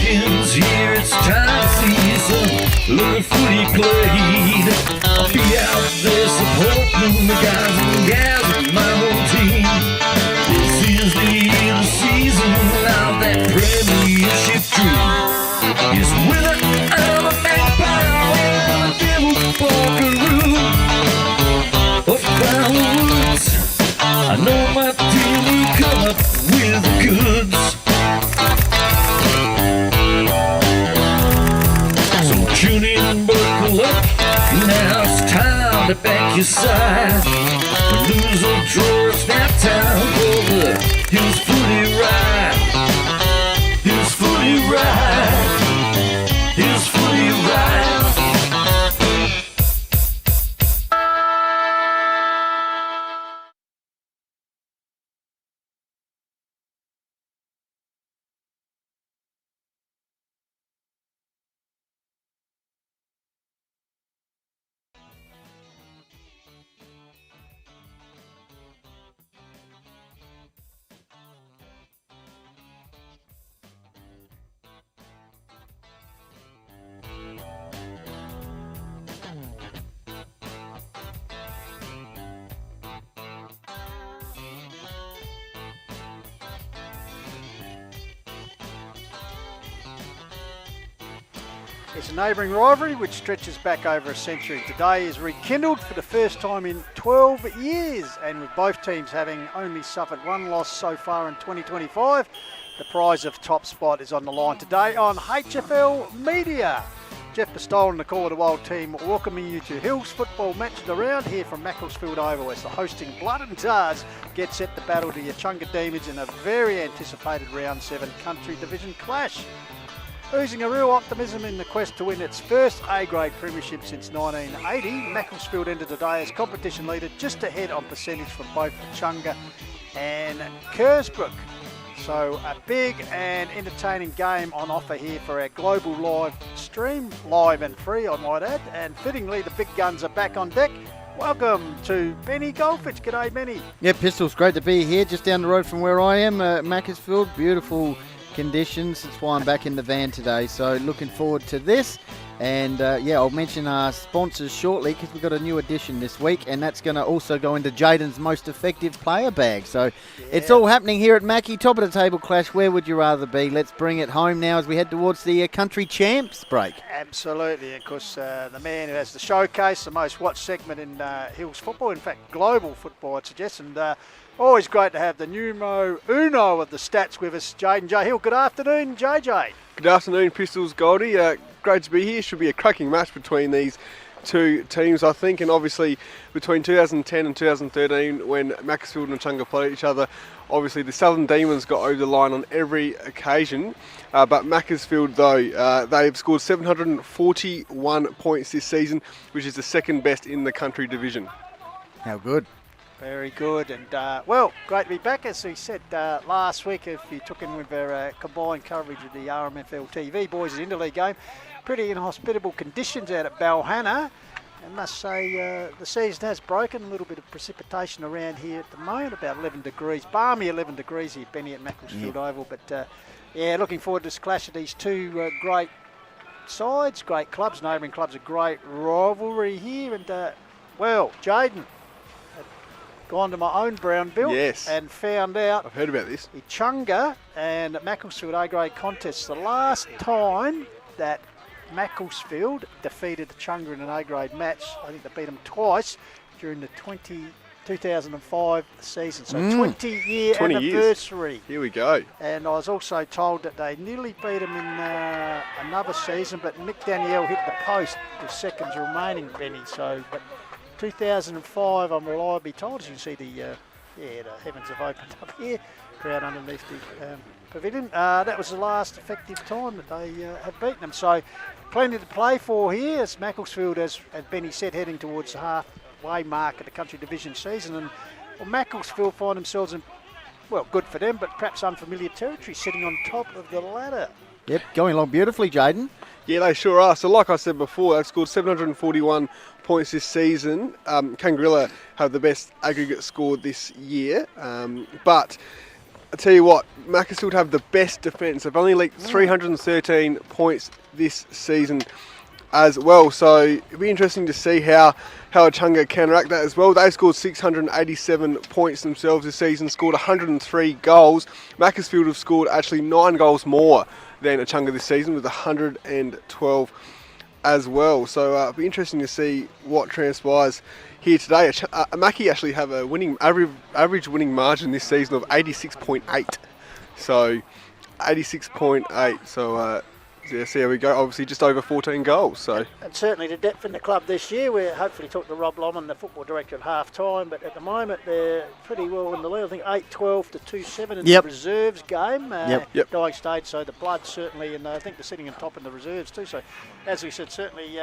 weekends here, it's time to see some little footy played. I'll be out there supporting the guys and gals of my old team. This is the season of that premiership dream. It's winter and a magpie and a devil buckaroo. Up by the woods, I know my team will come up with the goods. So tune in, buckle up, now it's time to back your side. We lose or draw, it's nap time for the Hills Footy Ride. Hills Footy Ride. Hills Footy Ride. It's a neighbouring rivalry which stretches back over a century. Today is rekindled for the first time in 12 years, and with both teams having only suffered one loss so far in 2025, the prize of top spot is on the line today on HFL Media. Jeff Bestole and the Call of the Wild team welcoming you to Hills football matches around here from Macclesfield Oval as the hosting Blood and Tars get set to battle the Echunga Demons in a very anticipated Round 7 Country Division clash. Oozing a real optimism in the quest to win its first A-grade premiership since 1980, Macclesfield ended the day as competition leader just ahead on percentage from both Echunga and Kersbrook. So a big and entertaining game on offer here for our global live stream, live and free I might add, and fittingly the big guns are back on deck. Welcome to Benny Goldfitch. G'day Benny. Yeah, Pistols, great to be here just down the road from where I am, Macclesfield. Beautiful conditions. That's why I'm back in the van today. So looking forward to this. And I'll mention our sponsors shortly because we've got a new edition this week, and that's going to also go into Jaden's most effective player bag. So It's all happening here at Mackie. Top of the table clash. Where would you rather be? Let's bring it home now as we head towards the country champs break. Absolutely. Of course, the man who has the showcase, the most watched segment in Hills football, in fact, global football, I'd suggest. And always great to have the numero uno of the stats with us, Jaden J. Hill. Good afternoon, JJ. Good afternoon, Pistols, Goldie. Great to be here. Should be a cracking match between these two teams, I think, and obviously between 2010 and 2013 when Macclesfield and Echunga played each other, obviously the Southern Demons got over the line on every occasion, but Macclesfield, though, they've scored 741 points this season, which is the second best in the country division. How good. Very good, and great to be back. As we said last week, if you took in with our combined coverage of the RMFL TV boys' interleague game, pretty inhospitable conditions out at Balhanna. I must say the season has broken. A little bit of precipitation around here at the moment, about 11 degrees, balmy 11 degrees here, Benny, at Macclesfield Oval. But looking forward to this clash of these two great sides, great clubs, neighbouring clubs, a great rivalry here. And Jaden, gone to my own brown belt and found out I've heard about this. Echunga and Macclesfield A-grade contests. The last time that Macclesfield defeated Echunga in an A-grade match, I think they beat them twice during the 2005 season. So 20-year anniversary. Years. Here we go. And I was also told that they nearly beat them in another season, but Mick Danielle hit the post with seconds remaining, Benny. So, but 2005, I'm reliably told, as you can see the heavens have opened up here, crowd underneath the pavilion. That was the last effective time that they have beaten them. So plenty to play for here as Macclesfield, as Benny said, heading towards the halfway mark of the country division season. And Macclesfield find themselves in, good for them, but perhaps unfamiliar territory, sitting on top of the ladder. Yep, going along beautifully, Jaden. Yeah, they sure are. So like I said before, they've scored 741 points this season. Kangarilla have the best aggregate score this year. But I tell you what, Macclesfield have the best defence. They've only leaked 313 points this season as well. So it'll be interesting to see how Echunga counteract that as well. They scored 687 points themselves this season, scored 103 goals. Macclesfield have scored actually 9 goals more than Echunga this season with 112 as well. So it'll be interesting to see what transpires here today. Mackie actually have a average winning margin this season of 86.8. So 86.8. So yeah, see how we go. Obviously, just over 14 goals. So, and certainly the depth in the club this year. We hopefully talked to Rob Lomond, the football director, at half time. But at the moment, they're pretty well in the lead. I think 8-12 to 2-7 in the reserves game. Dying stage. So the blood certainly, and I think they're sitting on top in the reserves too. So, as we said, certainly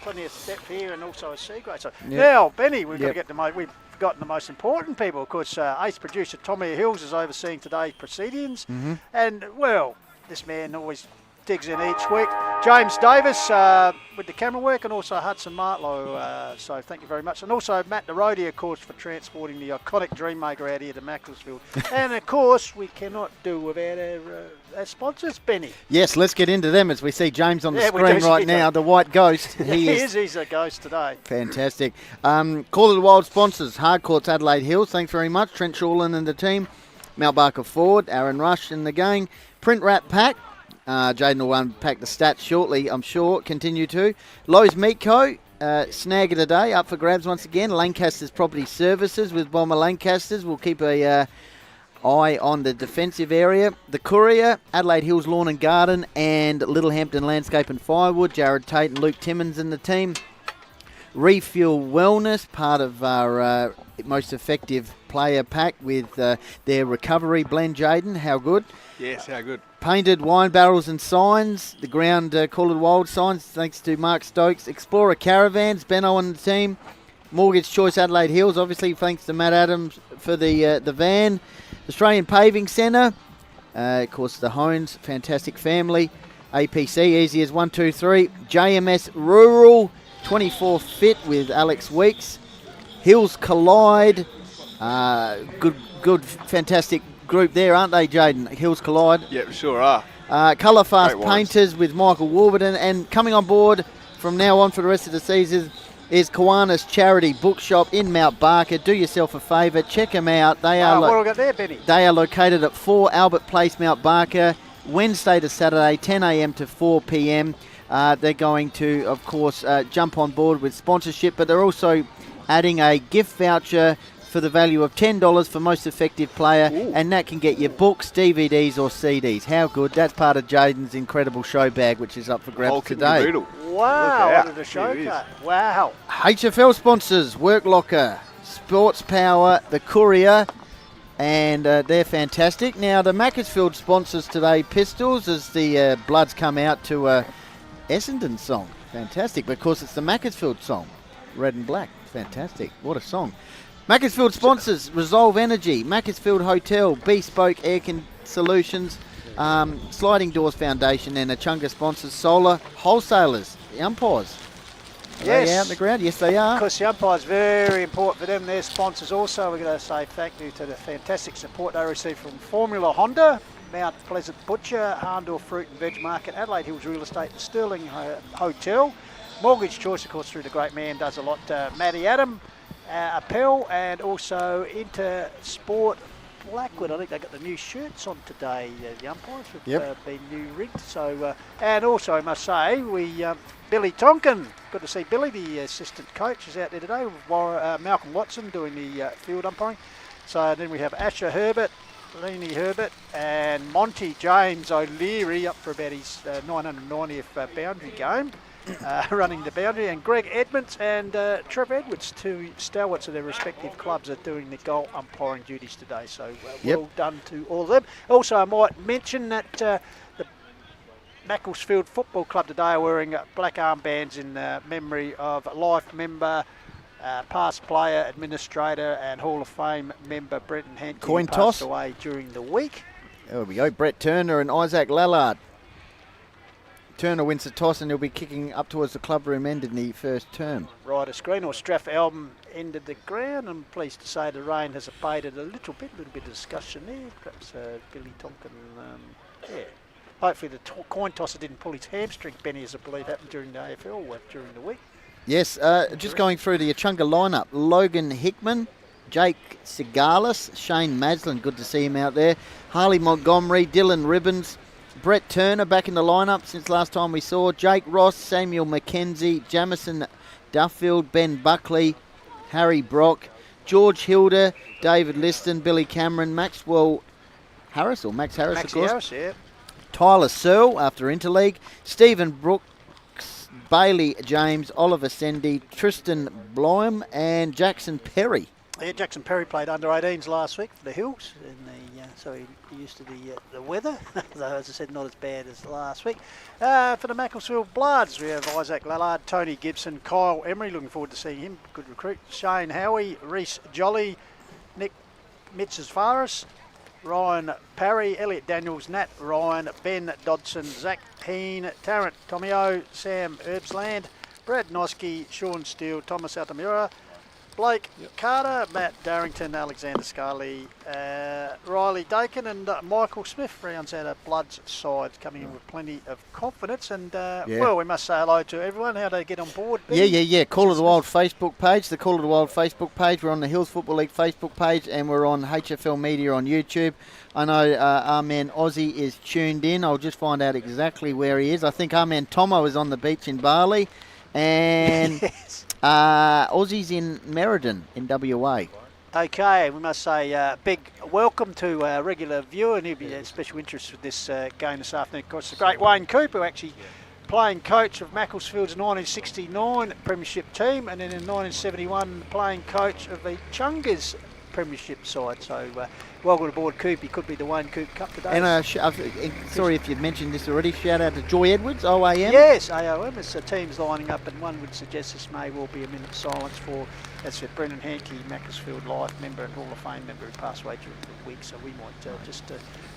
plenty of depth here, and also a C grade. So now, Benny, we've got to get we've forgotten the most important people. Of course, ace producer Tommy Hills is overseeing today's proceedings, and well, this man always digs in each week. James Davis with the camera work, and also Hudson Martlow. So thank you very much. And also Matt Narodi, of course, for transporting the iconic Dreammaker out here to Macclesfield. And of course, we cannot do without our sponsors, Benny. Yes, let's get into them as we see James on the screen right now, the white ghost. He's a ghost today. Fantastic. Call of the Wild sponsors, Hardcourts Adelaide Hills, thanks very much. Trent Shawlin and the team. Mel Barker Ford, Aaron Rush and the gang. Print Wrap Pack. Jaden will unpack the stats shortly, I'm sure. Continue to. Lowe's Meat Co. Snag of the day, up for grabs once again. Lancaster's Property Services with Bomber Lancasters. We'll keep a eye on the defensive area. The Courier, Adelaide Hills Lawn and Garden, and Littlehampton Landscape and Firewood. Jared Tate and Luke Timmins and the team. Refuel Wellness, part of our most effective player pack with their recovery blend, Jaden. How good? Yes, how good. Painted Wine Barrels and Signs, the ground Call of the Wild signs, thanks to Mark Stokes. Explorer Caravans, Benno and the team. Mortgage Choice Adelaide Hills, obviously thanks to Matt Adams for the van. Australian Paving Centre, of course the Hones, fantastic family. APC, easy as 1, 2, 3. JMS Rural, 24 Fit with Alex Weeks. Hills Collide, good, fantastic group there, aren't they, Jaden? Hills Collide. Yep, sure are. Colour Fast Painters with Michael Warburton, and coming on board from now on for the rest of the season is Kiwanis Charity Bookshop in Mount Barker. Do yourself a favour, check them out. They are what have we got there, Benny? They are located at 4 Albert Place, Mount Barker, Wednesday to Saturday, 10 a.m. to 4 p.m. They're going to, of course, jump on board with sponsorship, but they're also adding a gift voucher for the value of $10 for most effective player. Ooh. And that can get you books, DVDs or CDs. How good? That's part of Jaden's incredible show bag, which is up for grabs today. Wow, what a show cut. Wow. HFL sponsors, Work Locker, Sports Power, The Courier, and they're fantastic. Now, the Macclesfield sponsors today, Pistols, as the Bloods come out to Essendon song. Fantastic, because it's the Macclesfield song, Red and Black. Fantastic. What a song. Macclesfield sponsors, Resolve Energy, Macclesfield Hotel, Bespoke Air Solutions, Sliding Doors Foundation, and Echunga sponsors, Solar Wholesalers, the umpires. Are they out in the ground? Yes, they are. Of course, the umpires, very important for them. Their sponsors also. We're going to say thank you to the fantastic support they receive from Formula Honda, Mount Pleasant Butcher, Harndorf Fruit and Veg Market, Adelaide Hills Real Estate, the Sterling Hotel, Mortgage Choice, of course, through the great man, does a lot, Matty Adam, Appel, and also Intersport Blackwood. I think they got the new shirts on today, the umpires, have been new rigged. So, and also I must say, Billy Tonkin, good to see Billy, the assistant coach, is out there today with Malcolm Watson doing the field umpiring. So then we have Asher Herbert, Leanie Herbert, and Monty James O'Leary up for about his 990th boundary game. Running the boundary, and Greg Edmonds and Trev Edwards, two stalwarts of their respective clubs, are doing the goal umpiring duties today. So well done to all of them. Also, I might mention that the Macclesfield Football Club today are wearing black armbands in memory of life member, past player, administrator, and Hall of Fame member Brenton Hankey, who passed away during the week. There we go. Brett Turner and Isaac Lallard. Turner wins the toss and he'll be kicking up towards the clubroom end in the first term. Right of screen, or Straff Album ended the ground. I'm pleased to say the rain has abated a little bit of discussion there. Perhaps Billy Tonkin, hopefully the coin tosser didn't pull his hamstring, Benny, as I believe happened during the AFL during the week. Yes, just going through the Echunga lineup. Logan Hickman, Jake Sigalis, Shane Maslin, good to see him out there. Harley Montgomery, Dylan Ribbons, Brett Turner back in the lineup since last time we saw. Jake Ross, Samuel McKenzie, Jamison Duffield, Ben Buckley, Harry Brock, George Hilder, David Liston, Billy Cameron, Maxwell Harris, or Max Harris, Maxie of course. Harris, yeah. Tyler Searle after Interleague, Stephen Brooks, Bailey James, Oliver Sendy, Tristan Bloem, and Jackson Perry. Yeah, Jackson Perry played under 18s last week for the Hills, so he used to the weather, though as I said, not as bad as last week. For the Macclesfield Bloods, we have Isaac Lallard, Tony Gibson, Kyle Emery, looking forward to seeing him, good recruit, Shane Howie, Reece Jolly, Nick Mitzes-Faris, Ryan Parry, Elliot Daniels, Nat Ryan, Ben Dodson, Zach Heen, Tarrant Tomio, Sam Herbsland, Brad Noski, Sean Steele, Thomas Altamura, Blake Carter, Matt Darrington, Alexander Scully, Riley Dakin and Michael Smith rounds out a Bloods side, coming in with plenty of confidence. And, well, we must say hello to everyone. How do they get on board, Ben? Yeah. Call of the Wild Facebook page, the Call of the Wild Facebook page. We're on the Hills Football League Facebook page and we're on HFL Media on YouTube. I know our man Aussie is tuned in. I'll just find out exactly where he is. I think our man Tomo is on the beach in Bali. And Yes. Aussie's in Meriden in WA. Okay, we must say big welcome to our regular viewer, and he'll be a special interest with this game this afternoon. Of course, the great Wayne Cooper, actually playing coach of Macclesfield's 1969 Premiership team, and then in 1971 playing coach of the Chunga's Premiership side. So welcome aboard, Coop. He could be the Wayne Coop Cup today. And sorry if you've mentioned this already, shout out to Joy Edwards, OAM. Yes, AOM. It's teams lining up, and one would suggest this may well be a minute's silence for, as said, Brendan Hankey, Macclesfield Life member and Hall of Fame member who passed away during the week. So we might just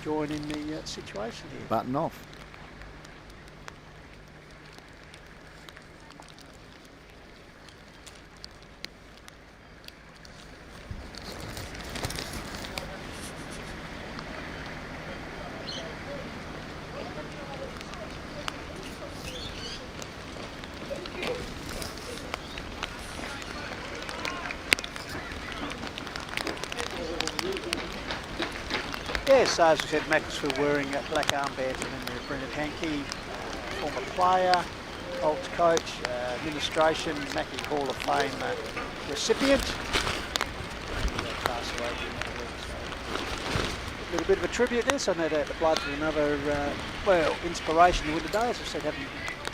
join in the situation here. Button off. Yes, as I said, Macclesfield wearing black armbands, and then we have Brendan Hankey, former player, Colts coach, administration, Mackie Hall of Fame recipient. Passed away during the week, so a little bit of a tribute there. So no doubt the Bloods are another, inspiration to win the day. As I said, having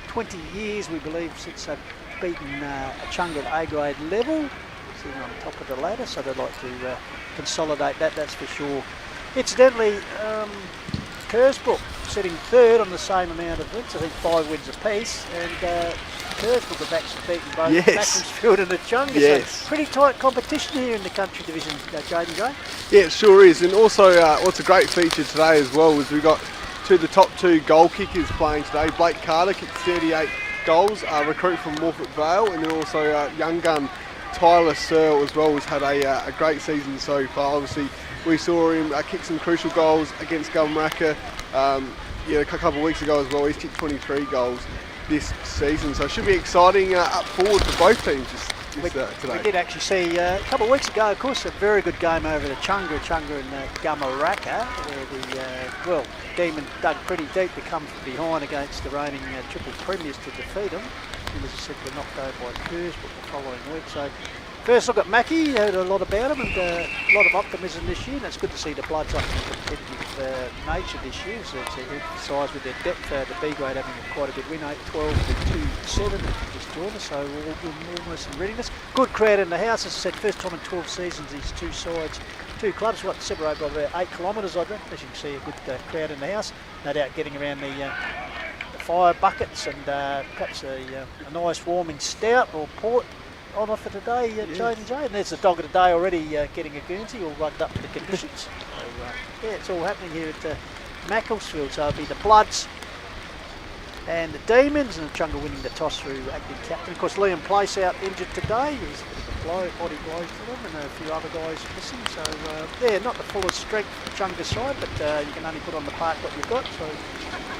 20 years, we believe, since they've beaten Echunga at A-grade level, sitting on top of the ladder, so they'd like to consolidate that, that's for sure. Incidentally, Kersbrook sitting third on the same amount of wins, I think 5 wins apiece, and Kersbrook have actually beaten both Macclesfield and Echunga. Yes. So pretty tight competition here in the country division, Jaden Gray. Yeah, it sure is. And also, what's a great feature today as well is we got the top 2 goal kickers playing today. Blake Carter kicked 38 goals, recruit from Morford Vale, and then also young gun Tyler Searle as well has had a great season so far. Obviously, we saw him kick some crucial goals against Gumraka a couple of weeks ago as well. He's kicked 23 goals this season, so it should be exciting up forward for both teams today. We did actually see a couple of weeks ago, of course, a very good game over the Echunga and Gumraka, where the Demon dug pretty deep to come from behind against the reigning triple premiers to defeat them. And as I said, were knocked over by Kersbrook the following week. So first look at Mackie, heard a lot about him, and a lot of optimism this year, and it's good to see the Bloods up in competitive nature this year. So it's emphasised with their depth, the B grade having quite a good win, 8-12 to 2-7 just joined us, so we're almost in readiness. Good crowd in the house, as I said, first time in 12 seasons these two sides, two clubs, separated by about 8 kilometres, I think. As you can see, a good crowd in the house, no doubt getting around the fire buckets and perhaps a nice warming stout or port on offer today, Jaden J. And there's the dog of the day already getting a Guernsey, all rugged up to the conditions. So, it's all happening here at Macclesfield. So it'll be the Bloods and the Demons, and Echunga winning the toss through acting captain. Of course, Liam Place out injured today. He's a bit of a body blow for them, and a few other guys missing. So, not the fullest strength Echunga side, but you can only put on the park what you've got. So,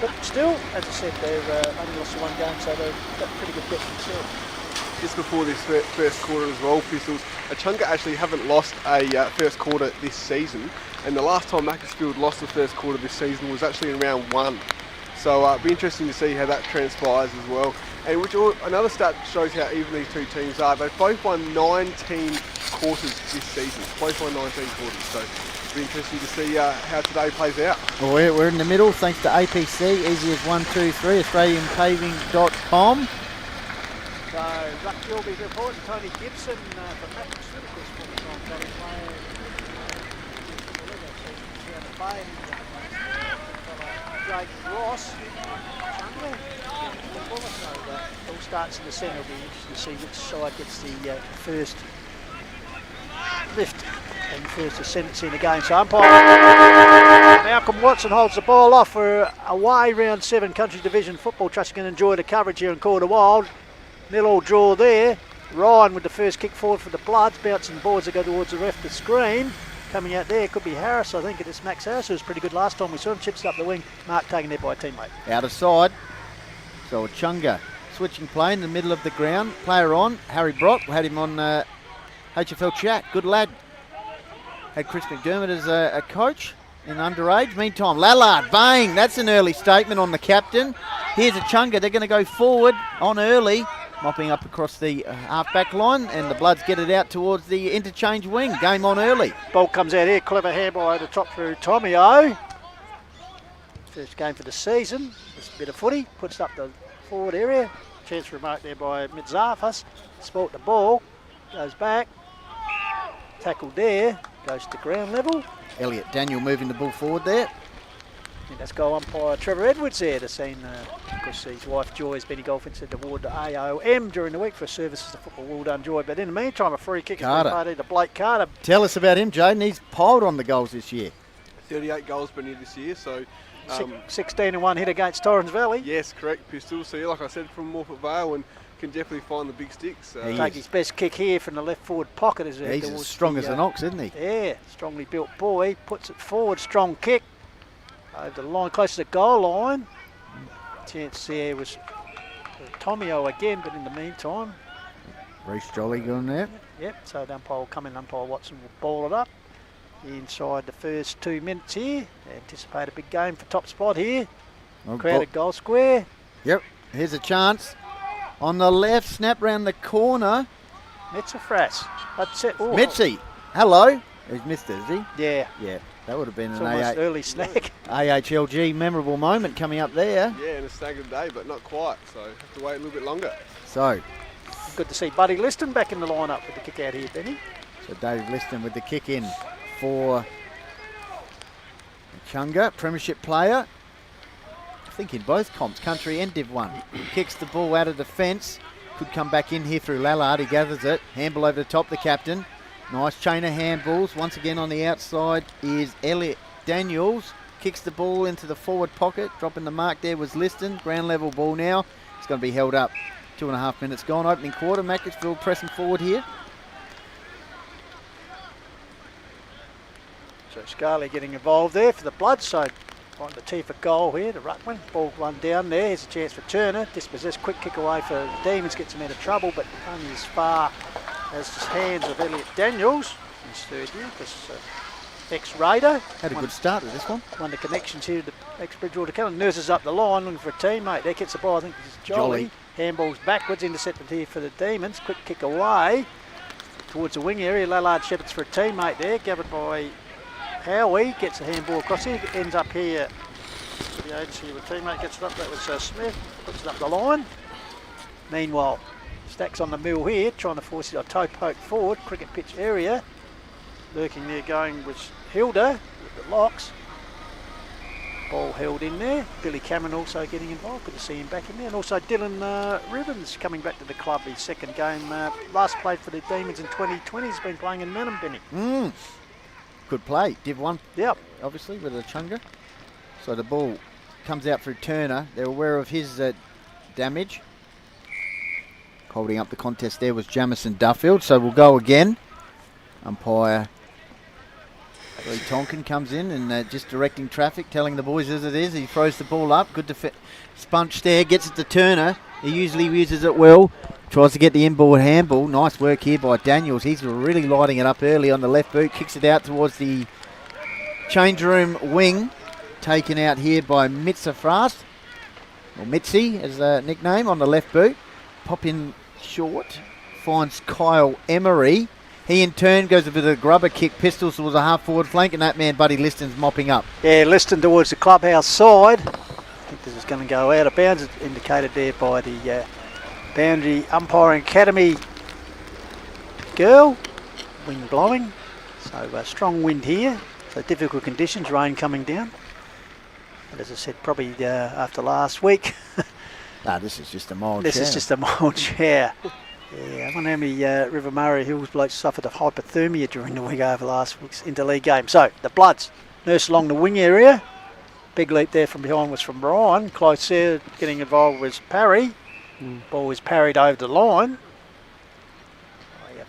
but still, as I said, they've only lost one game, so they've got pretty good depth themselves. Just before this first quarter as well, Pistols, Echunga actually haven't lost a first quarter this season, and the last time Macclesfield lost the first quarter this season was actually in round 1. So it'll be interesting to see how that transpires as well. And another stat shows how even these two teams are. They've both won 19 quarters this season. Both won 19 quarters. So it'll be interesting to see how today plays out. Well, we're in the middle thanks to APC, easy as 1, 2, 3, AustralianPaving.com. So, Ruck Gilby's reporting, Tony Gibson from Macclesfield, of course, former time Tony player. Jake Ross, Echunga, footballer, so it all starts in the centre. It'll be interesting to see which side gets the first lift and first ascendancy in the game. So umpire Malcolm Watson holds the ball off for away round 7 Country Division Football Trust. You can enjoy the coverage here in Quarter Wild. 0-0 draw there. Ryan with the first kick forward for the Bloods, bouncing boards that go towards the left of the screen. Coming out there could be Harris, I think it is Max Harris, who was pretty good last time we saw him. Chips up the wing, Mark taken there by a teammate. Out of side. So Echunga switching play in the middle of the ground. Player on, Harry Brock. We had him on HFL chat. Good lad. Had Chris McDermott as a coach in underage. Meantime, Lallard, bang. That's an early statement on the captain. Here's Echunga. They're going to go forward on early. Mopping up across the half-back line, and the Bloods get it out towards the interchange wing. Game on early. Ball comes out here, clever handball over the top through Tommy O. First game for the season. Just a bit of footy, puts up the forward area. Chance for a mark there by Mitzafas. Sport the ball, goes back. Tackled there, goes to ground level. Elliot Daniel moving the ball forward there. I think that's goal umpire Trevor Edwards there to seen, of course, his wife Joy's been golfing, said the award to AOM during the week for services to football. Well done, Joy. But in the meantime, a free kick has been played to Blake Carter. Tell us about him, Jaden. He's piled on the goals this year. 38 goals been here this year, so 16 and 1 hit against Torrens Valley. yes, correct, Pistols. So yeah, like I said, from Morpeth Vale, and can definitely find the big sticks. Take his best kick here from the left forward pocket. He's as strong as an ox, isn't he? Yeah, strongly built boy. Puts it forward, strong kick. Over the line, close to the goal line. Chance there was Tommy O again, but in the meantime. Reece Jolly going there. Yep, so the umpire will come in, umpire Watson will ball it up. Inside the first 2 minutes here. They anticipate a big game for top spot here. Crowded goal square. Yep, here's a chance. On the left, snap round the corner. Metzafras. That's it. Mitzi, hello. He's missed it, is he? Yeah. Yeah, that would have been It's an almost early snack. AHLG memorable moment coming up there. Yeah, and a staggered day, but not quite, so have to wait a little bit longer. So Good to see Buddy Liston back in the lineup with the kick out here, Benny. So Dave Liston with the kick in for Echunga, premiership player. I think in both comps, country and Div 1. Kicks the ball out of the fence. Could come back in here through Lallard. He gathers it. Handball over the top, the captain. Nice chain of handballs. Once again on the outside is Elliot Daniels. Kicks the ball into the forward pocket. Dropping the mark there was Liston. Ground level ball now. It's going to be held up. 2.5 minutes gone. Opening quarter. Macclesfield pressing forward here. So Scarlett getting involved there for the Blood. So on the tee for goal here, the ruckman. Ball run down there. Here's a chance for Turner. Dispossessed. Quick kick away for the Demons. Gets him out of trouble, but only as far as the hands of Elliot Daniels. His third year, because ex-Raider. Had a good start with this one. Won the connections here to the ex-Bridgewater Cannon. Nurses up the line looking for a teammate. There gets the ball. I think this is Jolly. Handballs backwards, intercepted here for the Demons. Quick kick away towards the wing area. Lallard shepherds for a teammate there. Gathered by Howie. Gets a handball across here. Ends up here. The agency of a teammate gets it up. That was Smith. Puts it up the line. Meanwhile, Stacks on the mill here, trying to force it a toe poke forward. Cricket pitch area. Lurking there going was Hilda with the locks. Ball held in there. Billy Cameron also getting involved. Good to see him back in there. And also Dylan Ribbons coming back to the club. His second game. Last played for the Demons in 2020. He's been playing in Manham, Benny. Good play. Div 1. Yep. Obviously with Echunga. So the ball comes out through Turner. They're aware of his damage. Holding up the contest there was Jamison Duffield, so we'll go again. Umpire Lee Tonkin comes in and just directing traffic, telling the boys as it is. He throws the ball up. Good spunch there, gets it to Turner. He usually uses it well. Tries to get the inboard handball. Nice work here by Daniels. He's really lighting it up early on the left boot. Kicks it out towards the change room wing. Taken out here by Mitzafrast, or Mitzi as a nickname, on the left boot. Pop in short. Finds Kyle Emery. He in turn goes with a grubber kick. Pistols towards a half forward flank, and that man Buddy Liston's mopping up. Yeah, Liston towards the clubhouse side. I think this is going to go out of bounds. It's indicated there by the Boundary Umpiring Academy girl. Wind blowing. So strong wind here. So difficult conditions, rain coming down. And as I said, probably after last week. This is just a mild This is just a mild shower. Yeah, I wonder how many River Murray Hills blokes suffered of hypothermia during the week over last week's interleague game. So the Bloods nurse along the wing area. Big leap there from behind was from Ryan. Close there, getting involved was Parry. Ball was parried over the line.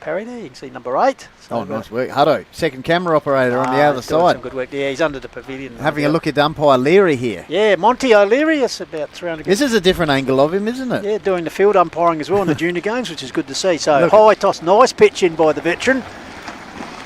Parry there, you can see number 8. So nice work. Hutto, second camera operator on the other side. Some good work. Yeah, he's under the pavilion. Having a look at umpire Leary here. Yeah, Monty O'Leary, that's about 300. This is a different angle of him, isn't it? Yeah, doing the field umpiring as well in the junior games, which is good to see. So high toss, nice pitch in by the veteran.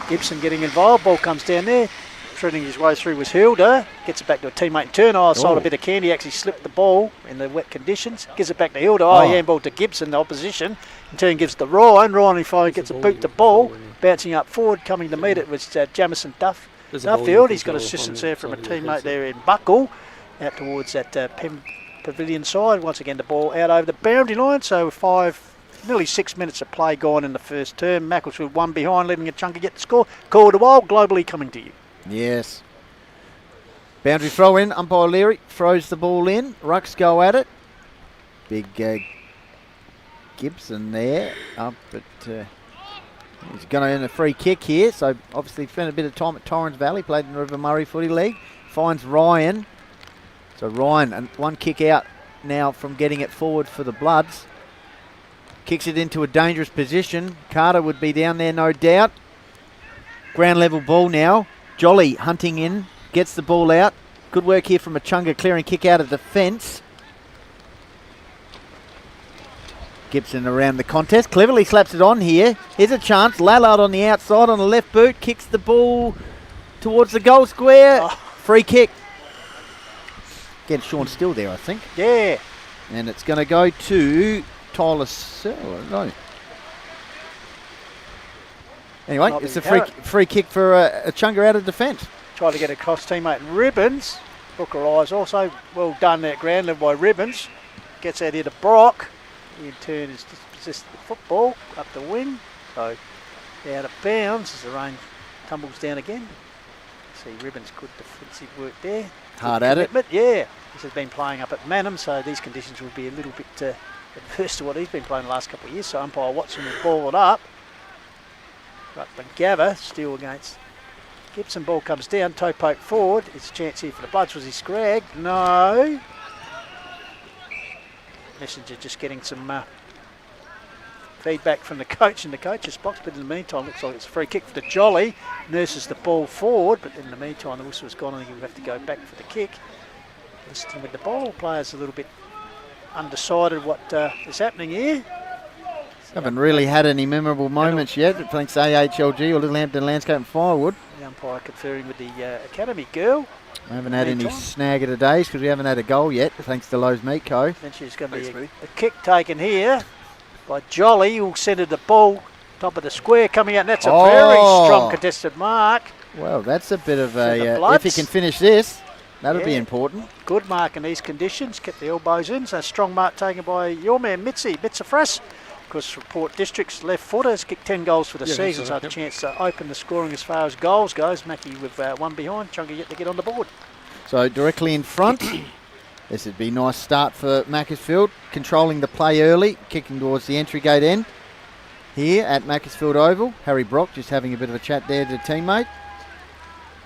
Gibson getting involved, ball comes down there. Threading his way through was Hilda. Gets it back to a teammate in turn. I saw a bit of candy, actually slipped the ball in the wet conditions. Gives it back to Hilda. Handball to Gibson, the opposition. In turn gives it to Ryan. Ryan finally gets a boot to ball. Bouncing up forward, coming to meet it was Jamison Duffield. He's got assistance there from a teammate there in Buckle. Out towards that pavilion side. Once again the ball out over the boundary line. So nearly 6 minutes of play gone in the first term. Macclesfield 1 behind, letting Echunga get the score. Called a while, globally coming to you. Yes. Boundary throw in. Umpire Leary throws the ball in. Rucks go at it. Big Gibson there. Up at... he's going to earn a free kick here. So obviously spent a bit of time at Torrens Valley. Played in the River Murray Footy League. Finds Ryan. So Ryan, and one kick out now from getting it forward for the Bloods. Kicks it into a dangerous position. Carter would be down there, no doubt. Ground level ball now. Jolly hunting in, gets the ball out. Good work here from Echunga, clearing kick out of defence. Gibson around the contest, cleverly slaps it on here. Here's a chance, Lallard on the outside on the left boot, kicks the ball towards the goal square. Free kick. Again, Sean Still there, I think. Yeah. And it's going to go to Tyler Searle, no. Anyway, it's a free kick for Echunga out of defence. Tried to get across teammate Ribbons. Booker Eyes also well done at ground level by Ribbons. Gets out here to Brock. He in turn is dispossessed the football up the wing. So out of bounds as the rain tumbles down again. See Ribbons, good defensive work there. Hard at it. Yeah. This has been playing up at Manham, so these conditions will be a little bit adverse to what he's been playing the last couple of years. So umpire Watson will ball it up. Ruckman Gava still against Gibson. Ball comes down, toe poke forward. It's a chance here for the Bloods. Was he scragged? No. Messenger just getting some feedback from the coach in the coach's box, but in the meantime looks like it's a free kick for the Jolly. Nurses the ball forward, but in the meantime the whistle was gone. I think he'll have to go back for the kick. Listening with the ball, players a little bit undecided what is happening here. Haven't really had any memorable moments yet, thanks to AHLG or Littlehampton Landscape and Firewood. The umpire conferring with the Academy girl. We haven't had any snag of the days because we haven't had a goal yet, thanks to Lowe's Meat Co. Then she's going to be a kick taken here by Jolly, who'll centre the ball top of the square coming out, and that's a very strong contested mark. Well, that's a bit of a, if he can finish this, that'll be important. Good mark in these conditions, kept the elbows in, so a strong mark taken by your man Mitzafras. Of course, Port District's left footer has kicked 10 goals for the season, so a chance to open the scoring as far as goals goes. Mackie with one behind, Chunga yet to get on the board. So directly in front, this would be a nice start for Macclesfield, controlling the play early, kicking towards the entry gate end. Here at Macclesfield Oval, Harry Brock just having a bit of a chat there to the teammate.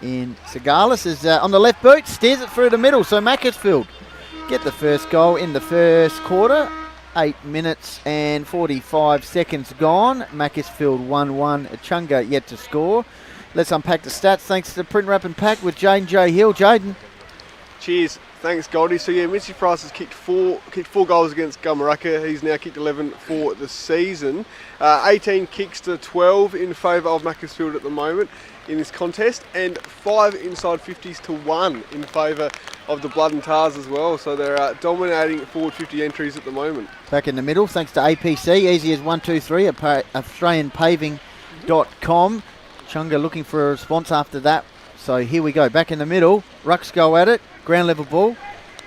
in Segalis is on the left boot, steers it through the middle. So Macclesfield get the first goal in the first quarter. 8 minutes and 45 seconds gone. Macclesfield 1-1. Echunga yet to score. Let's unpack the stats thanks to Print Wrap and Pack with Jaden J. Hill. Jaden. Cheers. Thanks, Goldie. So yeah, Mitchie Price has kicked four goals against Gummaraka. He's now kicked 11 for the season. 18 kicks to 12 in favour of Macclesfield at the moment in this contest, and 5 inside 50s to 1 in favour of the Blood and Tars as well. So they're dominating forward 50 entries at the moment. Back in the middle, thanks to APC, easy as 123, AustralianPaving.com. Chunga looking for a response after that. So here we go, back in the middle. Rucks go at it, ground level ball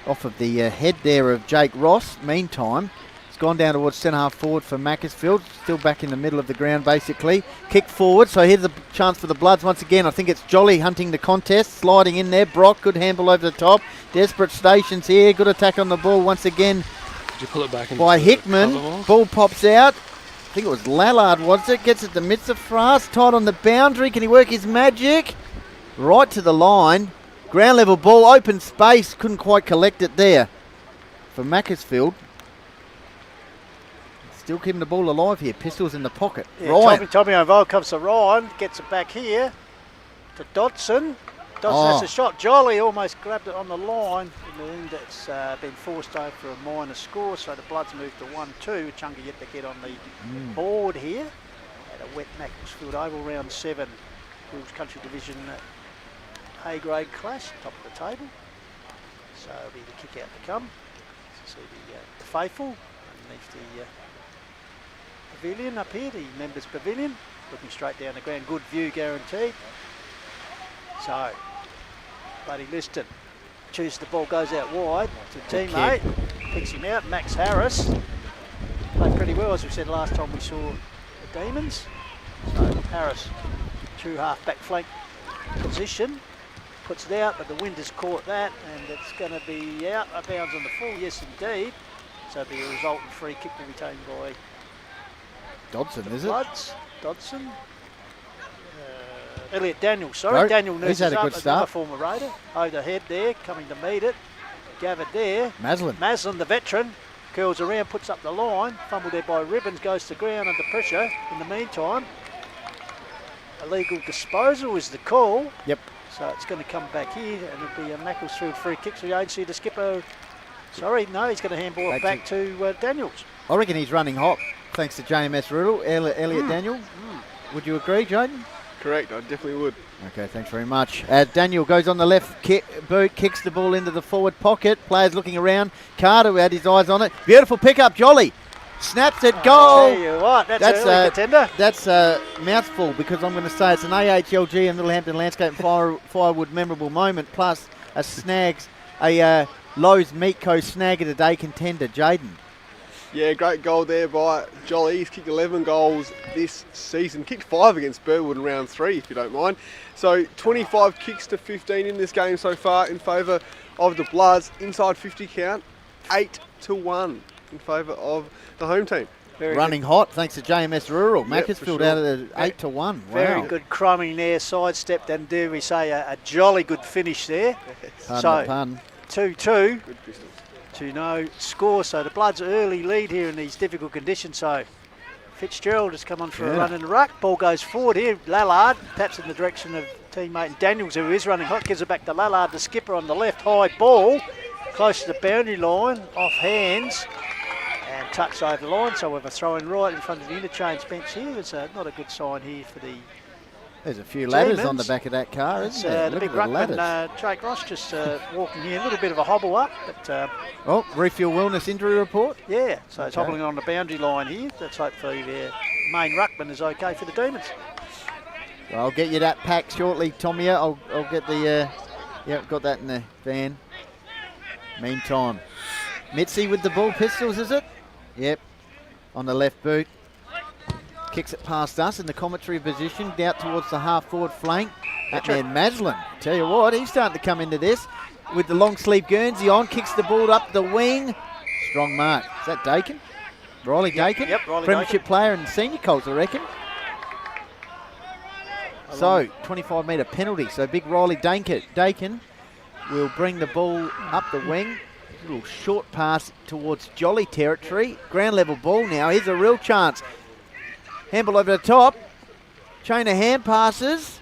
off of the head there of Jake Ross. Meantime, it's gone down towards centre half forward for Macclesfield. Still back in the middle of the ground basically. Kick forward, so here's a chance for the Bloods once again. I think it's Jolly hunting the contest, sliding in there. Brock, good handball over the top. Desperate stations here, good attack on the ball once again. Did you pull it back by Hickman. Ball pops out. I think it was Lallard, was it? Gets it to Mitzafras, tight on the boundary. Can he work his magic? Right to the line. Ground level ball, open space. Couldn't quite collect it there for Macclesfield. Still keeping the ball alive here. Pistols in the pocket. Yeah, Ryan. Tommy O'Vole comes to Ryan. Gets it back here to Dodson. Dodson has a shot. Jolly almost grabbed it on the line. In the end, it's been forced over for a minor score, so the Bloods move to 1-2. Chunga yet to get on the board here at a wet Macclesfield Oval, round 7. Wills Country Division A-grade clash, top of the table. So it'll be the kick out to come. See the faithful underneath the pavilion up here, the members' pavilion. Looking straight down the ground, good view guaranteed. So, Buddy Liston chooses the ball, goes out wide to teammate, picks him out. Max Harris played pretty well, as we said last time we saw the Demons. So Harris, true half-back flank position, puts it out, but the wind has caught that, and it's going to be out of bounds on the full. Yes, indeed. So it'll be a resultant free kick to be taken by Dodson, is Bloods. Dodson. Elliot Daniels, sorry. Right. Daniel He's had a good start. another former Raider. Overhead there, coming to meet it. Gathered there. Maslin, the veteran, curls around, puts up the line. Fumbled there by Ribbons, goes to ground under pressure. In the meantime, illegal disposal is the call. Yep. So it's going to come back here, and it'll be a Macclesfield free kick. So you don't see the skipper. Sorry, no, he's going to handball it back to Daniels. I reckon he's running hot, thanks to JMS Riddle, Elliot Daniel. Would you agree, Jaden? Correct, I definitely would. Okay, thanks very much. Daniel goes on the left boot, kicks the ball into the forward pocket. Players looking around. Carter had his eyes on it. Beautiful pickup, Jolly. Snaps it, goal. Tell you what, that's an early contender. That's a mouthful, because I'm going to say it's an AHLG and Littlehampton Landscape Firewood memorable moment, plus a Lowe's Meat Co snag of the day contender, Jaden. Yeah, great goal there by Jolly. He's kicked 11 goals this season. Kicked 5 against Burwood in round 3, if you don't mind. So 25 kicks to 15 in this game so far in favour of the Bloods. Inside 50 count, 8-1 in favour of the home team. Running hot, thanks to JMS Rural. Macclesfield out of the 8-1. Wow. Very good crumbing there, sidestepped, and dare we say a jolly good finish there. Pardon the pun. 2-2. Good pistols. To no score, so the Bloods early lead here in these difficult conditions. So Fitzgerald has come on for a run in the ruck. Ball goes forward here. Lallard taps in the direction of teammate Daniels, who is running hot. Gives it back to Lallard, the skipper on the left. High ball, close to the boundary line, off hands, and touched over the line. So we've a throw-in right in front of the interchange bench here. It's not a good sign here for the There's a few ladders on the back of that car, isn't there? The big ruckman, Jake Ross, just walking here. A little bit of a hobble up, but... refuel wellness injury report. Yeah, so it's hobbling on the boundary line here. Let's hopefully their main ruckman is okay for the Demons. Well, I'll get you that pack shortly, Tommy. I'll get the... got that in the van. Meantime, Mitzi with the ball. Pistols, is it? Yep, on the left boot. Kicks it past us in the commentary position, out towards the half-forward flank. That man Maslin, tell you what, he's starting to come into this with the long-sleeve Guernsey on, kicks the ball up the wing. Strong mark. Is that Dakin? Riley Dakin? Yep, Riley Premiership player and senior Colts, I reckon. So, 25-metre penalty. So, big Riley Dakin will bring the ball up the wing. A little short pass towards Jolly territory. Ground level ball now. Here's a real chance. Handball over the top. Chain of hand passes.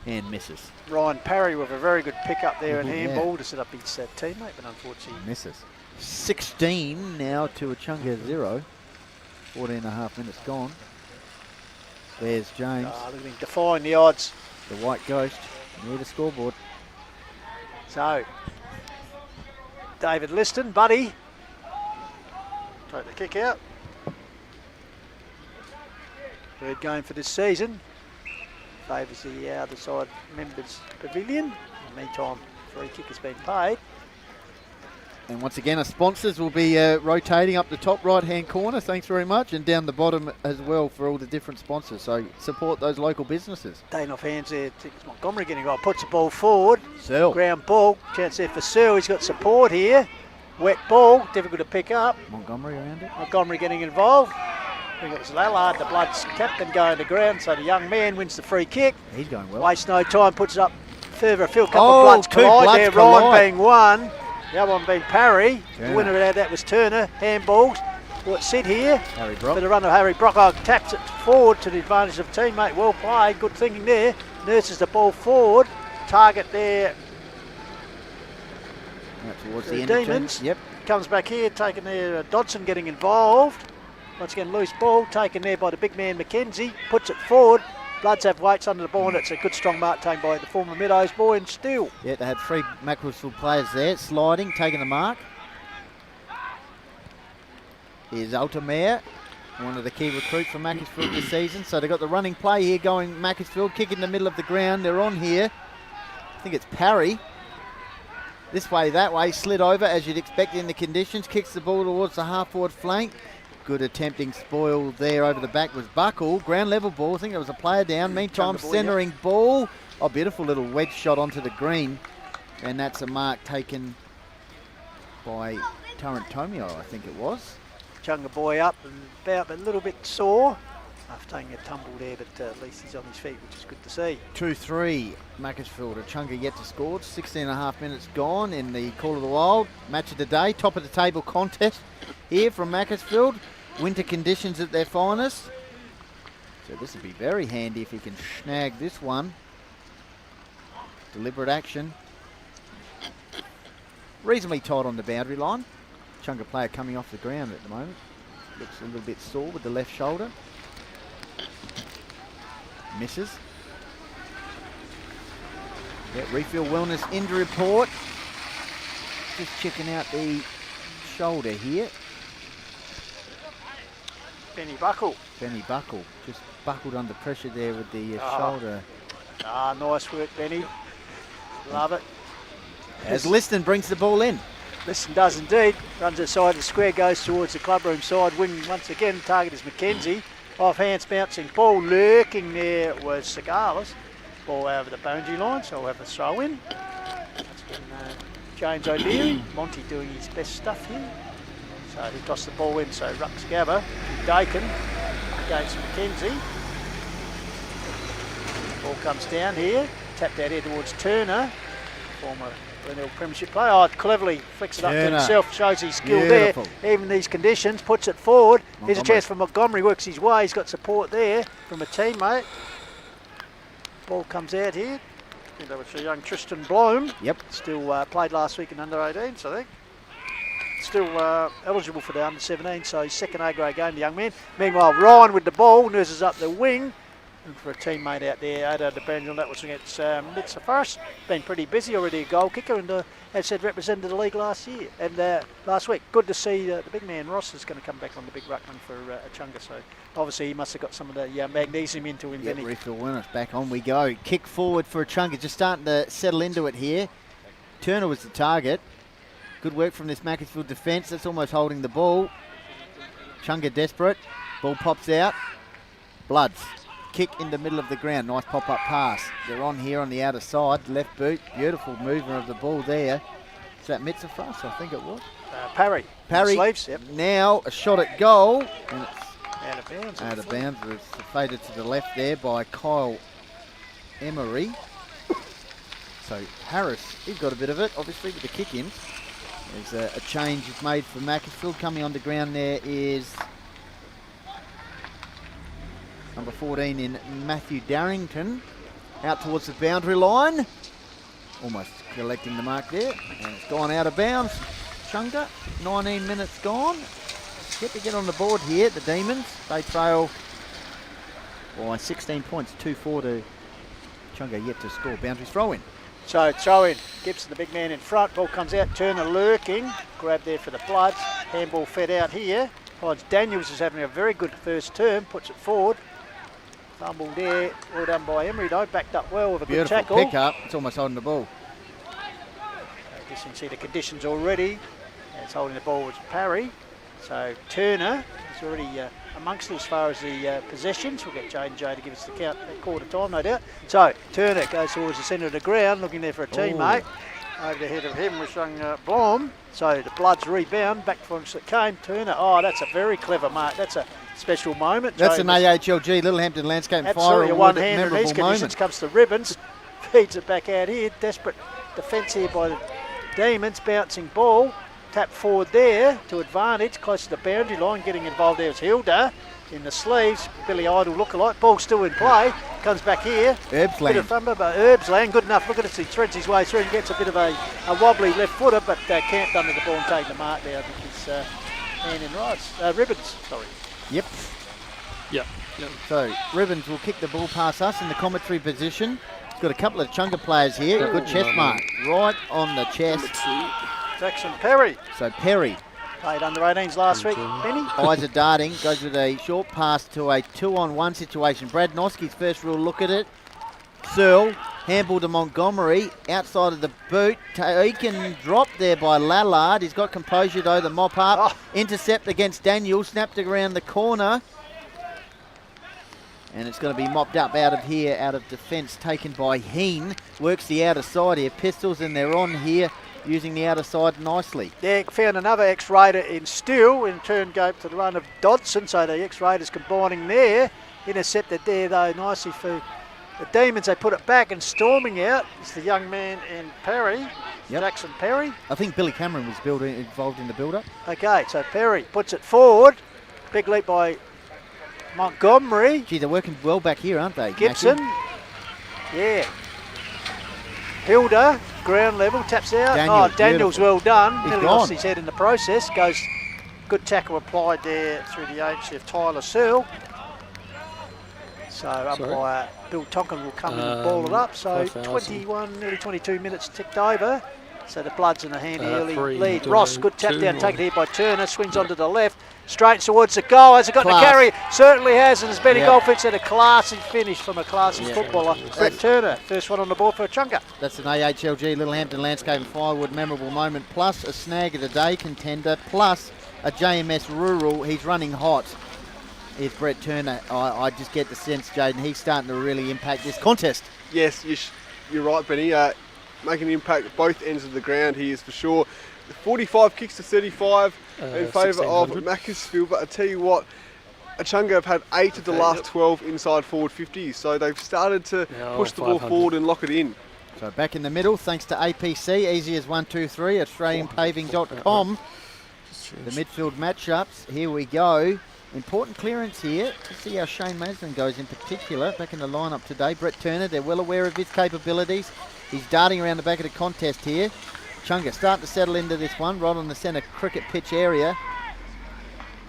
And misses. Ryan Parry with a very good pick up there and handball to set up his teammate, but unfortunately misses. 16 now to Echunga 0. 14.5 minutes gone. There's James. Look at him defying the odds. The white ghost near the scoreboard. So, David Liston, buddy. Take the kick out. Third game for this season. Favours the other side members' pavilion. In the meantime, free kick has been paid. And once again, our sponsors will be rotating up the top right-hand corner. Thanks very much. And down the bottom as well for all the different sponsors. So support those local businesses. Taking off hands there. It's Montgomery getting right. Puts the ball forward. Searle. Ground ball. Chance there for Searle. He's got support here. Wet ball. Difficult to pick up. Montgomery around it. Montgomery getting involved. I think it was Lallard, the Bloods captain, going to ground. So the young man wins the free kick. He's going well. Wastes no time. Puts it up further afield. Couple of Bloods collide there. Ryan being one. The other one being Parry. The winner of that was Turner. Handballs. What's sit here? Harry Brock. For the run of Harry Brock. Taps it forward to the advantage of teammate. Well played. Good thinking there. Nurses the ball forward. Target there. Towards the end of Demons. Yep. Comes back here. Taken there. Dodson getting involved. Once again, loose ball. Taken there by the big man McKenzie. Puts it forward. Bloods have weights under the ball, and it's a good strong mark taken by the former Meadows boy and Steele. Yeah, they had 3 Macclesfield players there, sliding, taking the mark. Here's Altamere, one of the key recruits for Macclesfield this season. So they've got the running play here going Macclesfield, kick in the middle of the ground. They're on here. I think it's Parry. This way, that way, slid over as you'd expect in the conditions. Kicks the ball towards the half-forward flank. Good attempting spoil there over the back was Buckle. Ground level ball. I think there was a player down. Meantime, centering ball. Oh, beautiful little wedge shot onto the green. And that's a mark taken by Tarantomio, I think it was. Chunga boy up and about a little bit sore after taking a tumble there, but at least he's on his feet, which is good to see. 2-3 Macclesfield. Echunga yet to score. 16.5 minutes gone in the Call of the Wild. Match of the day. Top of the table contest here from Macclesfield. Winter conditions at their finest. So this would be very handy if he can snag this one. Deliberate action. Reasonably tight on the boundary line. Echunga player coming off the ground at the moment. Looks a little bit sore with the left shoulder. Misses. Yeah, refill wellness injury report. Just checking out the shoulder here. Benny Buckle. Benny Buckle just buckled under pressure there with the shoulder. Nice work, Benny. Love it. As Liston brings the ball in. Liston does indeed. Runs inside the square, goes towards the clubroom side. Wing once again. Target is McKenzie. Off hands bouncing ball. Lurking there was Segalis. Ball over the boundary line, so we'll have a throw in. That's been James O'Leary. Monty doing his best stuff here. So he tossed the ball in, so Rux Gabba to Dakin against McKenzie. Ball comes down here. Tapped out here towards Turner. Former Glenelg Premiership player. Oh, cleverly flicks it up to himself, shows his skill there. Even these conditions, puts it forward. Here's a chance for Montgomery, works his way. He's got support there from a teammate. Ball comes out here. I think that was a young Tristan Bloom. Yep. Still played last week in under-18s, I think. Still eligible for the under-17, so his second A-grade game, the young man. Meanwhile, Ryan with the ball, nurses up the wing. And for a teammate out there, Ada DeBrandon, that was against Mitsa first. Been pretty busy, already a goal kicker, and as said, represented the league last year and last week. Good to see the big man Ross is going to come back on the big ruckman for Echunga. So obviously he must have got some of the magnesium into him. Yep, refill winners, back on we go. Kick forward for Echunga, just starting to settle into it here. Turner was the target. Good work from this Macclesfield defence. That's almost holding the ball. Echunga desperate. Ball pops out. Bloods. Kick in the middle of the ground. Nice pop-up pass. They're on here on the outer side. Left boot. Beautiful movement of the ball there. Is that Mitzafras? I think it was. Parry. Parry. Sleeves, yep. Now a shot at goal. And it's Out of bounds. Out of bounds. It's faded to the left there by Kyle Emery. So Harris, he's got a bit of it, obviously, with the kick-in. There's a change is made for Macclesfield. Coming on the ground there is number 14 in Matthew Darrington. Out towards the boundary line. Almost collecting the mark there. And it's gone out of bounds. Echunga, 19 minutes gone. Yet to get on the board here, the Demons. They trail by 16 points, 2-4 to Echunga, yet to score. Boundary throw in. So throw in. Gibson, the big man in front. Ball comes out. Turner lurking. Grab there for the Bloods. Handball fed out here. Finds Daniels is having a very good first term. Puts it forward. Fumble there. Well done by Emery though. Backed up well with a good tackle. Beautiful pick up. It's almost holding the ball. You can see the conditions already. It's holding the ball with Parry. So Turner is already amongst it as far as the possessions. We'll get J&J to give us the count at quarter time, no doubt. So Turner goes towards the centre of the ground, looking there for a teammate. Over the head of him was young Blom. So the Bloods rebound, back from whence it came. Turner, oh, that's a very clever mark. That's a special moment. That's an AHLG, Littlehampton Landscape and Fire Absolutely, a Award. one-hander in these Memorable conditions. moment. Comes to Ribbons, feeds it back out here. Desperate defence here by the Demons. Bouncing ball. Tap forward there to advantage, close to the boundary line. Getting involved there is Hilda in the sleeves. Billy Idle lookalike. Ball still in play. Comes back here. Herbsland. Bit of fumble, but Herbsland good enough. Look at it, he threads his way through and gets a bit of a wobbly left footer, but Camp under the ball and taking the mark there. I think he's hand in right. Ribbons, sorry. Yep. Yep. So Ribbons will kick the ball past us in the commentary position. He's got a couple of Echunga players here. Good chest mark. Right on the chest. Jackson Perry. So Perry. Played under 18s last week. Benny? Eyes are darting. Goes with a short pass to a 2-on-1 situation. Brad Noski's first real look at it. Searle. Handball to Montgomery. Outside of the boot. Taken drop there by Lallard. He's got composure though. The mop up. Intercept against Daniel. Snapped around the corner. And it's going to be mopped up out of here. Out of defence. Taken by Heen. Works the outer side here. Pistols and they're on here. Using the outer side nicely. Yeah, found another X-Raider in Steele. In turn, go to the run of Dodson. So the X-Raiders combining there. Intercepted there, though, nicely for the Demons. They put it back and storming out. It's the young man in Perry. Yep. Jackson Perry. I think Billy Cameron was involved in the build-up. Okay, so Perry puts it forward. Big leap by Montgomery. Gee, they're working well back here, aren't they? Gibson. Mackie? Yeah. Hilda. Ground level, taps out. Daniel's beautiful. well done. He's Nearly gone. lost his head in the process. Goes, good tackle applied there through the agency of Tyler Searle. So umpire Bill Tonkin will come in and ball it up. So 21, nearly 22 minutes ticked over. So the Bloods in a handy early lead. Ross, good tap down, taken here by Turner. Swings onto the left. Straightens towards the goal. Has it got the carry? Certainly has. And as Benny Goldfitz had a classy finish from a classy footballer. Brett Turner, first one on the board for Echunga. That's an AHLG Littlehampton Landscape and Firewood memorable moment, plus a snag of the day contender, plus a JMS Rural. He's running hot. Is Brett Turner. I just get the sense, Jaden, he's starting to really impact this contest. Yes, you're right, Benny. Making an impact at both ends of the ground, he is for sure. 45 kicks to 35 in favour of Macclesfield, but I tell you what, Echunga have had 8 of the last 12 inside forward 50s, so they've started to push the ball forward and lock it in. So back in the middle, thanks to APC, easy as 123, AustralianPaving.com. The midfield matchups, here we go. Important clearance here to see how Shane Maslin goes in particular. Back in the lineup today, Brett Turner, they're well aware of his capabilities. He's darting around the back of the contest here. Echunga starting to settle into this one, right on the centre cricket pitch area.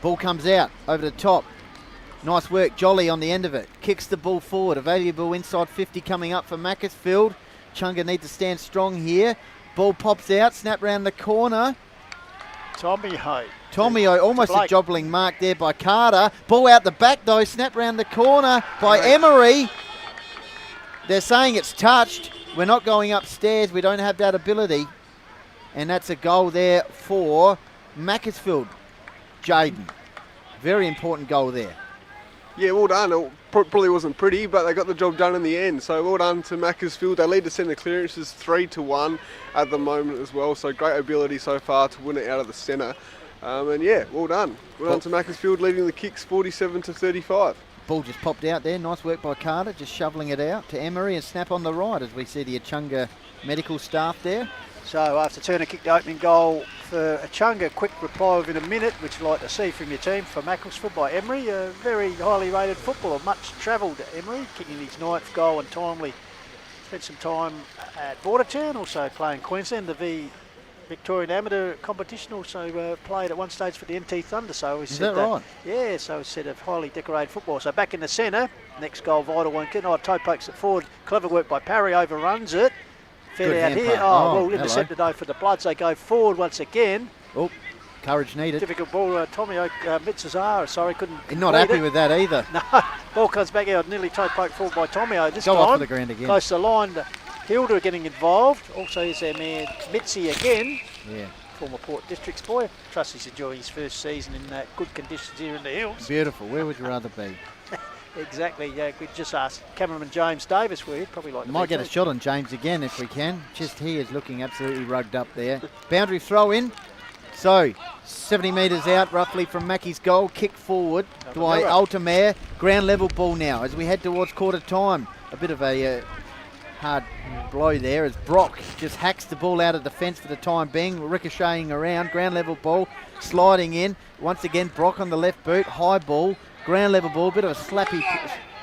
Ball comes out over the top. Nice work, Jolly on the end of it. Kicks the ball forward, a valuable inside 50 coming up for Macclesfield. Echunga need to stand strong here. Ball pops out, snap round the corner. Tomio, almost a jobbling mark there by Carter. Ball out the back though, snap round the corner by Emery. They're saying it's touched. We're not going upstairs, we don't have that ability. And that's a goal there for Macclesfield. Jaden, very important goal there. Yeah, well done. It probably wasn't pretty, but they got the job done in the end. So well done to Macclesfield. They lead the centre clearances 3-1 at the moment as well. So great ability so far to win it out of the centre. And yeah, well done. Well done to Macclesfield, leading the kicks 47-35. Ball just popped out there. Nice work by Carter, just shoveling it out to Emery and snap on the right as we see the Echunga medical staff there. So after Turner kicked the opening goal for Echunga, quick reply within a minute, which you'd like to see from your team, for Macclesfield by Emery. A very highly rated footballer, much travelled Emery, kicking his 9th goal and timely. Spent some time at Bordertown, also playing Queensland, the Victorian Amateur competition, also played at one stage for the NT Thunder. So we Is that right? Yeah, so a set of highly decorated football. So back in the centre, next goal, vital one. Toe pokes it forward, clever work by Parry, overruns it. Fed out here. Well, intercepted though for the Bloods. They go forward once again. Oh, courage needed. Difficult ball. Tommy Mitsuzara, couldn't. He's not happy with that either. No, ball comes back out, nearly toe poked forward by Tomio this time. Go off for the ground again. Close to the line. Hilda getting involved. Also is their man Mitzi again. Yeah. Former Port Districts boy. Trust he's enjoying his first season in good conditions here in the hills. Beautiful. Where would you rather be? Exactly. Yeah, we just asked cameraman James Davis where he'd probably like to Might get a shot on James again if we can. Just he is looking absolutely rugged up there. Boundary throw in. So 70 metres out roughly from Mackie's goal. Kick forward by Altamare. Ground level ball now as we head towards quarter time. A bit of a hard blow there as Brock just hacks the ball out of defence for the time being, ricocheting around. Ground level ball sliding in. Once again, Brock on the left boot. High ball. Ground level ball. Bit of a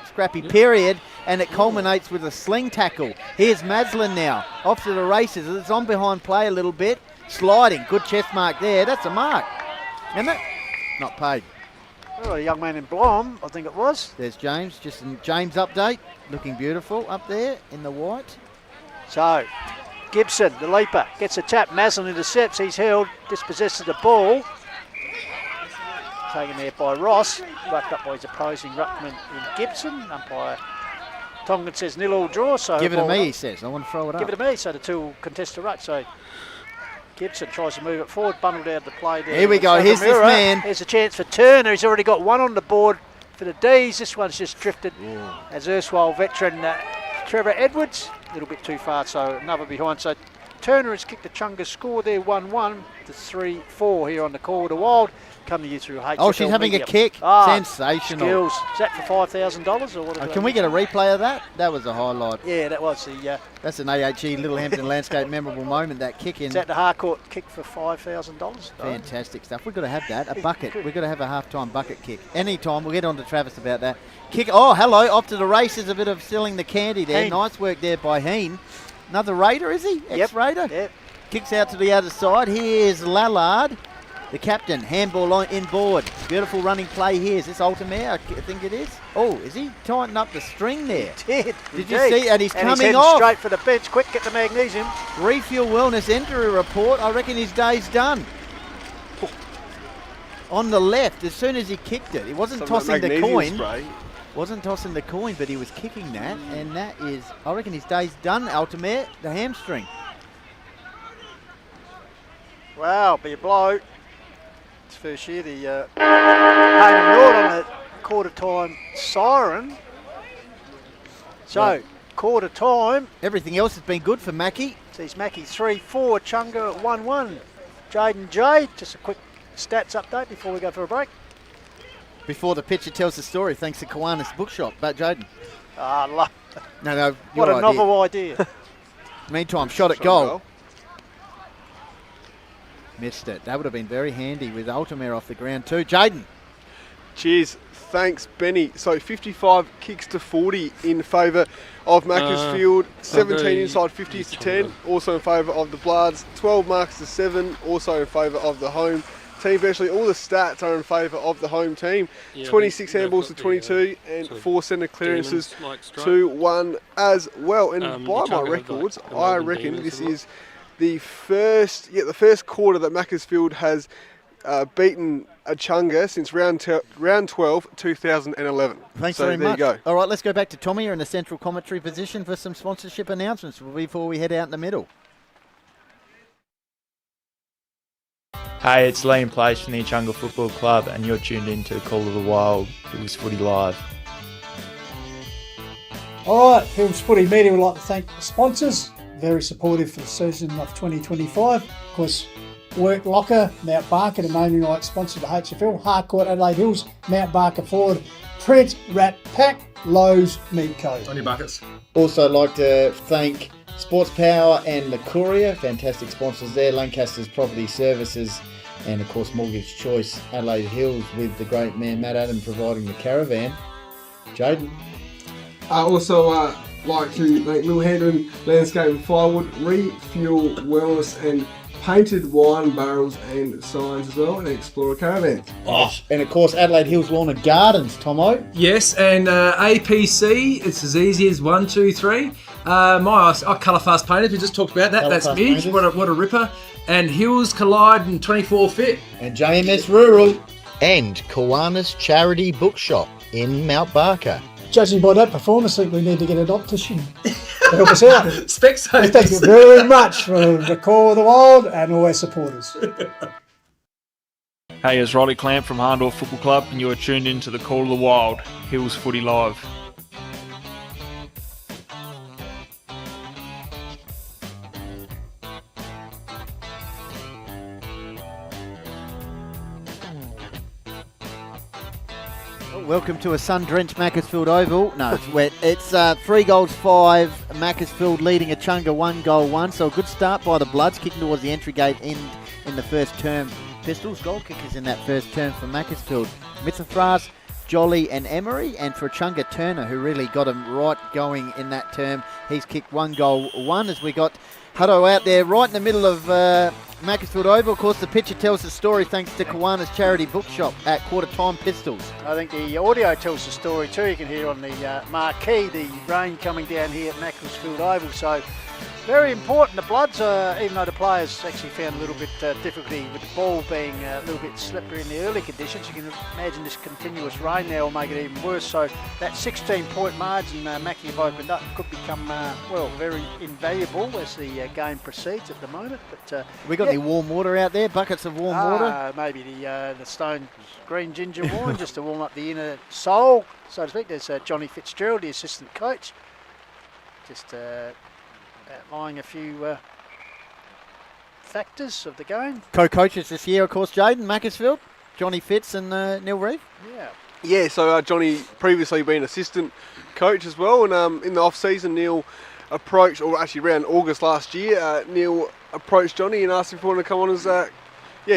scrappy period, and it culminates with a sling tackle. Here's Maslin now. Off to the races. It's on behind play a little bit. Sliding. Good chest mark there. That's a mark. Isn't it? Not paid. Oh, a young man in Blom, I think it was. There's James. Just a James update. Looking beautiful up there in the white. So, Gibson, the leaper, gets a tap. Maslin intercepts. He's held, dispossesses the ball. Taken there by Ross. Rucked up by his opposing ruckman in Gibson. Umpire Tongan says 0-0 draw. So give it to me, he says. I want to throw it up. Give it to me. So the two will contest the ruck. So Gibson tries to move it forward, bundled out the play there. Here we go. Here's this man. Here's a chance for Turner. He's already got one on the board for the D's. This one's just drifted as erstwhile veteran Trevor Edwards. A little bit too far, so another behind. So Turner has kicked the Chunga score there, 1-1 to 3-4 here on the call with the Wild. Come to you through HFL. Oh, she's having Media. a kick. Sensational. Skills. Is that for $5,000 or what? Can we get a replay of that? That was a highlight. Yeah, that was the. That's an AHE Littlehampton Landscape memorable moment. That kick in. Is that the hardcourt kick for $5,000? Fantastic stuff. We've got to have that. A bucket. We've got to have a half-time bucket kick. Anytime. We'll get on to Travis about that. Kick. Oh, hello. Off to the races. A bit of selling the candy there. Heen. Nice work there by Heen. Another Raider, is he? Ex-Raider? Yep. Kicks out to the other side. Here's Lallard, the captain. Handball on inboard. Beautiful running play here. Is this Altamare? I think it is. Oh, is he tightening up the string there? Did you see? And he's coming heading off. Straight for the bench. Quick, get the magnesium. Refuel Wellness injury report. I reckon his day's done. On the left, as soon as he kicked it, he wasn't tossing the coin. Spray. Wasn't tossing the coin, but he was kicking that, and that is, I reckon his day's done. Altamare, the hamstring. Wow, be a blow. It's first year the Hayden Nord on the quarter time siren. So, quarter time. Everything else has been good for Mackie. Sees Mackie 3-4, Chunga 1-1. Jaden J, just a quick stats update before we go for a break. Before the pitcher tells the story, thanks to Kiwanis Bookshop. But Jaden. No, what a novel idea. Meantime, shot at goal. Missed it. That would have been very handy with Altamare off the ground too. Jaden. Cheers. Thanks, Benny. So 55 kicks to 40 in favour of Macclesfield. 17 inside 50s to 10, also in favour of the Bloods. 12 marks to 7, also in favour of the home team. Virtually all the stats are in favour of the home team. 26 handballs to 22 and 4 centre clearances to 1 as well. And by my records, I reckon this is the first quarter that Macclesfield has beaten Echunga since round 12, 2011. Thanks so very much. There you go. All right, let's go back to Tommy. You're in the central commentary position for some sponsorship announcements before we head out in the middle. Hey, it's Liam Place from the Echunga Football Club, and you're tuned in to the Call of the Wild. It was Footy Live. All right, Hills Footy Media would like to thank the sponsors. Very supportive for the season of 2025. Of course, Work Locker, Mount Barker, the naming rights sponsor of the HFL. Harcourt, Adelaide Hills, Mount Barker Ford, Trent, Rat Pack, Lowe's, Meat Co. On your buckets. Also like to thank Sports Power and the Courier, fantastic sponsors there. Lancaster's Property Services and of course Mortgage Choice Adelaide Hills with the great man Matt Adam providing the caravan. Jaden. I also like to thank Lil Hendon Landscape and Firewood, Refuel Wellness and painted wine barrels and signs as well, and Explorer Caravan. And of course Adelaide Hills Lawn and Gardens, Tomo. Yes, and APC, it's as easy as 1, 2, 3. My Colour Fast Painters, we just talked about that. Colour That's Fast Midge, Painters. what a ripper. And Hills Collide and 24 Fit. And JMS Rural. And Kiwanis Charity Bookshop in Mount Barker. Judging by that performance, I think we need to get an optician to help us out. Specsavers. Thank you very much for the Call of the Wild and all our supporters. Hey, it's Riley Clamp from Harndorf Football Club, and you are tuned in to the Call of the Wild, Hills Footy Live. Welcome to a sun-drenched Macclesfield Oval. No, it's wet. It's 3 goals 5. Macclesfield leading Echunga 1 goal 1. So a good start by the Bloods, kicking towards the entry gate in the first term. Pistols, goal kickers in that first term for Macclesfield. Mitsafras, Jolly and Emery. And for Echunga, Turner, who really got him right going in that term. He's kicked 1 goal 1 as we got Hutto out there right in the middle of Macclesfield Oval. Of course, the picture tells the story thanks to Kiwanis Charity Bookshop at Quarter Time Pistols. I think the audio tells the story too. You can hear on the marquee the rain coming down here at Macclesfield Oval. So very important. The Bloods, even though the players actually found a little bit difficulty with the ball being a little bit slippery in the early conditions, you can imagine this continuous rain now will make it even worse. So that 16-point margin Mackie have opened up could become, very invaluable as the game proceeds at the moment. But We got any warm water out there? Buckets of warm water? Maybe the Stone green ginger wine just to warm up the inner soul, so to speak. There's Johnny Fitzgerald, the assistant coach, just outlining a few factors of the game. Co-coaches this year, of course, Jaden Macclesfield, Johnny Fitz and Neil Reeve. Yeah, so Johnny previously been assistant coach as well, and in the off-season Neil approached, or actually around August last year, Neil approached Johnny and asked if he wanted to come on as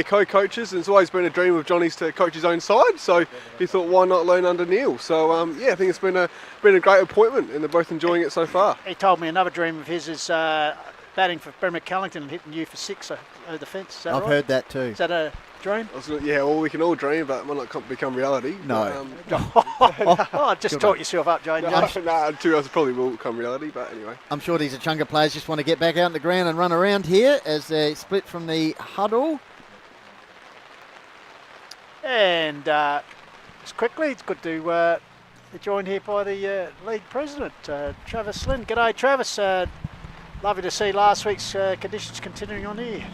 co-coaches, and it's always been a dream of Johnny's to coach his own side, so he thought why not learn under Neil. So I think it's been a great appointment and they're both enjoying it so far. He told me another dream of his is batting for Bremer Cullington and hitting you for 6 over the fence. Is that I've right? heard that too. Is that a dream? We can all dream, but it might not become reality. No. Just talk yourself up, Jane. Two others probably will become reality, but anyway. I'm sure these Echunga players just want to get back out on the ground and run around here as they split from the huddle. And Just quickly, it's good to be joined here by the league president, Travis Lynn. G'day, Travis. Lovely to see last week's conditions continuing on here.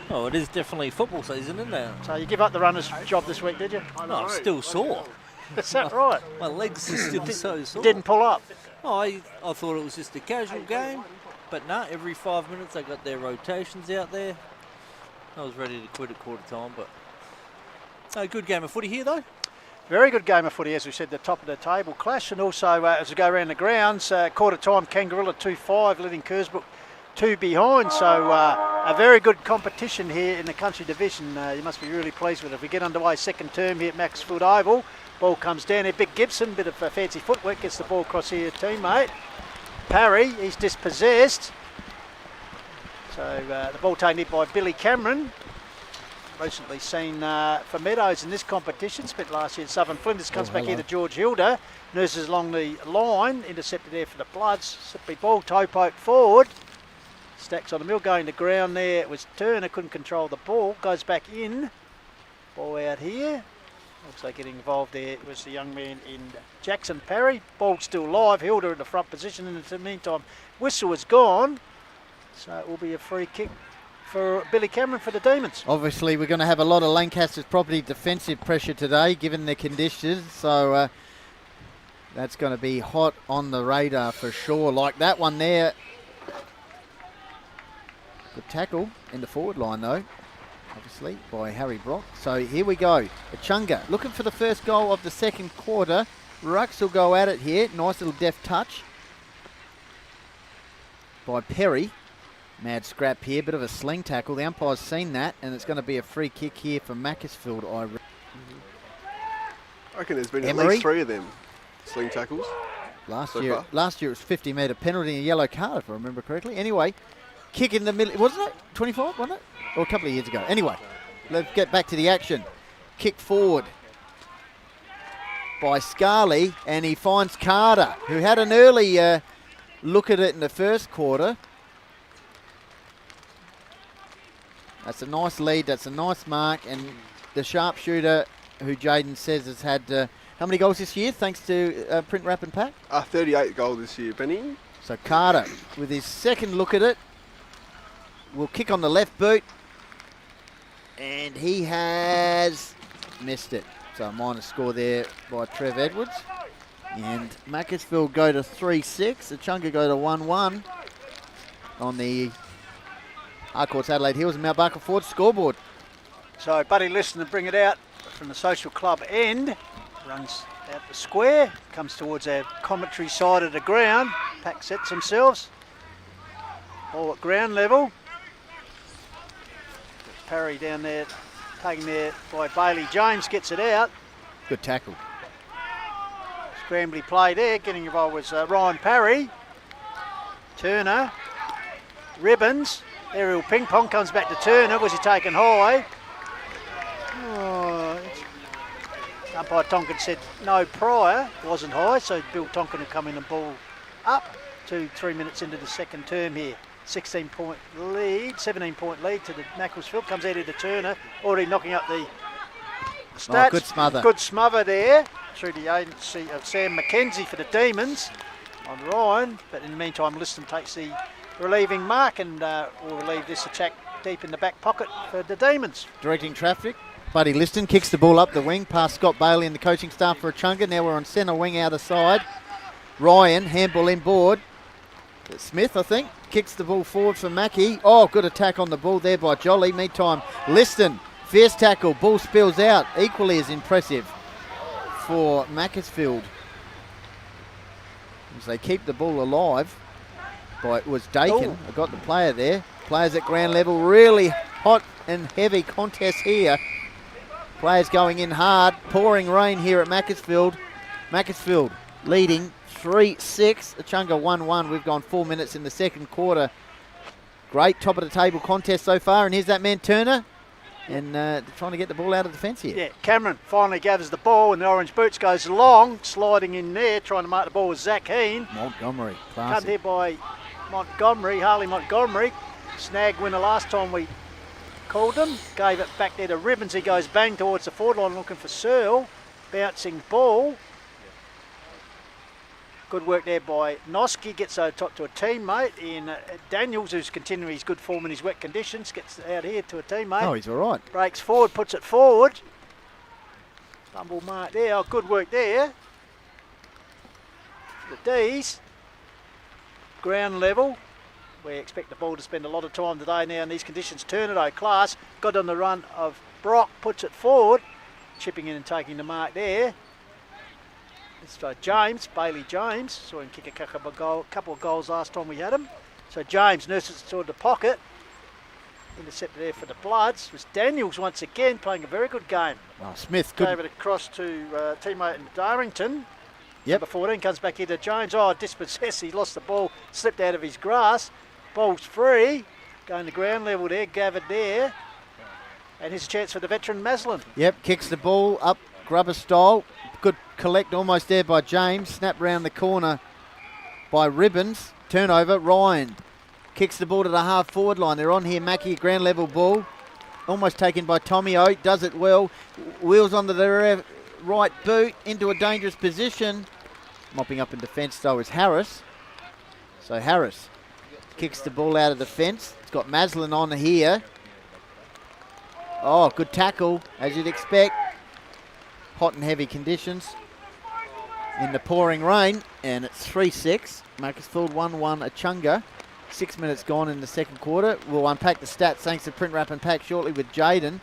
Oh, it is definitely football season, isn't it? So you give up the runner's job this week, did you? I'm still sore. Is that right? My legs are still so sore. Didn't pull up? Oh, I thought it was just a casual game, but no, every 5 minutes they got their rotations out there. I was ready to quit at quarter time, but a good game of footy here though. Very good game of footy, as we said, the top of the table clash, and also as we go around the grounds, quarter time Kangarilla 2-5, leading Kersbrook 2 behind, so a very good competition here in the country division. You must be really pleased with it. If we get underway second term here at Macclesfield Oval, ball comes down here, Big Gibson, bit of fancy footwork, gets the ball across here, teammate. Parry, he's dispossessed. So the ball taken in by Billy Cameron. Recently seen for Meadows in this competition, spent last year in Southern Flinders, comes back here to George Hilda, nurses along the line, intercepted there for the Bloods, slippery ball, toe poke forward, stacks on the mill, going to ground there, it was Turner, couldn't control the ball, goes back in, ball out here, also getting involved there was the young man in Jackson Parry, ball still live, Hilda in the front position, and in the meantime whistle is gone, so it will be a free kick for Billy Cameron for the Demons. Obviously, we're going to have a lot of Lancaster's property defensive pressure today, given the conditions. So that's going to be hot on the radar for sure. Like that one there. Good tackle in the forward line, though. obviously, by Harry Brock. So here we go. Echunga looking for the first goal of the second quarter. Rux will go at it here. Nice little deft touch by Perry. Mad scrap here, bit of a sling tackle. The umpire's seen that, and it's going to be a free kick here for Macclesfield. I reckon there's been Emery. at least 3 of them sling tackles. Last year it was 50-metre penalty and a yellow card, if I remember correctly. Anyway, kick in the middle, wasn't it? 25, wasn't it? Or a couple of years ago. Anyway, let's get back to the action. Kick forward by Scarley, and he finds Carter, who had an early look at it in the first quarter. That's a nice lead, that's a nice mark, and the sharpshooter, who Jaden says has had how many goals this year, thanks to Print, Wrap and Pack? 38 goals this year, Benny. So Carter, with his second look at it, will kick on the left boot, and he has missed it. So a minus score there by Trev Edwards. And Macclesfield go to 3-6. Echunga go to 1-1 on the Harcourts Adelaide Hills and Mount Barker Ford scoreboard. So Buddy Liston to bring it out from the social club end. Runs out the square, comes towards our commentary side of the ground. Pack sets themselves. All at ground level. Parry down there, taken there by Bailey James, gets it out. Good tackle. Scrambly play there, getting involved was Ryan Parry. Turner. Ribbons. Aerial ping pong comes back to Turner. Was he taken high? Oh, umpire Tonkin said no prior. Wasn't high, so Bill Tonkin will come in and ball up to 3 minutes into the second term here. 16-point lead, 17-point lead to the Macclesfield. Comes out into Turner, already knocking up the stats. Oh, good smother. Good smother there through the agency of Sam McKenzie for the Demons on Ryan. But in the meantime, Liston takes the relieving mark and will relieve this attack deep in the back pocket for the Demons. Directing traffic. Buddy Liston kicks the ball up the wing past Scott Bailey and the coaching staff for Echunga. Now we're on centre wing outer side. Ryan, handball inboard. Smith, I think, kicks the ball forward for Mackie. Oh, good attack on the ball there by Jolly. Meantime, Liston, fierce tackle, ball spills out. Equally as impressive for Macclesfield as they keep the ball alive. It was Dakin. I got the player there. Players at ground level. Really hot and heavy contest here. Players going in hard. Pouring rain here at Macclesfield. Macclesfield leading 3-6. Echunga 1-1. We've gone 4 minutes in the second quarter. Great top of the table contest so far. And here's that man Turner. And trying to get the ball out of the fence here. Yeah, Cameron finally gathers the ball and the orange boots goes long. Sliding in there. Trying to mark the ball with Zach Heen. Montgomery. Cut there by Montgomery, Harley Montgomery. Snag winner last time we called them. Gave it back there to Ribbons. He goes bang towards the forward line looking for Searle. Bouncing ball. Good work there by Noski. Gets over top to a teammate in Daniels, who's continuing his good form in his wet conditions. Gets out here to a teammate. Oh, he's all right. Breaks forward, puts it forward. Fumble mark there. Oh, good work there. The D's. Ground level. We expect the ball to spend a lot of time today now in these conditions. Turner class. Got on the run of Brock. Puts it forward. Chipping in and taking the mark there. It's James, Bailey James. Saw him kick a couple of goals last time we had him. So James nurses it toward the pocket. Intercepted there for the Bloods. It was Daniels once again playing a very good game. Oh, Smith. Good. Gave it across to teammate in Darrington. Yep. Number 14 comes back here to Jones. Oh, dispossessed. He lost the ball, slipped out of his grasp. Ball's free. Going to ground level there, gathered there. And here's a chance for the veteran Maslin. Yep, kicks the ball up, grubber style. Good collect almost there by James. Snap round the corner by Ribbons. Turnover, Ryan kicks the ball to the half forward line. They're on here, Mackie, ground level ball. Almost taken by Tommy O, does it well. Wheels onto the right boot into a dangerous position. Mopping up in defence though is Harris. So Harris kicks the ball out of the fence. It's got Maslin on here. Oh, good tackle, as you'd expect. Hot and heavy conditions in the pouring rain, and it's 3-6. Macclesfield 1-1 Echunga. 6 minutes gone in the second quarter. We'll unpack the stats thanks to Print Wrap and Pack shortly with Jaden.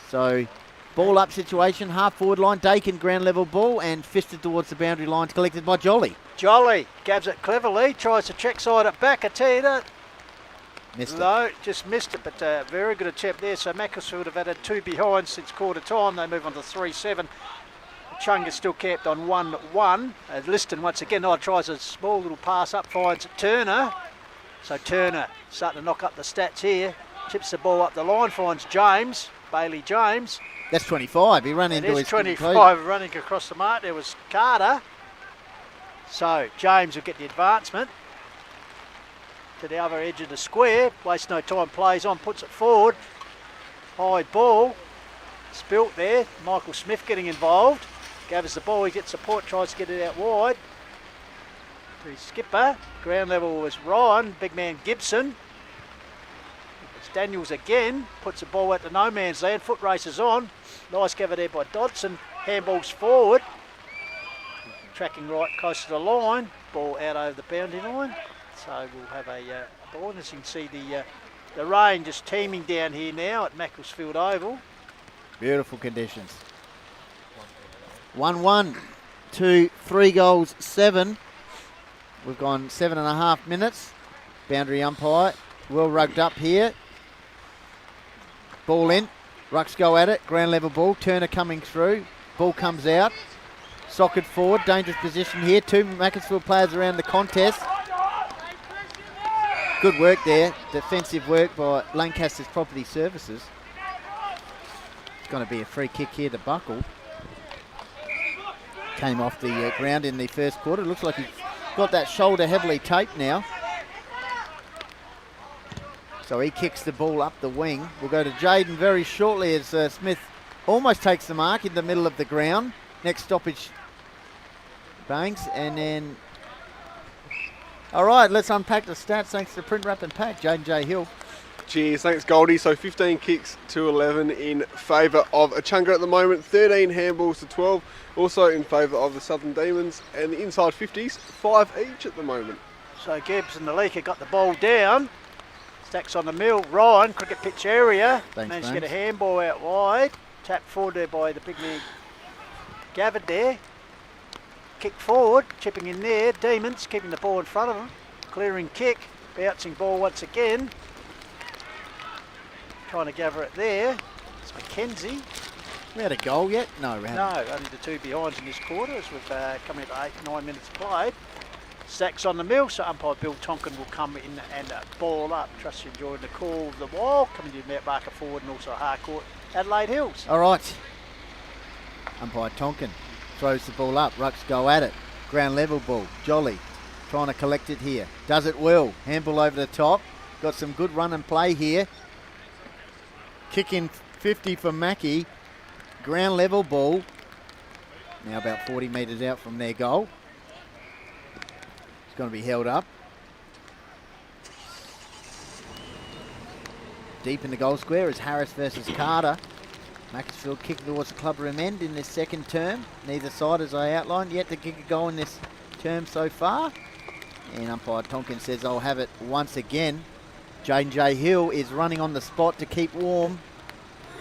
So, ball up situation, half forward line, Dakin ground level ball and fisted towards the boundary line, collected by Jolly. Jolly gabs it cleverly, tries to check side it back. I tell you that. No, just missed it, but very good attempt there. So Macclesfield have added 2 behind since quarter time. They move on to 3-7. Echunga still capped on 1-1. Liston once again tries a small little pass up, finds Turner. So Turner starting to knock up the stats here. Chips the ball up the line, finds James, Bailey James. That's 25. He ran into his 25 running across the mark. There was Carter. So James will get the advancement to the other edge of the square. Wastes no time, plays on, puts it forward. High ball. Spilt there. Michael Smith getting involved. Gathers the ball, he gets support, tries to get it out wide. To his skipper. Ground level was Ryan. Big man Gibson. It's Daniels again. Puts the ball out to no man's land. Foot races on. Nice gather there by Dodson. Handballs forward. Tracking right close to the line. Ball out over the boundary line. So we'll have a ball. As you can see the rain just teeming down here now at Macclesfield Oval. Beautiful conditions. 1-1 to 3 goals, 7. We've gone 7.5 minutes. Boundary umpire, well rugged up here. Ball in, rucks go at it, ground level ball, Turner coming through, ball comes out. Socket forward, dangerous position here. 2 Macclesfield players around the contest. Good work there, defensive work by Lancaster's Property Services. It's going to be a free kick here to Buckle. Came off the ground in the first quarter. Looks like he's got that shoulder heavily taped now. So he kicks the ball up the wing. We'll go to Jaden very shortly as Smith almost takes the mark in the middle of the ground. Next stoppage, Banks, and then... All right, let's unpack the stats thanks to Print Wrap and Pack. Jaden J. Hill. Cheers, thanks Goldie. So 15 kicks to 11 in favour of Echunga at the moment, 13 handballs to 12, also in favour of the Southern Demons, and the inside 50s, 5 each at the moment. So Gibbs and the Leaker got the ball down. Stacks on the mill. Ryan, cricket pitch area. Thanks, managed to get a handball out wide. Tapped forward there by the big man Gathered there. Kick forward, chipping in there. Demons keeping the ball in front of them. Clearing kick, bouncing ball once again. Trying to gather it there. It's Mackenzie. We had a goal yet? No, we haven't. No, only the 2 behinds in this quarter as we've come into 8-9 minutes played. Stacks on the mill, so umpire Bill Tonkin will come in and ball up. Trust you enjoying the call of the wild. Coming to Mount Barker forward and also Harcourt, Adelaide Hills. All right. Umpire Tonkin throws the ball up. Rucks go at it. Ground level ball. Jolly trying to collect it here. Does it well. Handball over the top. Got some good run and play here. Kick in 50 for Mackie. Ground level ball. Now about 40 metres out from their goal. It's going to be held up. Deep in the goal square is Harris versus Carter. Macclesfield kicking towards the clubroom end in this second term. Neither side, as I outlined, yet to kick a goal in this term so far. And umpire Tonkin says I'll have it once again. Jaden J. Hill is running on the spot to keep warm.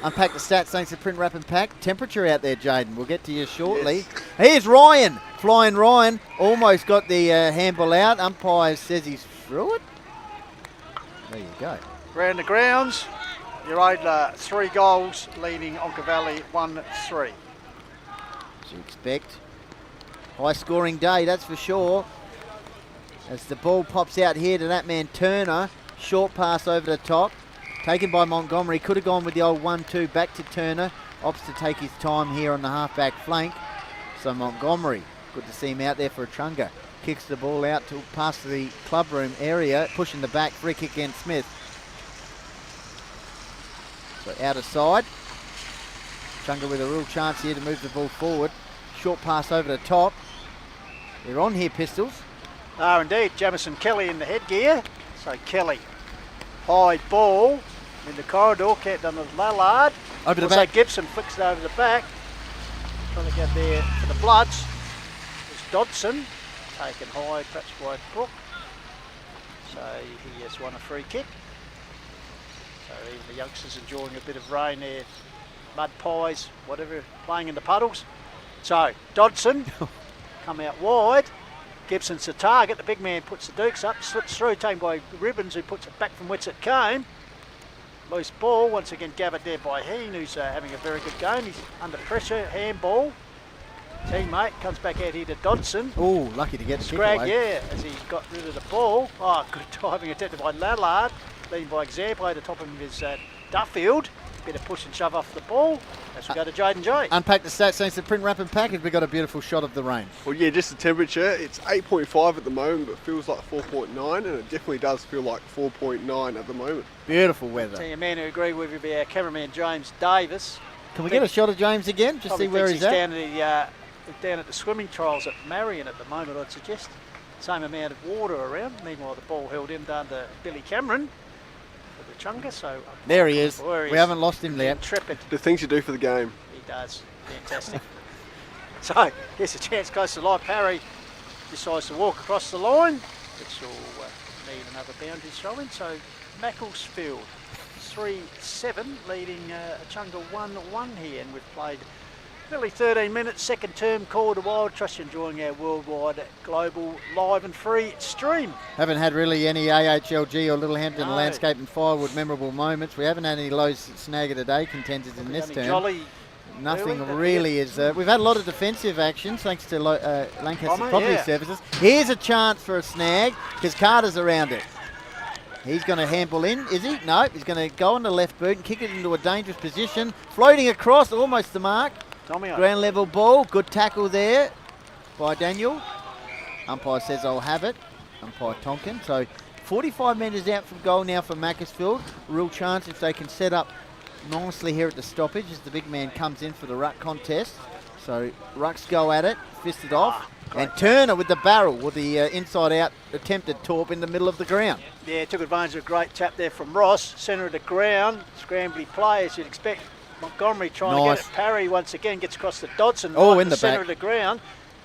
Unpack the stats thanks to Print Wrap and Pack. Temperature out there, Jaden. We'll get to you shortly. Yes. Here's Ryan. Flying Ryan. Almost got the handball out. Umpire says he's through it. There you go. Round the grounds. Your Adler 3 goals, leading Onka Valley 1-3. As you expect. High scoring day, that's for sure. As the ball pops out here to that man Turner. Short pass over the top. Taken by Montgomery. Could have gone with the old 1-2 back to Turner. Opts to take his time here on the half-back flank. So Montgomery, good to see him out there for Echunga. Kicks the ball out to past the clubroom area. Pushing the back. Free kick against Smith. So out of side. Echunga with a real chance here to move the ball forward. Short pass over the top. They're on here, Pistols. Oh, indeed. Jamison Kelly in the headgear. So Kelly, high ball in the corridor, kept on the Lallard. Over the also back. Gibson flicks it over the back. Trying to get there for the Bloods. There's Dodson, taken high, perhaps by Brook. So he has won a free kick. So even the youngsters enjoying a bit of rain there, mud pies, whatever, playing in the puddles. So Dodson come out wide. Gibson's the target. The big man puts the dukes up, slips through, taken by Ribbons, who puts it back from whence it came. Loose ball, once again gathered there by Heen, who's having a very good game. He's under pressure, handball. Teammate comes back out here to Dodson. Oh, lucky to get the kick Scrag, away. yeah, as he got rid of the ball. Oh, good diving attempted by Lallard, leading by example. At the top of him is Duffield. Bit of push and shove off the ball as we go to Jaden J. Unpack the stats thanks to Print Wrap and Package. We got a beautiful shot of the rain. Well, yeah, just the temperature. It's 8.5 at the moment, but feels like 4.9, and it definitely does feel like 4.9 at the moment. Beautiful weather. See a man who agreed with you be our cameraman James Davis. Can we get a shot of James again? Just see where he's at. Down at the swimming trials at Marion at the moment, I'd suggest. Same amount of water around. Meanwhile, the ball held in down to Billy Cameron for the Chunga. So there he is. We haven't lost him yet. Intrepid. The things you do for the game. He does. Fantastic. So here's a chance close to the line. Parry decides to walk across the line, which will need another boundary throw-in. So Macclesfield 3-7 leading Echunga 1-1 here, and we've played nearly 13 minutes, second term, Call to Wild. Trust you're enjoying our worldwide, global, live and free stream. Haven't had really any AHLG or Littlehampton Landscape and Firewood memorable moments. We haven't had any low snag of the day contenders in this term. Jolly, nothing really is. We've had a lot of defensive actions thanks to Lancaster Property Services. Here's a chance for a snag because Carter's around it. He's going to handball in, is he? No, he's going to go on the left boot and kick it into a dangerous position. Floating across, almost the mark. Ground level ball, good tackle there by Daniel. Umpire says I'll have it. Umpire Tonkin. So 45 metres out from goal now for Macclesfield. Real chance if they can set up nicely here at the stoppage as the big man comes in for the ruck contest. So rucks go at it, fisted off. And Turner with the barrel with the inside out attempted torp in the middle of the ground. Yeah, took advantage of a great tap there from Ross. Centre of the ground, scrambly play as you'd expect. Montgomery trying to get it. Parry once again gets across to Dodson. Oh, in the centre back. of the ground.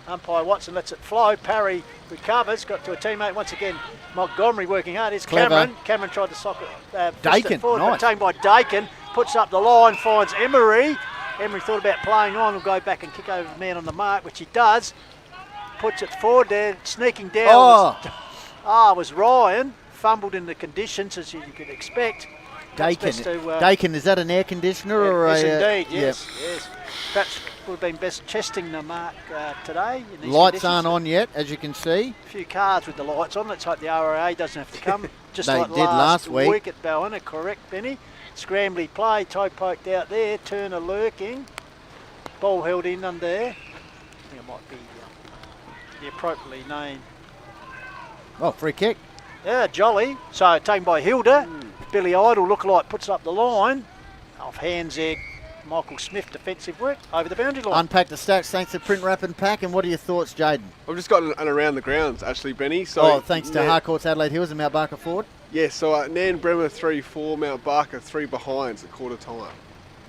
Umpire Watson lets it flow. Parry recovers, got to a teammate once again. Montgomery working hard. Here's Cameron. Cameron tried to sock it. Dakin, forward, nice. taken by Dakin. Puts up the line, finds Emery. Emery thought about playing on. Will go back and kick over the man on the mark, which he does. Puts it forward there, sneaking down. Was Ryan. Fumbled in the conditions as you could expect. Dakin, is that an air conditioner or yes, a... indeed, yes. Perhaps would have been best chesting the mark today. In these lights conditions. aren't on yet, as you can see. A few cars with the lights on. Let's hope the RAA doesn't have to come. Just They like did last week. at Ballina, correct, Benny? Scrambly play, toe poked out there. Turner lurking. Ball held in under there. I think it might be the appropriately named. Oh, free kick. Yeah, jolly. So taken by Hilda. Billy Idle lookalike puts up the line. Off hands there. Michael Smith defensive work over the boundary line. Unpack the stats thanks to Print Wrap and Pack. And what are your thoughts, Jaden? I've just got an around the grounds actually, Benny. So thanks to Harcourt's Adelaide Hills and Mount Barker Ford. Yes, so Nairne-Bremer 3-4, Mount Barker 3 behinds at quarter time.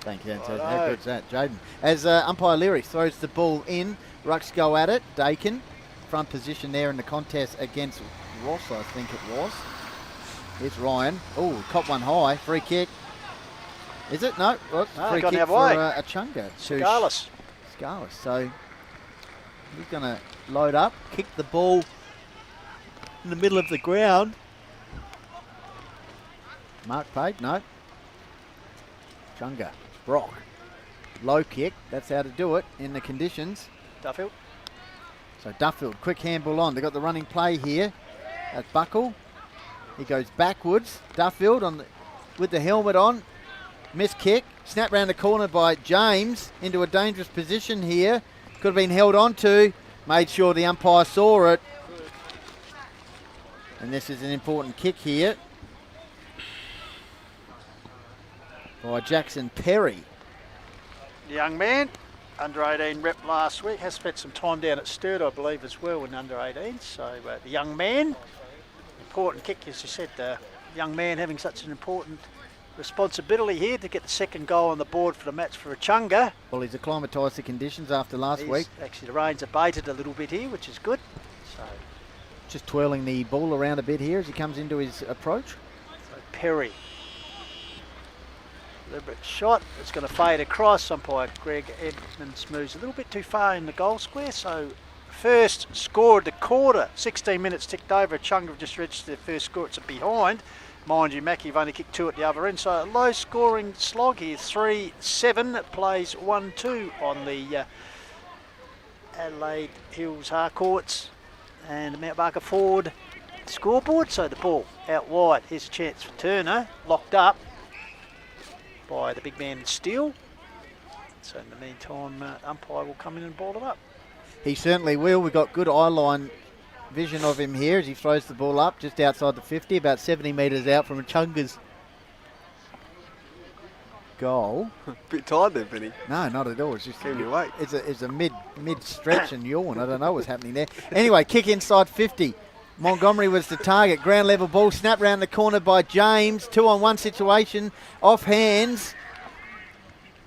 Thank you. How good's that, Jaden? As umpire Leary throws the ball in, rucks go at it. Dakin, front position there in the contest against Ross, I think it was. Here's Ryan. Oh, caught one high. Free kick. Is it? No. Free kick for Echunga. Scarless. So he's going to load up, kick the ball in the middle of the ground. Mark paid? No. Echunga. Brock. Low kick. That's how to do it in the conditions. Duffield. So Duffield, quick handball on. They've got the running play here. That's Buckle. He goes backwards. Duffield with the helmet on. Missed kick. Snap round the corner by James into a dangerous position here. Could have been held on to. Made sure the umpire saw it. And this is an important kick here by Jackson Perry. The young man, under 18 rep last week, has spent some time down at Sturt, I believe, as well in under 18. So the young man, important kick, as you said, the young man having such an important responsibility here to get the second goal on the board for the match for Echunga. Well, he's acclimatised to conditions after last week. Actually, the rain's abated a little bit here, which is good. So Just twirling the ball around a bit here as he comes into his approach. So Perry. A little bit shot. It's going to fade across. Umpire Greg Edmonds moves a little bit too far in the goal square. So first scored the quarter. 16 minutes ticked over. Echunga have just registered their first score. It's a behind. Mind you, Mackie have only kicked 2 at the other end. So a low scoring slog here. 3-7. It plays 1-2 on the Adelaide Hills Harcourts. And the Mount Barker forward scoreboard. So the ball out wide. Here's a chance for Turner. Locked up by the big man Steele. So in the meantime, umpire will come in and ball it up. He certainly will. We've got good eye line vision of him here as he throws the ball up just outside the 50, about 70 metres out from Echunga's goal. Bit tired there, Benny. No, not at all. It's just Keeping you awake. It's a mid stretch and yawn. I don't know what's happening there. Anyway, kick inside 50. Montgomery was the target. Ground level ball snapped round the corner by James. 2-on-1 situation. Off hands.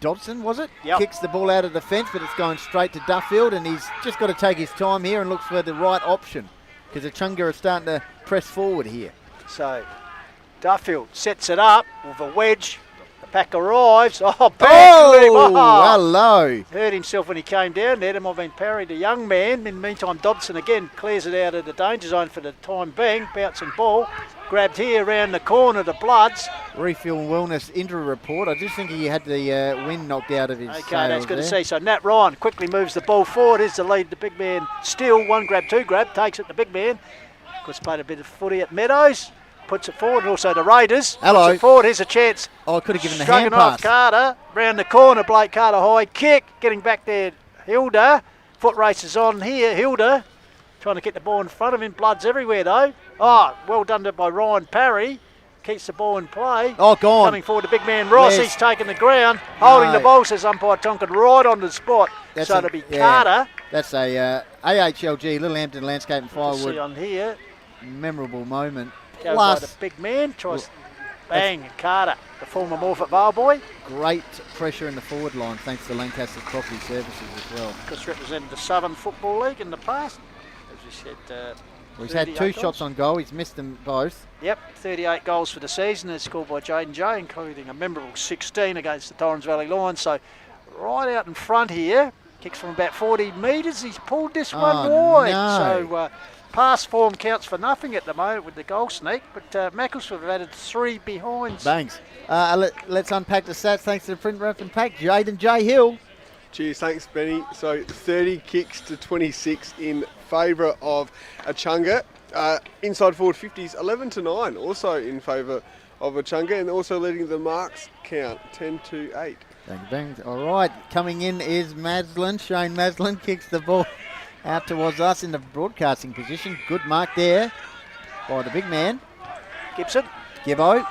Dodson, was it? Yep. Kicks the ball out of the fence, but it's going straight to Duffield, and he's just got to take his time here and look for the right option because Echunga are starting to press forward here. So Duffield sets it up with a wedge. The pack arrives. Oh, Hello. Hurt himself when he came down there. It might have been Parry, the young man. In the meantime, Dodson again clears it out of the danger zone for the time being. Bouncing ball. Grabbed here around the corner, the Bloods. Refuel and Wellness injury report. I just think he had the wind knocked out of his Okay, sails that's good there. to see. So Nat Ryan quickly moves the ball forward. Here's the lead, the big man still. 1 grab, 2 grab. Takes it, the big man. Of course, played a bit of footy at Meadows. Puts it forward, and also the Raiders. Hello. Puts it forward. Here's a chance. Oh, I could have given the hand Struganoff pass. Carter. Round the corner, Blake Carter high kick. Getting back there, Hilda. Foot races on here, Hilda. Trying to get the ball in front of him. Bloods everywhere, though. Oh, well done by Ryan Parry. Keeps the ball in play. Oh, gone. Coming forward, the big man Ross. Yes. He's taken the ground. Holding No. the ball, says umpire Tonkin, right on the spot. That's so a- it'll be yeah. Carter. That's a AHLG, Little Hampton Landscape and See Firewood. on here. Memorable moment. Goes by Plus, the big man. Tries bang, Carter, the former Morphet Vale boy. great pressure in the forward line thanks to Lancaster's Property Services as well. Just represented the Southern Football League in the past. As we said, He's had 2 38 shots goals. on goal. He's missed them both. Yep, 38 goals for the season. They're scored by Jaden J, including a memorable 16 against the Torrens Valley Lions. So right out in front here. Kicks from about 40 metres. He's pulled this one wide. No. So past form counts for nothing at the moment with the goal sneak. But Macclesfield have added 3 behinds. Bangs. Let's unpack the stats thanks to the print ref and pack. Jaden J. Hill. Cheers, thanks, Benny. So 30 kicks to 26 in favour of Echunga. Inside forward 50s, 11-9, also in favour of Echunga, and also leading the marks count, 10-8. Bang, bang. All right, coming in is Maslin. Shane Maslin kicks the ball out towards us in the broadcasting position. Good mark there by the big man, Gibson. Gibbo.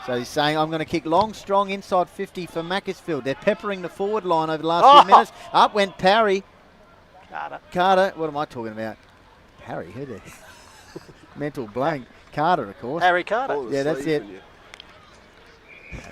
So he's saying, I'm going to kick long, strong inside 50 for Macclesfield. They're peppering the forward line over the last few minutes. Up went Parry. Carter. What am I talking about? Parry, who there? Mental blank. Carter, of course. Harry Carter. Fall Yeah, that's asleep it. when you-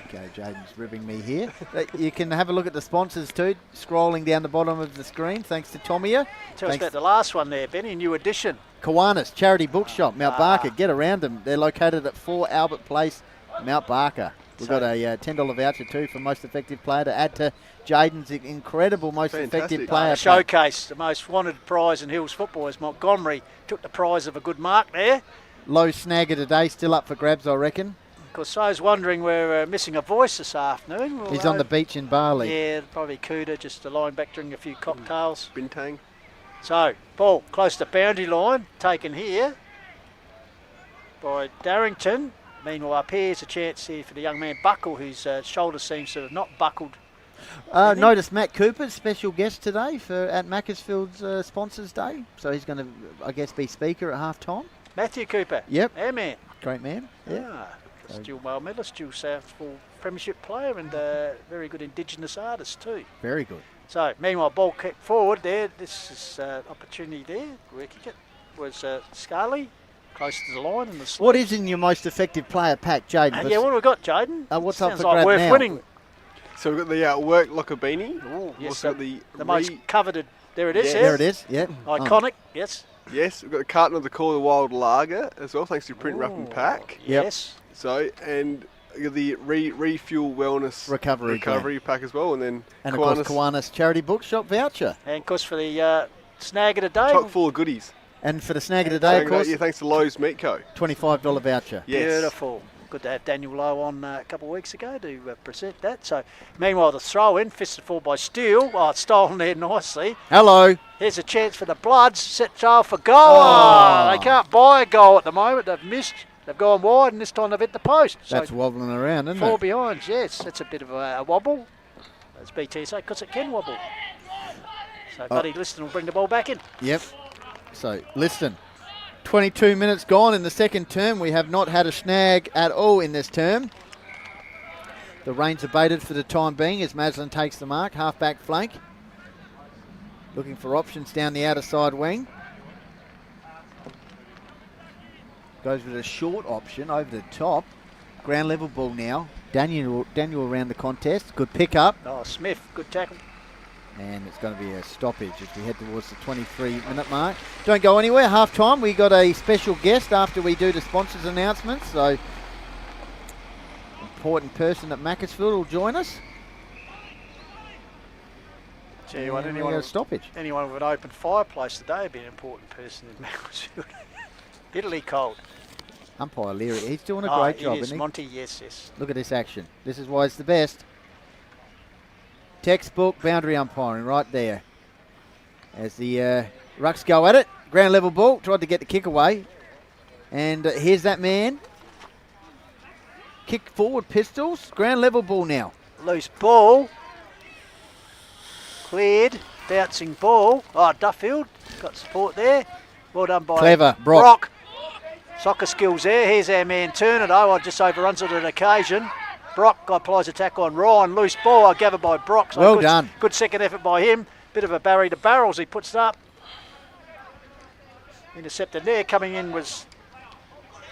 Okay, Jaden's ribbing me here. You can have a look at the sponsors too, scrolling down the bottom of the screen, thanks to Tomia. Tell us Thanks. about the last one there, Benny, new edition. Kiwanis Charity Bookshop, Mount Barker. Get around them. They're located at 4 Albert Place, Mount Barker. We've got a $10 voucher too for most effective player to add to Jaden's incredible most effective Fantastic. player. The showcase, the most wanted prize in Hills football is Montgomery. Took the prize of a good mark there. Low snagger today, still up for grabs, I reckon. Of course, I was wondering we're missing a voice this afternoon. We'll He's on the beach in Bali. Yeah, probably Cuda, just lying back drinking a few cocktails. Bintang. So, ball close to boundary line, taken here by Darrington. Meanwhile, up here's a chance here for the young man Buckle, whose shoulder seems to have not buckled. Notice Matt Cooper's special guest today at Macclesfield's Sponsors Day. So he's going to, I guess, be speaker at half time. Matthew Cooper. Yep. Our man. Great man. Yeah. Ah, dual male medalist, dual Southall Premiership player, and a very good Indigenous artist too. Very good. So, meanwhile, ball kicked forward there. This is opportunity there. Where kick it was Scarley, close to the line. And the What is in your most effective player pack, Jaden? yeah, what have we got, Jaden? What's up Sounds for like grab worth now? winning. So we've got the work Lockabini. Ooh, yes, Also got the most coveted. There it is. Yes. yeah. There it is. Yeah. Iconic, yes. Yes, we've got a carton of the Call of the Wild Lager as well, thanks to Print Wrap and Pack. Yes. So, and the Refuel Wellness Recovery pack as well, and then of course Kiwanis Charity Bookshop voucher. And of course for the snag of the day. chock full of goodies. And for the snag of the day, of course, yeah, thanks to Lowe's Meat Co. $25 voucher. Yes. Beautiful. Good to have Daniel Lowe on a couple of weeks ago to present that. So, meanwhile, the throw-in, fisted for by Steele. Oh, it's stolen there nicely. Hello. Here's a chance for the Bloods. Set trial for goal. Oh. They can't buy a goal at the moment. They've missed. They've gone wide, and this time they've hit the post. That's so wobbling around, isn't 4 it? behinds, yes. That's a bit of a wobble, as BT say, because it can wobble. So, Buddy Liston will bring the ball back in. Yep. So, listen. 22 minutes gone in the second term. We have not had a snag at all in this term. The rain's abated for the time being as Maslin takes the mark. Half-back flank. Looking for options down the outer side wing. Goes with a short option over the top. Ground level ball now. Daniel around the contest. Good pick up. Oh, Smith, good tackle. And it's going to be a stoppage as we head towards the 23-minute mark. Don't go anywhere. Half time. We got a special guest after we do the sponsors announcements. So, important person at Macclesfield will join us. Gee, you want And we anyone got a with, stoppage. anyone with an open fireplace today would be an important person in Macclesfield. Italy cold. Umpire Leary. He's doing a great job, It is. isn't he? Monty, yes. Look at this action. This is why it's the best. Textbook boundary umpiring right there. As the Rucks go at it. Ground level ball. Tried to get the kick away. And here's that man. Kick forward, Pistols. Ground level ball now. Loose ball. Cleared. Bouncing ball. Oh, Duffield got support there. Well done by Clever. Brock. Soccer skills there. Here's our man Turner though. I just overruns it at occasion. Brock applies attack on Ryan. Loose ball gathered by Brock. So Well done. Good second effort by him. Bit of a Barry to Barrels he puts it up. Intercepted there. Coming in was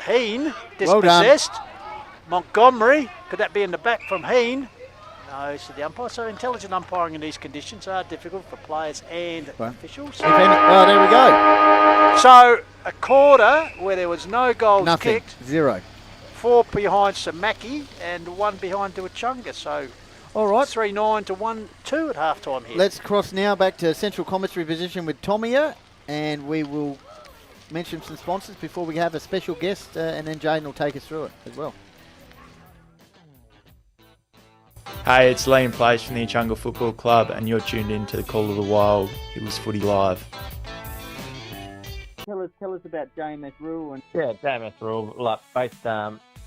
Heen. Well done. Dispossessed. Montgomery. Could that be in the back from Heen? No, said the umpire. So intelligent umpiring in these conditions are difficult for players and officials. Oh, there we go. So a quarter where there was no goals Nothing. kicked. 0. 4 behind Samaki and 1 behind to Echunga. So All right. 3-9 to 1-2 at half time here. Let's cross now back to central commentary position with Tomia, and we will mention some sponsors before we have a special guest, and then Jaden will take us through it as well. Hey, it's Liam Place from the Echunga Football Club, and you're tuned in to the Call of the Wild. Hills Footy Live. Tell us about JMS Rural. Yeah, JMS Rural,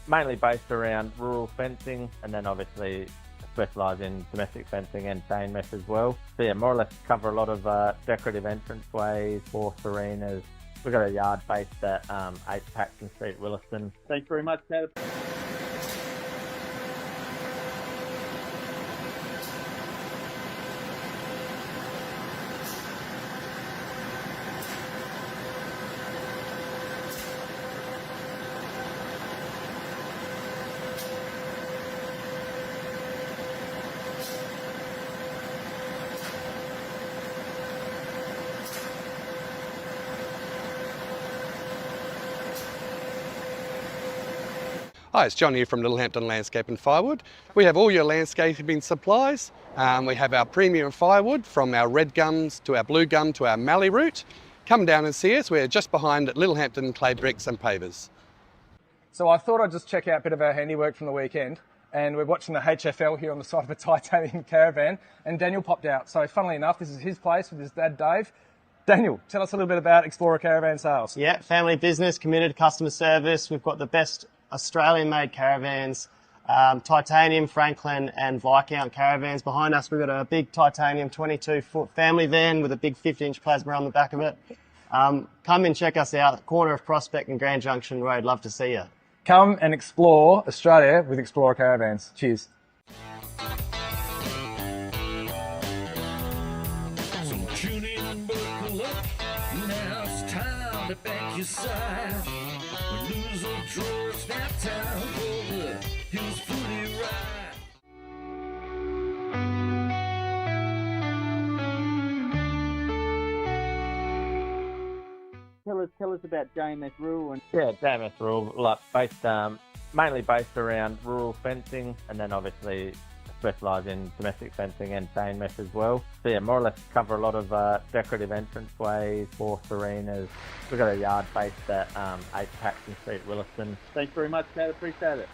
mainly based around rural fencing, and then obviously specialise in domestic fencing and chain mesh as well. So yeah, more or less cover a lot of decorative entranceways, horse arenas. We've got a yard based at 8 Paxton Street, Williston. Thanks very much, Ted. Hi, it's John here from Littlehampton Landscape and Firewood. We have all your landscaping supplies. We have our premium firewood from our red gums to our blue gum to our mallee root. Come down and see us. We're just behind Littlehampton Clay Bricks and Pavers. So I thought I'd just check out a bit of our handiwork from the weekend. And we're watching the HFL here on the side of a titanium caravan. And Daniel popped out. So funnily enough, this is his place with his dad, Dave. Daniel, tell us a little bit about Explorer Caravan Sales. Yeah, family business, committed customer service. We've got the best Australian-made caravans, titanium, Franklin and Viscount caravans. Behind us, we've got a big titanium 22-foot family van with a big 50-inch plasma on the back of it. Come and check us out, corner of Prospect and Grand Junction Road. Love to see you. Come and explore Australia with Explorer Caravans. Cheers. So tune in and buckle up. Now it's time to back your side. We lose or draw, it's that time for the Hills Footy Ride. tell us about JMS Rural and Yeah, JMS Rural, like mainly based around rural fencing, and then obviously specialise in domestic fencing and chain mesh as well. So yeah, more or less cover a lot of decorative entranceways, horse arenas. We've got a yard based at 8 Paxton Street, Williston. Thanks very much, Dad. Appreciate it.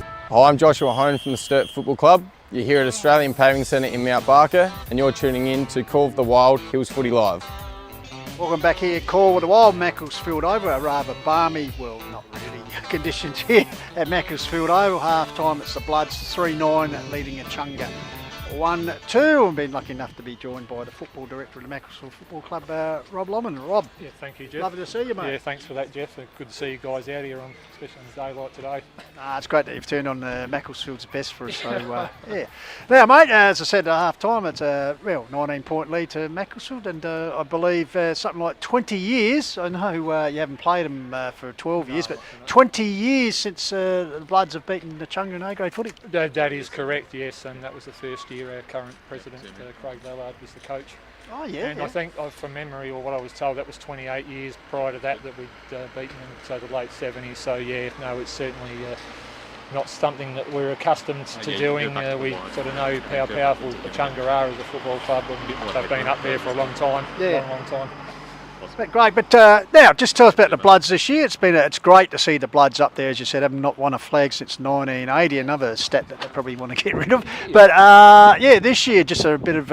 Hi, I'm Joshua Hone from the Sturt Football Club. You're here at Australian Paving Centre in Mount Barker, and you're tuning in to Call of the Wild Hills Footy Live. Welcome back here, Call of the Wild, Macclesfield over a rather balmy, well, not really, conditions here at Macclesfield Oval. Half time, it's the Bloods 3-9 leading Echunga 1-2. I've been lucky enough to be joined by the football director of the Macclesfield Football Club, Rob Lomond. Rob. Yeah, thank you, Jeff. Lovely to see you, mate. Yeah, thanks for that, Jeff. Good to see you guys out here, especially on a day like today. It's great that you've turned on Macclesfield's best for us. So, yeah. Now, mate, as I said at half time, it's a 19-point lead to Macclesfield, and I believe something like 20 years. I know you haven't played them for 12 years, but 20 years since the Bloods have beaten the Echunga in A-grade footy. That is correct, yes, and that was the first year our current president, Craig Lallard, was the coach. Oh, yeah. And I think, from memory, or what I was told, that was 28 years prior to that we'd beaten them, so the late 70s. So, yeah, no, it's certainly not something that we're accustomed to doing. We sort of know how powerful Echunga are as a football club, and they've been up there for a long time, long time. Great, but now just tell us about the Bloods this year. It's great to see the Bloods up there, as you said, having not won a flag since 1980. Another stat that they probably want to get rid of. But this year just a bit of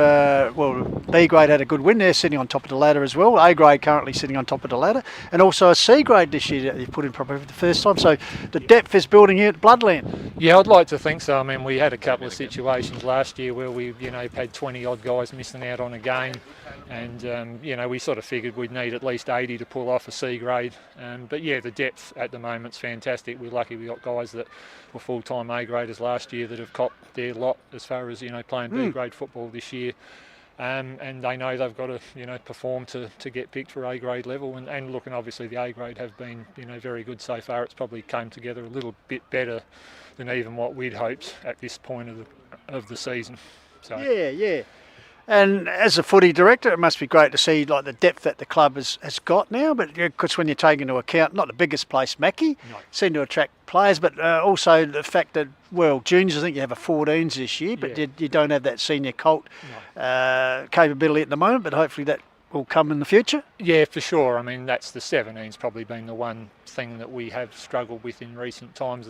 B grade had a good win there, sitting on top of the ladder as well. A grade currently sitting on top of the ladder, and also a C grade this year that you put in probably for the first time. So the depth is building here at Bloodland. Yeah, I'd like to think so. I mean, we had a couple of situations last year where we, had 20 odd guys missing out on a game, and we sort of figured we'd need at least 80 to pull off a C grade. But yeah, the depth at the moment's fantastic. We're lucky we got guys that were full-time A graders last year that have copped their lot as far as playing B grade football this year. And they know they've got to perform to get picked for A grade level, and look, and obviously the A grade have been very good so far. It's probably came together a little bit better than even what we'd hoped at this point of the season. So yeah. And as a footy director, it must be great to see the depth that the club has got now. But because when you take into account, not the biggest place, Mackie, seem to attract players, but also the fact that, juniors, I think you have a 14s this year, but you don't have that senior colt capability at the moment, but hopefully that will come in the future. Yeah, for sure. I mean, that's the 17's probably been the one thing that we have struggled with in recent times.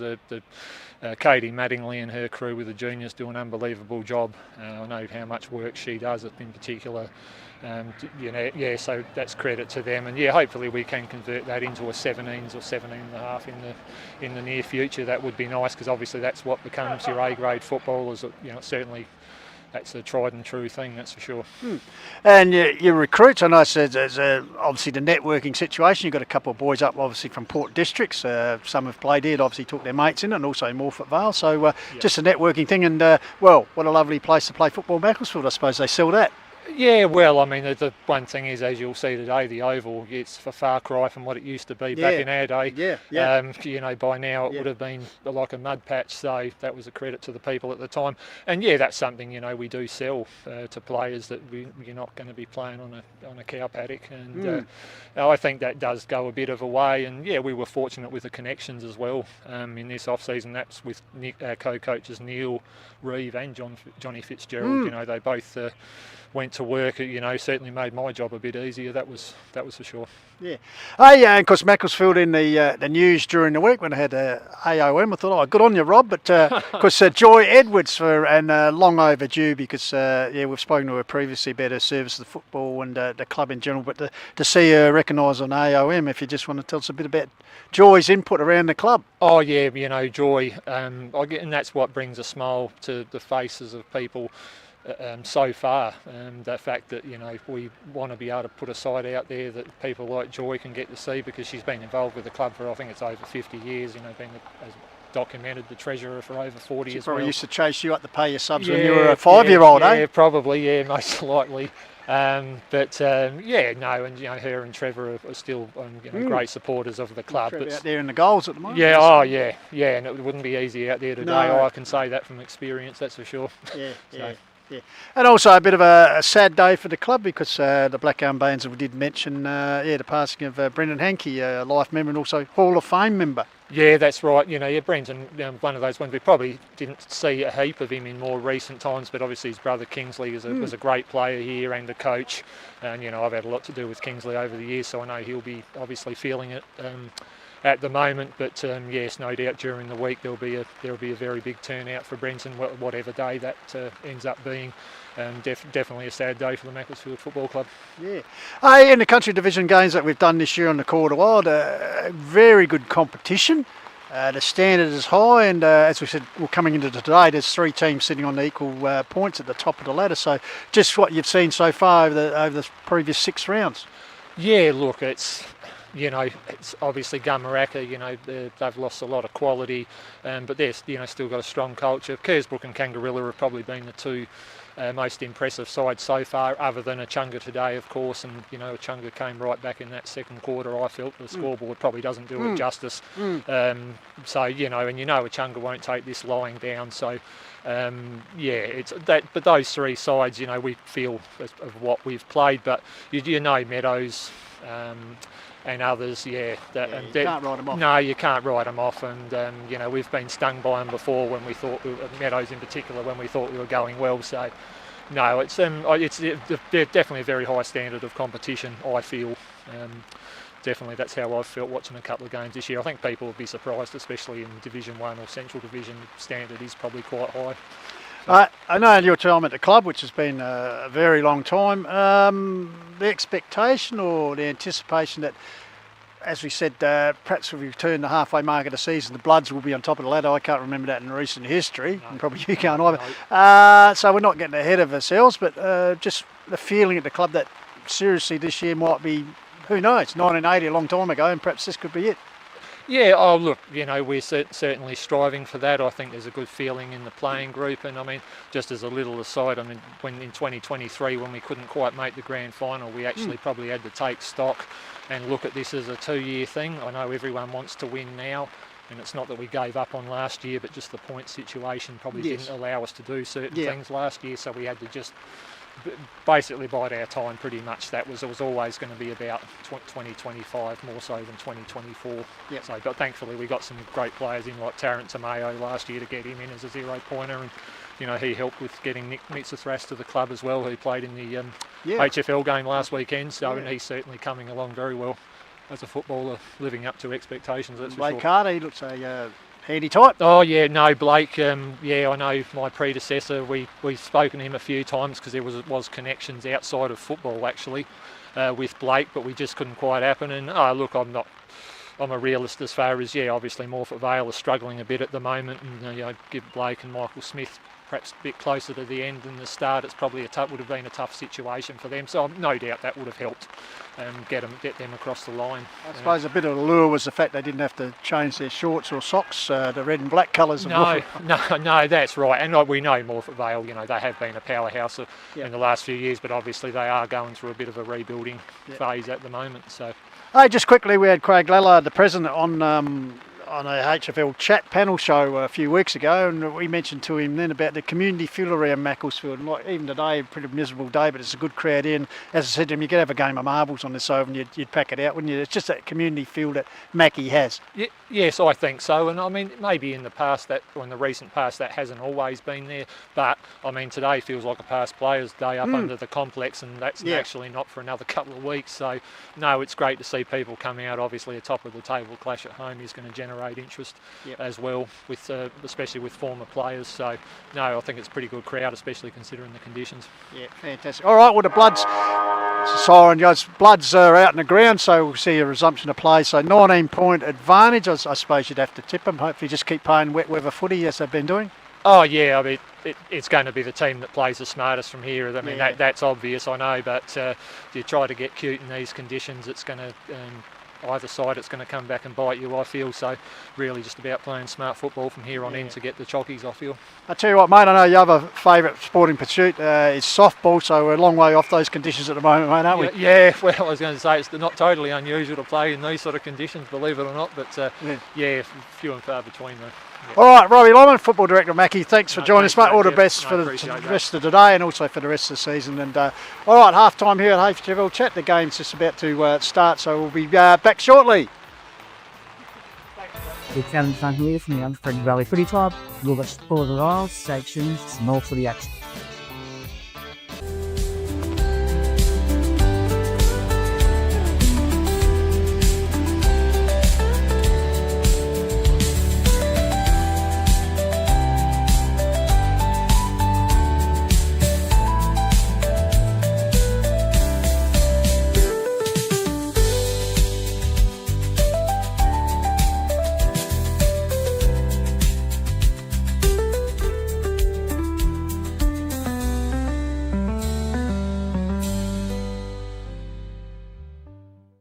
Katie Mattingly and her crew with the juniors do an unbelievable job. I know how much work she does in particular. So that's credit to them, and hopefully we can convert that into a 17s or 17.5 in the near future. That would be nice, because obviously that's what becomes your A grade football. Certainly that's a tried and true thing, that's for sure. And your recruits, I know there's obviously the networking situation. You've got a couple of boys up obviously from Port Districts. Some have played here, obviously took their mates in, and also Morford Vale. So just a networking thing, and what a lovely place to play football, Macclesfield. I suppose they sell that. Yeah, well, I mean, the one thing is, as you'll see today, the Oval, it's a far cry from what it used to be back in our day. By now it would have been like a mud patch, so that was a credit to the people at the time. And that's something, we do sell to players that you're not going to be playing on a cow paddock. And I think that does go a bit of a way. And we were fortunate with the connections as well in this off-season. That's with our co-coaches Neil, Reeve and Johnny Fitzgerald. They both went to work, certainly made my job a bit easier. That was for sure. Yeah. And of course Macclesfield in the news during the week when I had AOM, I thought, good on you, Rob. But of course Joy Edwards and long overdue, because we've spoken to her previously about her service to the football and the club in general. But to see her recognised on AOM, if you just want to tell us a bit about Joy's input around the club. Oh yeah, Joy, and that's what brings a smile to the faces of people. So far, the fact that we want to be able to put a side out there that people like Joy can get to see, because she's been involved with the club for, I think it's over 50 years. Being as documented, the treasurer for over 40 she as well. Probably used to chase you up to pay your subs when you were a 5-year-old, eh? Yeah, probably, most likely. And her and Trevor are still great supporters of the club. Trevor out there in the goals at the moment. And it wouldn't be easy out there today. No. I can say that from experience, that's for sure. Yeah. Yeah, and also a bit of a sad day for the club because the Black Armbands, we did mention, the passing of Brendan Hankey, a life member and also Hall of Fame member. Yeah, that's right. Brendan, one of those ones we probably didn't see a heap of him in more recent times, but obviously his brother Kingsley was a great player here and a coach, and I've had a lot to do with Kingsley over the years, so I know he'll be obviously feeling it at the moment. But yes, no doubt during the week there'll be a very big turnout for Brenton, whatever day that ends up being. Definitely a sad day for the Macclesfield Football Club. Yeah. In the country division games that we've done this year on the Quarter Wild, very good competition. The standard is high, and as we said, coming into today, there's 3 teams sitting on the equal points at the top of the ladder. So, just what you've seen so far over the previous 6 rounds. Yeah, look, it's obviously Gummaraka, they've lost a lot of quality, but they've still got a strong culture. Kersbrook and Kangarilla have probably been the 2 most impressive sides so far, other than Echunga today, of course. And Echunga came right back in that second quarter. I felt the scoreboard probably doesn't do it justice. So Echunga won't take this lying down. So it's that. But those 3 sides, we feel of what we've played. But Meadows. And others, you can't write them off. No, you can't write them off, and we've been stung by them before when we thought Meadows in particular when we thought we were going well. So, no, it's definitely a very high standard of competition. I feel definitely that's how I've felt watching a couple of games this year. I think people would be surprised, especially in Division 1 or Central Division. Standard is probably quite high. I know your time at the club, which has been a very long time. The expectation or the anticipation that, as we said, perhaps if we turn the halfway mark of the season, the Bloods will be on top of the ladder. I can't remember that in recent history, and probably you can't either. So we're not getting ahead of ourselves, but just the feeling at the club that seriously this year might be, who knows, 1980, a long time ago, and perhaps this could be it. Yeah, look, we're certainly striving for that. I think there's a good feeling in the playing group, and just as a little aside, when in 2023, when we couldn't quite make the grand final, we actually probably had to take stock and look at this as a 2-year thing. I know everyone wants to win now, and it's not that we gave up on last year, but just the point situation probably didn't allow us to do certain things last year, so we had to just basically bide our time pretty much. It was always going to be about 2025 more so than 2024. So, but thankfully we got some great players in like Tarrant Tamayo last year to get him in as a 0-pointer, and he helped with getting Nick Mitzathras to the club as well, who played in the HFL game last weekend. So and he's certainly coming along very well as a footballer, living up to expectations. That's Blake for sure. Carter, he looks a handy type. Oh yeah, no, Blake. I know my predecessor. We've spoken to him a few times because there was connections outside of football actually with Blake, but we just couldn't quite happen. And look, I'm a realist as far as obviously Morphett Vale is struggling a bit at the moment, and give Blake and Michael Smith perhaps a bit closer to the end than the start. It's probably would have been a tough situation for them. So no doubt that would have helped get them across the line. I suppose a bit of the lure was the fact they didn't have to change their shorts or socks, the red and black colours. No, that's right. And we know Morphett Vale, they have been a powerhouse in the last few years, but obviously they are going through a bit of a rebuilding phase at the moment. So, hey, just quickly, we had Craig Lallard, the president, on a HFL chat panel show a few weeks ago, and we mentioned to him then about the community feel around Macclesfield. And even today, a pretty miserable day, but it's a good crowd in. As I said to him, you could have a game of marbles on this over and you'd pack it out, wouldn't you? It's just that community feel that Mackie has. Yes, I think so. And maybe in the past, in the recent past, that hasn't always been there. But today feels like a past players' day up under the complex, and that's actually not for another couple of weeks. So, no, it's great to see people come out. Obviously, a top of the table clash at home is going to generate interest as well, with especially with former players. So, no, I think it's a pretty good crowd, especially considering the conditions. Yeah, fantastic. All right, well, the Bloods, siren goes, Bloods are out in the ground, so we'll see a resumption of play. So 19-point advantage. I suppose you'd have to tip them. Hopefully just keep playing wet weather footy as they've been doing. Oh yeah, it's going to be the team that plays the smartest from here. That's obvious, I know, but you try to get cute in these conditions, it's going to either side, it's going to come back and bite you, I feel. So really just about playing smart football from here on in to get the chockies, I feel. I tell you what, mate, I know your other favourite sporting pursuit is softball, so we're a long way off those conditions at the moment, mate, aren't we? Yeah, well, I was going to say it's not totally unusual to play in these sort of conditions, believe it or not, but few and far between though. All right, Robbie Longman, Football Director Mackie, thanks for joining us, mate. All the Jeff. best for the rest of today and also for the rest of the season. And all right, half time here at HFL Chat. The game's just about to start, so we'll be back shortly. It's Adam Fan here from the Unfriendly Valley Footy Club. We'll just follow the aisles, stay tuned, more for the action.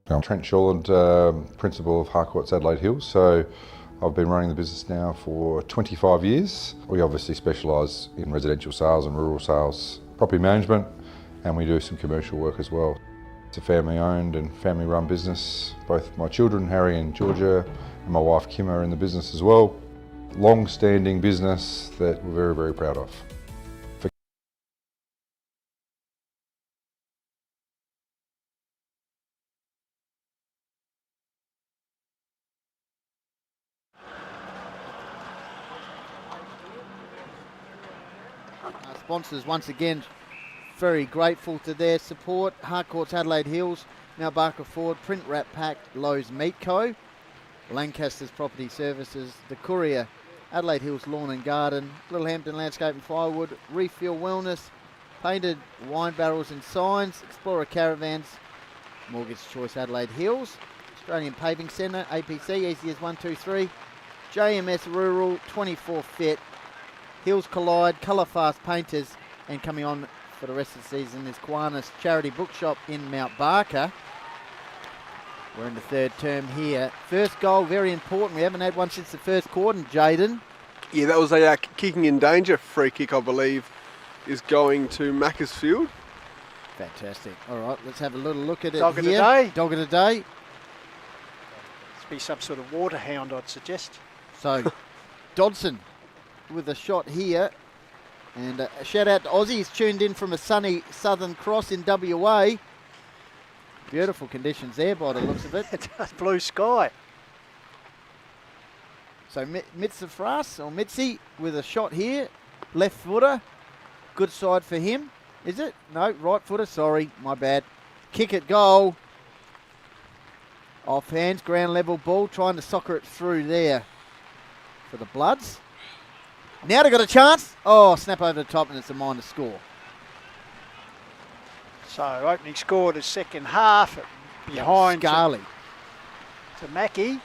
I'm Trent Shawland, Principal of Harcourt's Adelaide Hills. So I've been running the business now for 25 years. We obviously specialise in residential sales and rural sales, property management, and we do some commercial work as well. It's a family owned and family run business. Both my children, Harry and Georgia, and my wife Kim are in the business as well. Long standing business that we're very, very proud of. Sponsors once again very grateful to their support. Harcourt's Adelaide Hills, Mount Barker Ford, Print Wrap Pack, Lowe's Meat Co, Lancaster's Property Services, The Courier, Adelaide Hills Lawn and Garden, Littlehampton Landscape and Firewood, Refuel Wellness, Painted Wine Barrels and Signs, Explorer Caravans, Mortgage Choice Adelaide Hills, Australian Paving Centre, APC, Easy as 123, JMS Rural, 24 Fit, Hills Collide, Colour Fast Painters, and coming on for the rest of the season is Kiwanis Charity Bookshop in Mount Barker. We're in the third term here. First goal, very important. We haven't had one since the first quarter, Jaden. Yeah, that was a kicking in danger free kick, I believe, is going to Macclesfield. Fantastic. All right, let's have a little look at it Dog here. of the day. Dog of the day. Must be some sort of water hound, I'd suggest. So, Dodson with a shot here. And a shout out to Ozzy. He's tuned in from a sunny Southern Cross in WA. Beautiful conditions there by the looks of it. Blue sky. So Mitsafras or Mitzi with a shot here. Left footer. Good side for him. Is it? No, right footer. Sorry, my bad. Kick it, goal. Off hands, ground level ball. Trying to soccer it through there for the Bloods. Now they've got a chance. Oh, snap over the top and it's a minor score. So opening score the second half behind Scarley. To Mackie.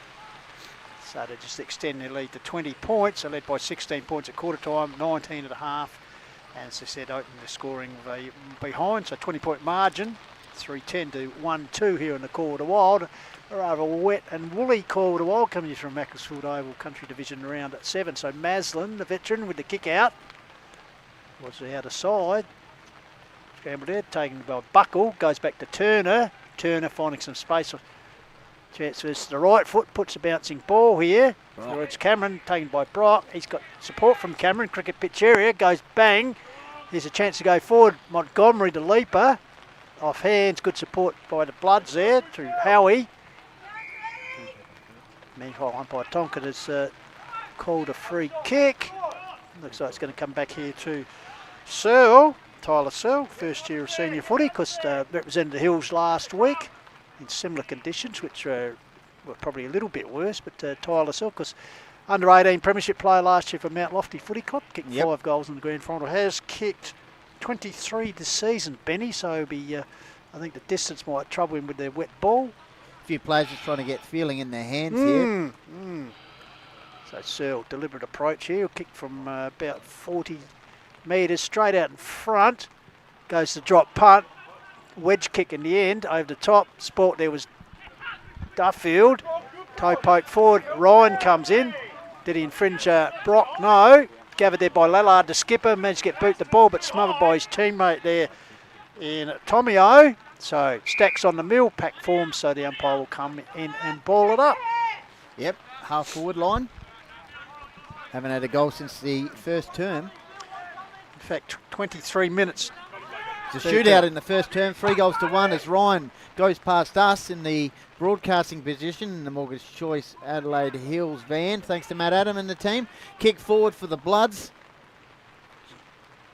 So they just extend their lead to 20 points. They're led by 16 points at quarter time, 19 at a half. And as I said, opening the scoring behind. So 20-point margin, 3-10 to 1-2 here in the Calder Wild. A rather wet and woolly Calder Wild coming from Macclesfield Oval Country Division round at 7. So Maslin, the veteran, with the kick out. Was the outer side. Scrambled head, taken by Buckle, goes back to Turner. Turner finding some space. Transfers to the right foot, puts a bouncing ball here. Towards Cameron, taken by Brock. He's got support from Cameron, cricket pitch area, goes bang. There's a chance to go forward. Montgomery, the leaper. Off hands, good support by the Bloods there to Howie. Meanwhile, umpire Tonkin has called a free kick. Looks like it's going to come back here to Searle. Tyler Searle, first year of senior footy, because represented the Hills last week in similar conditions, which were probably a little bit worse, but Tyler Searle, because under 18 premiership player last year for Mount Lofty Footy Club, kicked 5 goals in the grand final, has kicked 23 this season, Benny, so it'll be, I think the distance might trouble him with their wet ball. A few players just trying to get feeling in their hands here. So Searle, deliberate approach here, kicked from about 40 metres straight out in front, goes to drop punt, wedge kick in the end, over the top, sport there was Duffield, toe poke forward, Ryan comes in, did he infringe Brock? No, gathered there by Lallard, the skipper, managed to get boot the ball but smothered by his teammate there in Tommy O. So stacks on the mill, pack form, so the umpire will come in and ball it up. Yep, half forward line. Haven't had a goal since the first term. In fact, 23 minutes. It's a shootout in the first term, 3-1 as Ryan goes past us in the broadcasting position in the Mortgage Choice Adelaide Hills van, thanks to Matt Adam and the team. Kick forward for the Bloods.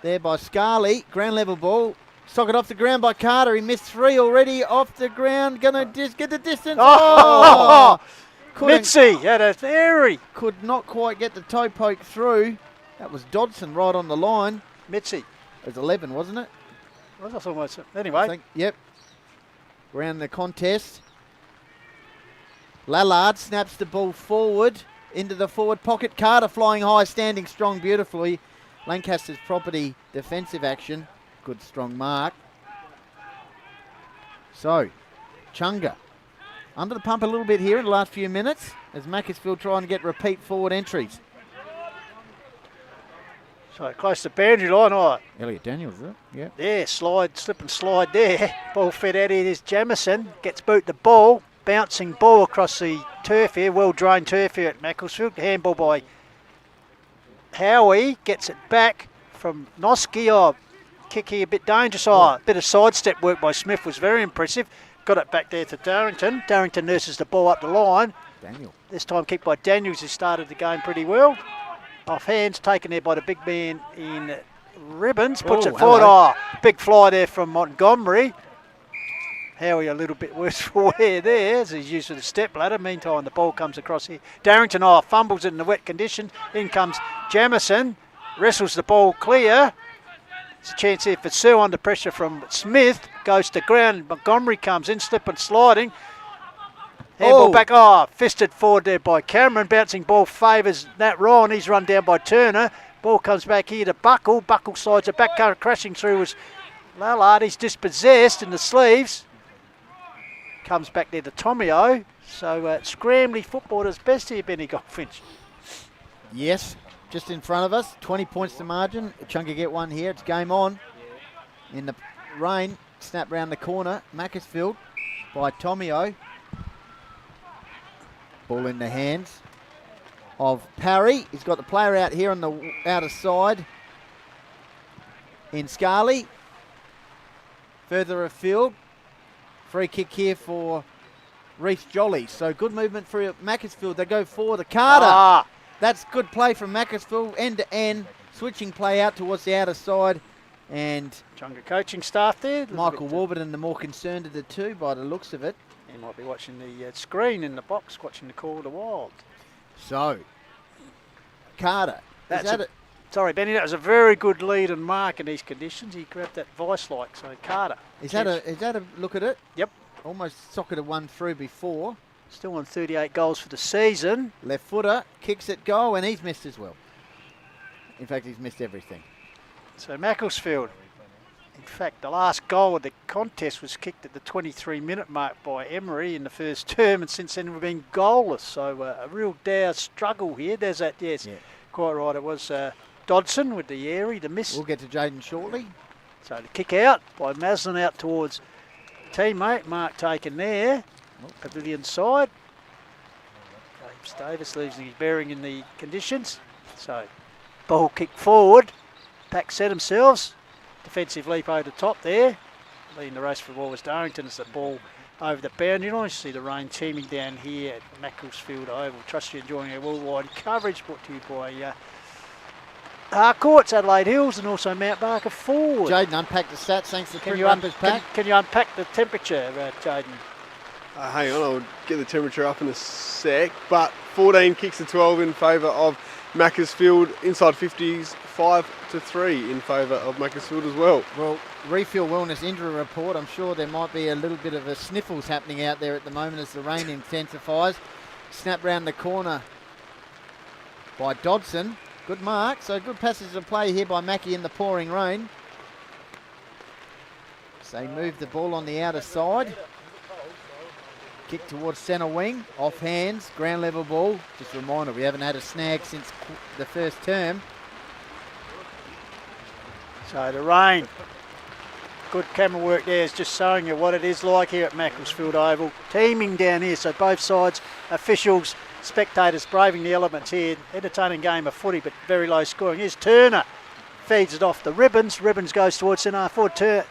There by Scarley, ground level ball. Socket off the ground by Carter. He missed 3 already off the ground. Gonna get the distance. Oh! Mitzi had a theory. Could not quite get the toe poke through. That was Dodson right on the line. Mitzi. It was 11, wasn't it? I thought it was. Anyway. Yep. Around the contest. Lallard snaps the ball forward into the forward pocket. Carter flying high, standing strong beautifully. Lancaster's property defensive action. Good strong mark. So, Chunga under the pump a little bit here in the last few minutes as Macclesfield trying to get repeat forward entries. So close to boundary line. Oh. Elliot Daniels, is it? Yeah. There, slip and slide there. Ball fed out here is Jamison. Gets boot the ball. Bouncing ball across the turf here. Well-drained turf here at Macclesfield. Handball by Howie. Gets it back from Noski. Oh, kick here a bit dangerous. Oh, a bit of sidestep work by Smith was very impressive. Got it back there to Darrington. Darrington nurses the ball up the line. Daniel. This time kicked by Daniels, who started the game pretty well. Off hands, taken there by the big man in ribbons. Puts it forward. Oh, big fly there from Montgomery. Howie a little bit worse for wear there as he's used to the step ladder. Meantime, the ball comes across here. Darrington, fumbles it in the wet condition. In comes Jamison. Wrestles the ball clear. There's a chance here for Sue under pressure from Smith. Goes to ground. Montgomery comes in, slip and sliding. Handball back. Fisted forward there by Cameron. Bouncing ball favours Nat Ryan. He's run down by Turner. Ball comes back here to Buckle. Buckle slides it back. Crashing through was Lallard. He's dispossessed in the sleeves. Comes back there to Tomio. So scrambly football at its best here, Benny Goldfinch. Yes, just in front of us. 20 points to margin. Chunga get one here. It's game on. In the rain. Snap round the corner. Macclesfield by Tomio. Ball in the hands of Parry. He's got the player out here on the outer side. In Scarley. Further afield. Free kick here for Reece Jolly. So good movement for Macclesfield. They go forward to Carter. That's good play from Macclesfield. End to end. Switching play out towards the outer side. And Chunga coaching staff there. Michael Warburton, the more concerned of the two by the looks of it. He might be watching the screen in the box, watching the Call of the Wild. So, Carter. Sorry, Benny, that was a very good lead and mark in these conditions. He grabbed that vice-like, so Carter. Is that a look at it? Yep. Almost socketed one through before. Still on 38 goals for the season. Left footer, kicks it goal, and he's missed as well. In fact, he's missed everything. So Macclesfield. In fact, the last goal of the contest was kicked at the 23-minute mark by Emery in the first term, and since then we've been goalless. So a real dour struggle here. There's that, yes, quite right. It was Dodson with the airy, the miss. We'll get to Jaden shortly. So the kick out by Maslin out towards teammate. Mark taken there. Pavilion side. James Davis leaves his bearing in the conditions. So ball kick forward. Pack set themselves. Defensive leap over the top there. Leading the race for the ball was Darrington as the ball over the boundary line. You see the rain teeming down here at Macclesfield Oval. Trust you're enjoying our worldwide coverage brought to you by Harcourts, Adelaide Hills, and also Mount Barker Forward. Jaden, unpack the stats thanks to Print Rumpers Pack. Can you unpack the temperature, Jaden? Hang on, I'll get the temperature up in a sec. But 14 kicks to 12 in favour of Macclesfield. Inside 50s, 5-3 in favour of Macclesfield as well. Well, Refill Wellness injury report. I'm sure there might be a little bit of a sniffles happening out there at the moment as the rain intensifies. Snap round the corner by Dodson. Good mark. So good passage of play here by Mackie in the pouring rain. So they move the ball on the outer side. Kick towards centre wing, off hands, ground level ball. Just a reminder, we haven't had a snag since the first term. So the rain good camera work there is just showing you what it is like here at Macclesfield Oval. Teaming down here, so both sides, officials, spectators braving the elements here. Entertaining game of footy, but very low scoring. Here's Turner, feeds it off the Ribbons. Ribbons goes towards centre forward.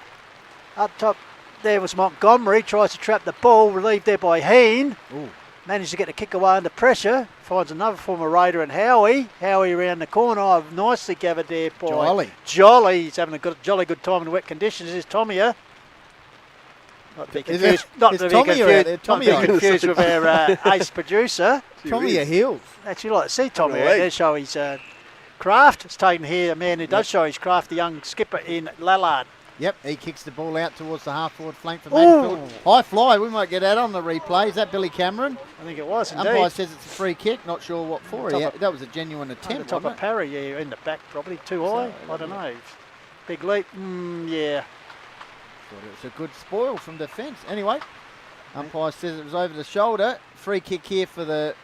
Up top there was Montgomery, tries to trap the ball, relieved there by Heen. Ooh. Managed to get the kick away under pressure. Finds another former Raider and Howie. Howie around the corner. Oh, nicely gathered there by Jolly. He's having a jolly good time in wet conditions. Here's Tomia. Not to be confused. Not to be confused with our ace producer. Tomia Hills. Actually, like to see Tommy out there show his craft. It's taken here a man who does show his craft, the young skipper in Lallard. Yep, he kicks the ball out towards the half-forward flank for Macclesfield. High fly, we might get that on the replay. Is that Billy Cameron? I think it was, indeed. Umpire says it's a free kick, not sure what for. That was a genuine attempt, top of parry, yeah, in the back probably, too high. I don't know. Big leap, yeah. It's a good spoil from defence. Anyway, umpire says it was over the shoulder. Free kick here for the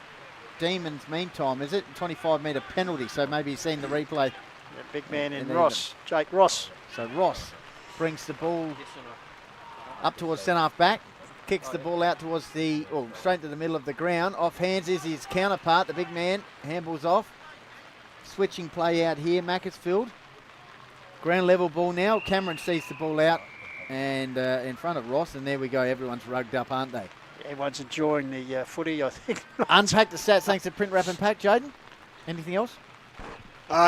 Demons meantime, is it? 25-metre penalty, so maybe he's seen the replay. Yeah, big man in Ross, Jake Ross. So Ross brings the ball up towards centre-half back, kicks the ball out towards straight to the middle of the ground. Off hands is his counterpart, the big man, handballs off. Switching play out here, Macclesfield. Ground level ball now, Cameron sees the ball out and in front of Ross, and there we go, everyone's rugged up, aren't they? Everyone's enjoying the footy, I think. Unpack the stats thanks to Print Wrap and Pack, Jaden. Anything else?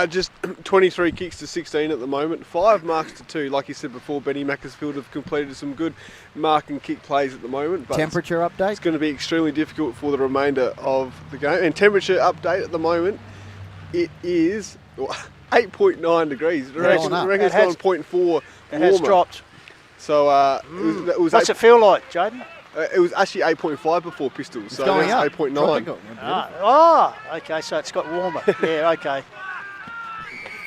Just 23 kicks to 16 at the moment, 5 marks to 2. Like you said before, Benny, Macclesfield have completed some good mark and kick plays at the moment. But temperature update? It's going to be extremely difficult for the remainder of the game. And temperature update at the moment, it is 8.9 degrees. I reckon it's gone 0.4 warmer. It has dropped. So it was what's it feel like, Jaden? It was actually 8.5 before Pistols, it's so going now up. 8.9. Okay, so it's got warmer. Yeah, okay.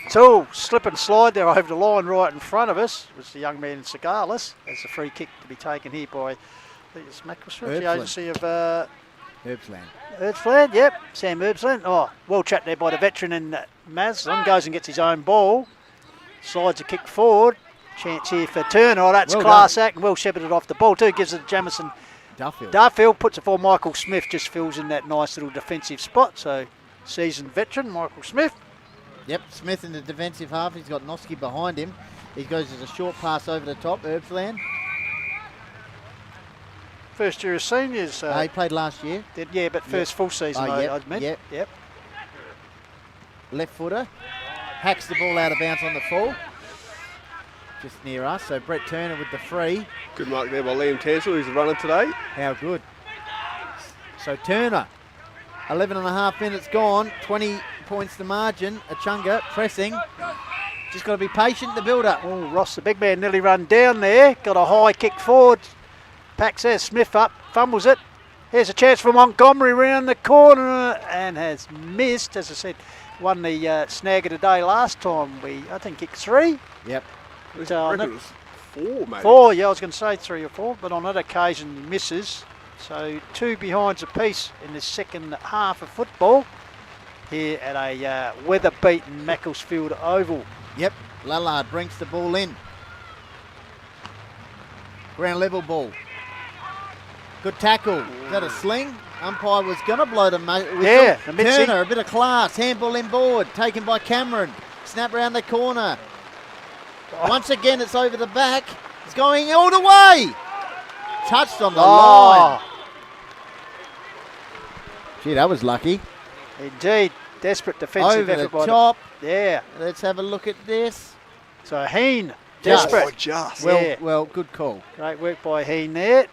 So, slip and slide there over the line right in front of us was the young man in Cigalis. There's a free kick to be taken here by, I think it's Macclesfield, the agency of Herbsland, yep, Sam Herbsland. Oh, well trapped there by the veteran in Maslin. Goes and gets his own ball. Slides a kick forward. Chance here for Turner. Oh, that's class act. Well shepherded off the ball too. Gives it to Jamison Duffield. Puts it for Michael Smith. Just fills in that nice little defensive spot. So, seasoned veteran Michael Smith. Yep, Smith in the defensive half. He's got Noski behind him. He goes as a short pass over the top. Herbsland. First year of seniors. He played last year. Yeah, but first full season, I meant. Yep. Left footer. Hacks the ball out of bounds on the full. Just near us. So Brett Turner with the free. Good mark there by Liam Tansel, who's the runner today. How good. So Turner. 11 and a half minutes gone. 20 points the margin. Echunga pressing. Just got to be patient, the build-up. Oh, Ross, the big man, nearly run down there. Got a high kick forward. Packs there, Smith up, fumbles it. Here's a chance for Montgomery round the corner and has missed. As I said, won the snag of the day last time. I think, kicked 3. Yep. I reckon it was 4, maybe. 4, yeah, I was going to say 3 or 4, but on that occasion he misses. So 2 behinds apiece in the second half of football here at a weather-beaten Macclesfield Oval. Yep, Lallard brings the ball in. Ground level ball. Good tackle. Is that a sling? Umpire was going to blow the whistle. Yeah, Turner, a bit of class. Handball inboard, taken by Cameron. Snap round the corner. Once again, it's over the back. It's going all the way. Touched on the line. Gee, that was lucky. Indeed. Desperate defensive effort by the top. Yeah. Let's have a look at this. So Heen, desperate. Well, good call. Great work by Heen there.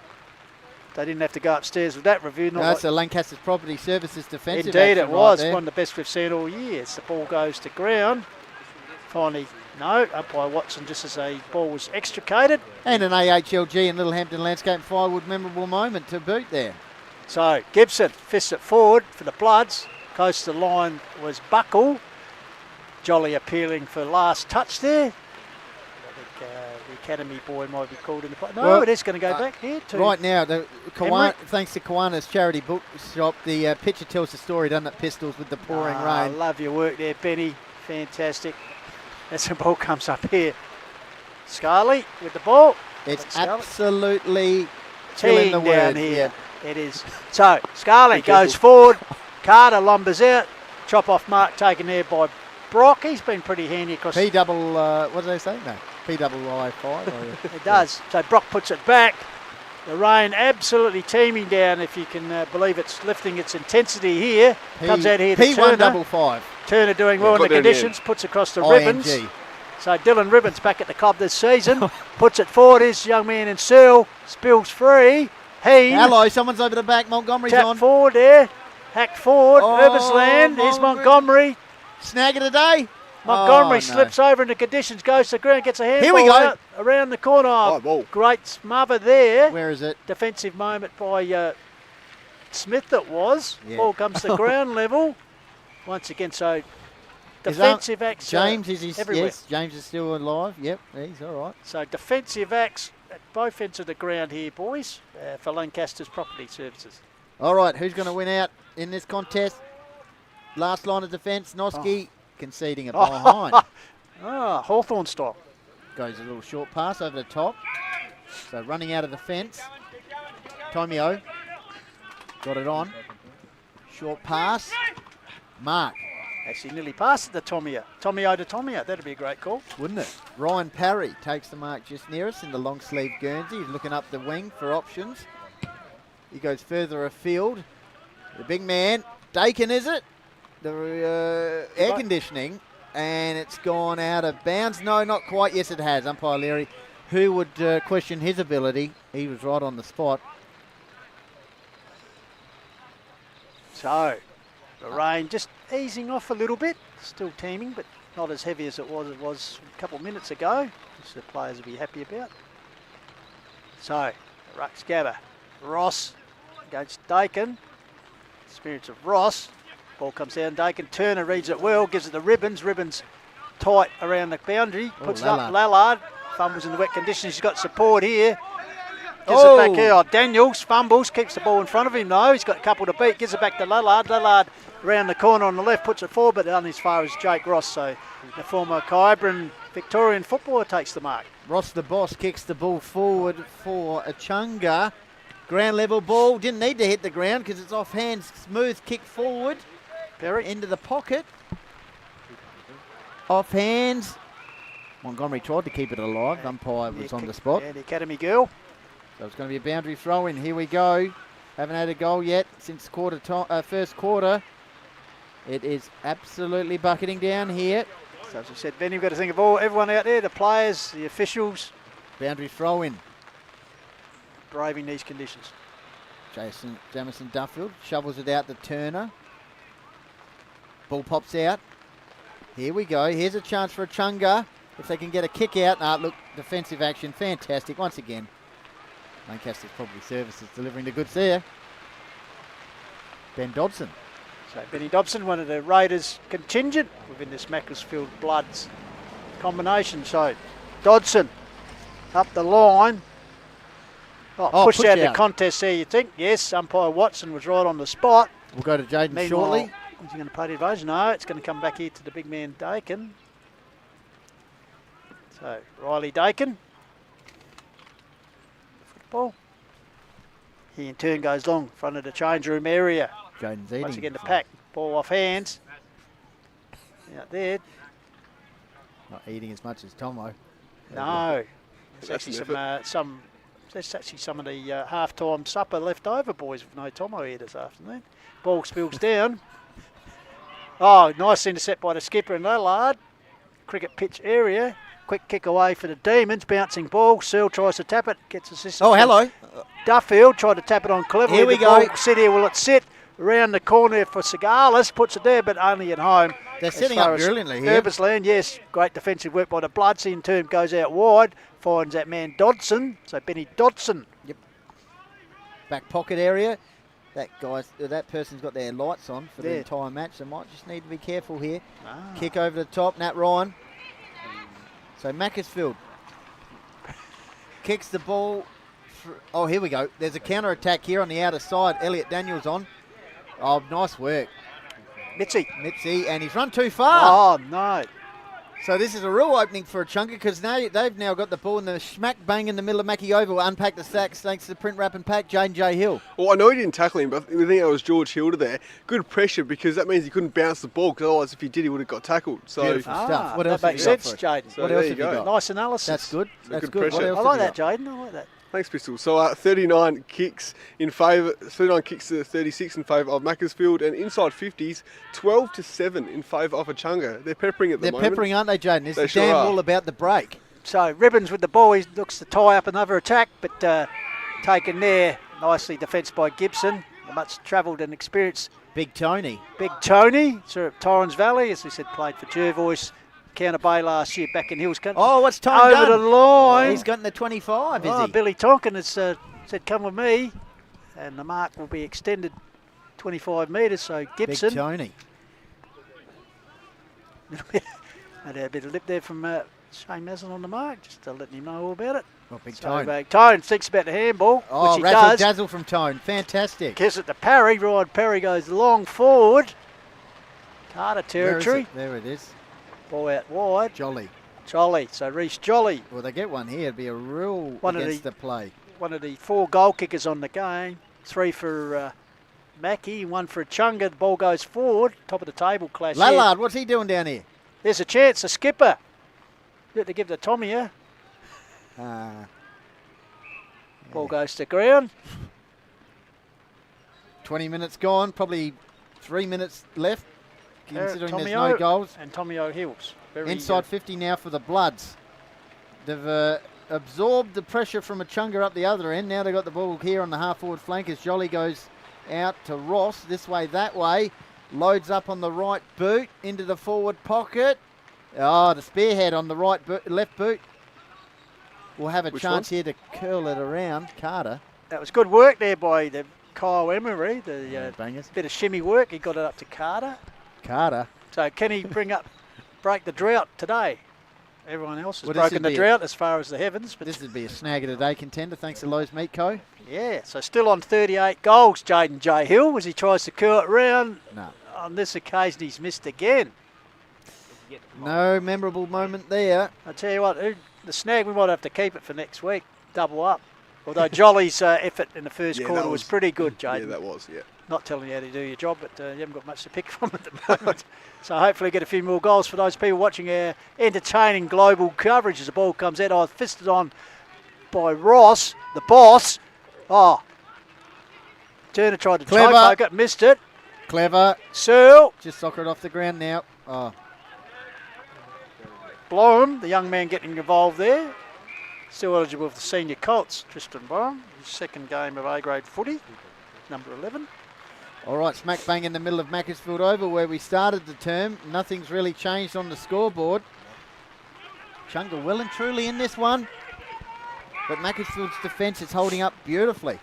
They didn't have to go upstairs with that review. That's a Lancaster's Property Services defensive. Indeed it was. One of the best we've seen all year. As the ball goes to ground. Finally, no. Umpire Watson just as a ball was extricated. And an AHLG and Littlehampton Landscape and Firewood memorable moment to boot there. So Gibson fists it forward for the Bloods. Close to the line was Buckle. Jolly appealing for last touch there. I think the academy boy might be called in the play. No, it is going to go back here too. Right now, thanks to Kiwanis Charity Bookshop, the picture tells the story, doesn't it, Pistols, with the pouring rain. I love your work there, Benny. Fantastic. As the ball comes up here. Scarley with the ball. It's absolutely killing the Teeing down words. here. Yeah. It is. So, Scarley goes forward. Carter lumbers out. Chop off mark taken there by Brock. He's been pretty handy across. P double, what did they say? No, P-double-I-5. It does. So Brock puts it back. The rain absolutely teeming down, if you can believe it's lifting its intensity here. Comes out here to Turner. P155. Turner doing well in the conditions. Puts across the ribbons. ING. So Dylan Ribbons back at the club this season. Puts it forward. His young man in Searle. Spills free. Hello, someone's over the back. Montgomery's Tap on. forward there. Hacked forward. Oh, Herbesland. Here's Montgomery. Snag of the day. Montgomery Oh, no. slips over into conditions, goes to the ground, gets a handball Here we go. out around the corner. Great smother there. Where is it? Defensive moment by Smith it was. Yeah. Ball comes to ground level. Once again, so defensive acts James is everywhere. yes, James is still alive. Yep, he's all right. So defensive acts at both ends of the ground here, boys, for Lancaster's Property Services. All right, who's going to win out in this contest? Last line of defence, Noski conceding it behind. Hawthorn style. Goes a little short pass over the top. So running out of the fence. Tomio got it on. Short pass. Mark. Actually nearly passed it to Tomio. Tomio to Tomio. That'd be a great call. Wouldn't it? Ryan Parry takes the mark just near us in the long sleeve Guernsey. He's looking up the wing for options. He goes further afield. The big man, Dakin, is it? The air conditioning, and it's gone out of bounds. No, not quite. Yes, it has. Umpire Leary, who would question his ability. He was right on the spot. So, the rain just easing off a little bit. Still teeming, but not as heavy as it was a couple of minutes ago, which the players will be happy about. So, Rux Gabba. Ross against Dakin. Experience of Ross. Ball comes down. Dakin. Turner reads it well, gives it the Ribbons. Ribbons tight around the boundary. Puts it up. Lallard fumbles in the wet conditions. He's got support here. Gives it back here. Daniels fumbles, keeps the ball in front of him though. He's got a couple to beat. Gives it back to Lallard. Lallard around the corner on the left, puts it forward, but only as far as Jake Ross. So the former Kyabram Victorian footballer takes the mark. Ross the boss kicks the ball forward for Echunga. Ground level ball. Didn't need to hit the ground because it's off hands. Smooth kick forward. Perry. Into the pocket. Off hands. Montgomery tried to keep it alive. Umpire was on the spot. Yeah, the academy girl. So it's going to be a boundary throw in. Here we go. Haven't had a goal yet since first quarter. It is absolutely bucketing down here. So as I said, Ben, you've got to think of everyone out there, the players, the officials. Boundary throw in. Braving these conditions. Jamison Duffield shovels it out to Turner. Ball pops out. Here we go. Here's a chance for Echunga. If they can get a kick out. Look, defensive action. Fantastic. Once again, Lancaster's Property Services delivering the goods there. Ben Dodson. So Benny Dobson, one of the Raiders contingent within this Macclesfield Bloods combination. So Dodson up the line. Pushed out the contest there, you think. Yes, umpire Watson was right on the spot. We'll go to Jaden shortly. Is he going to play the advantage? No, it's going to come back here to the big man Dakin. So Riley Dakin. Football. He in turn goes long, front of the change room area. Jaden's eating. Once again the pack. Ball off hands. Out there. Not eating as much as Tomo. No. There's actually some of the half-time supper left over, boys, with no Tomo here this afternoon. Ball spills down. Nice intercept by the skipper and Lallard. Cricket pitch area. Quick kick away for the Demons. Bouncing ball. Searle tries to tap it. Gets assistance. Oh, hello. Duffield tried to tap it on cleverly. Here we go. Sit here. Will it sit? Around the corner for Cigalis. Puts it there, but only at home. They're setting up brilliantly here. Herbesland, yes. Great defensive work by the Bloods. In turn goes out wide. Finds that man Dodson. So Benny Dodson. Yep. Back pocket area. That person's got their lights on for the entire match. They might just need to be careful here. Kick over the top. Nat Ryan. So Macclesfield kicks the ball. Here we go. There's a counter attack here on the outer side. Elliot Daniels on. Oh, nice work. Mitzi, and he's run too far. Oh, no. So this is a real opening for Echunga because they've now got the ball in the smack bang in the middle of Mackie Oval. Unpack the sacks thanks to print wrap and pack, Jaden J. Hill. Well, I know he didn't tackle him, but I think it was George Hilda there. Good pressure because that means he couldn't bounce the ball because otherwise if he did he would have got tackled. So Beautiful stuff. What else that makes have you got sense, for it? Jaden. So what else have you got? Nice analysis. That's good. That's good good. What pressure. else I have like you that, got? Jaden. I like that. Thanks, Pistol. So 39 kicks in favour, 39 kicks to 36 in favour of Macclesfield, and inside 50s, 12-7 in favour of Echunga. They're peppering at the moment. They're peppering, aren't they, Jaden? It's They the sure damn are. all about the break. So Ribbons with the ball. He looks to tie up another attack, but taken there nicely defensed by Gibson. The much travelled and experienced Big Tony. Big Tony, sir of Torrens Valley, as we said, played for Jervois, Counter Bay last year back in Hills Country. Oh, what's Tony Over done? the line. He's gotten the 25, is Oh, he? Billy Tonkin has said, come with me. And the mark will be extended 25 metres, so Gibson. Big Tony. Had a bit of lip there from Shane Mason on the mark, just letting him know all about it. Well, Big So, Tone. Tone thinks about the handball, Oh, which he razzle does. dazzle from Tone. Fantastic. Gives it to Parry. Ryan Parry goes long forward. Carter Where is territory. it? There it is. Ball out wide. Jolly. Jolly. So Reece Jolly. Well, they get one here. It'd be a real One of against the- the play. One of the 4 goal kickers on the game. 3 for Mackie, 1 for Echunga. The ball goes forward. Top of the table clash. here. Lallard, what's he doing down here? There's a chance. A skipper. You have to give it to Tommy here. Ball goes to ground. 20 minutes gone. Probably 3 minutes left, considering Tommy there's no O goals. And Tommy O'Hills. Very, Inside 50 now for the Bloods. They've absorbed the pressure from Echunga up the other end. Now they've got the ball here on the half-forward flank as Jolly goes out to Ross. This way, that way. Loads up on the right boot into the forward pocket. Oh, the spearhead on the right boot, left boot. We'll have a Which chance one? here to curl it around. Carter. That was good work there by the Kyle Emery. The bangers. bit of shimmy work. He got it up to Carter. Carter. So can he break the drought today? Everyone else has Well, this broken would the be drought as far as the heavens. But This would be a snag of the day contender thanks to Lowe's Meat Co. yeah, so still on 38 goals, Jaden J. Hill, as he tries to curl it round. No. On this occasion, he's missed again. No memorable moment there. I tell you what, the snag, we might have to keep it for next week. Double up. Although Jolly's effort in the first Yeah, quarter that was pretty good, Jaden. Yeah, that was, yeah. Not telling you how to do your job, but you haven't got much to pick from at the moment. So hopefully get a few more goals for those people watching our entertaining global coverage as the ball comes out. I fisted on by Ross, the boss. Oh, Turner tried to Clever. choke it, missed it. Clever. Searle. Just soccer it off the ground now. Oh, Blom, the young man getting involved there. Still eligible for the senior Colts, Tristan Blom. His second game of A-grade footy, number 11. all right, smack bang in the middle of Macclesfield Oval where we started the term. Nothing's really changed on the scoreboard. Echunga well and truly in this one. But Macclesfield's defence is holding up beautifully.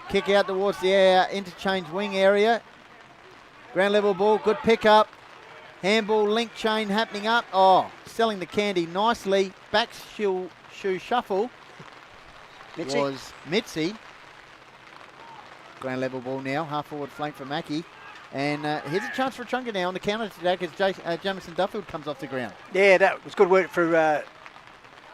Kick out towards the interchange wing area. Ground level ball, good pick up. Handball link chain happening up. Oh, selling the candy nicely. Back shoe shuffle Mitzi. was Mitzi. Ground level ball now, half forward flank for Mackie. And here's a chance for Echunga now on the counter attack as Jamison Duffield comes off the ground. Yeah, that was good work for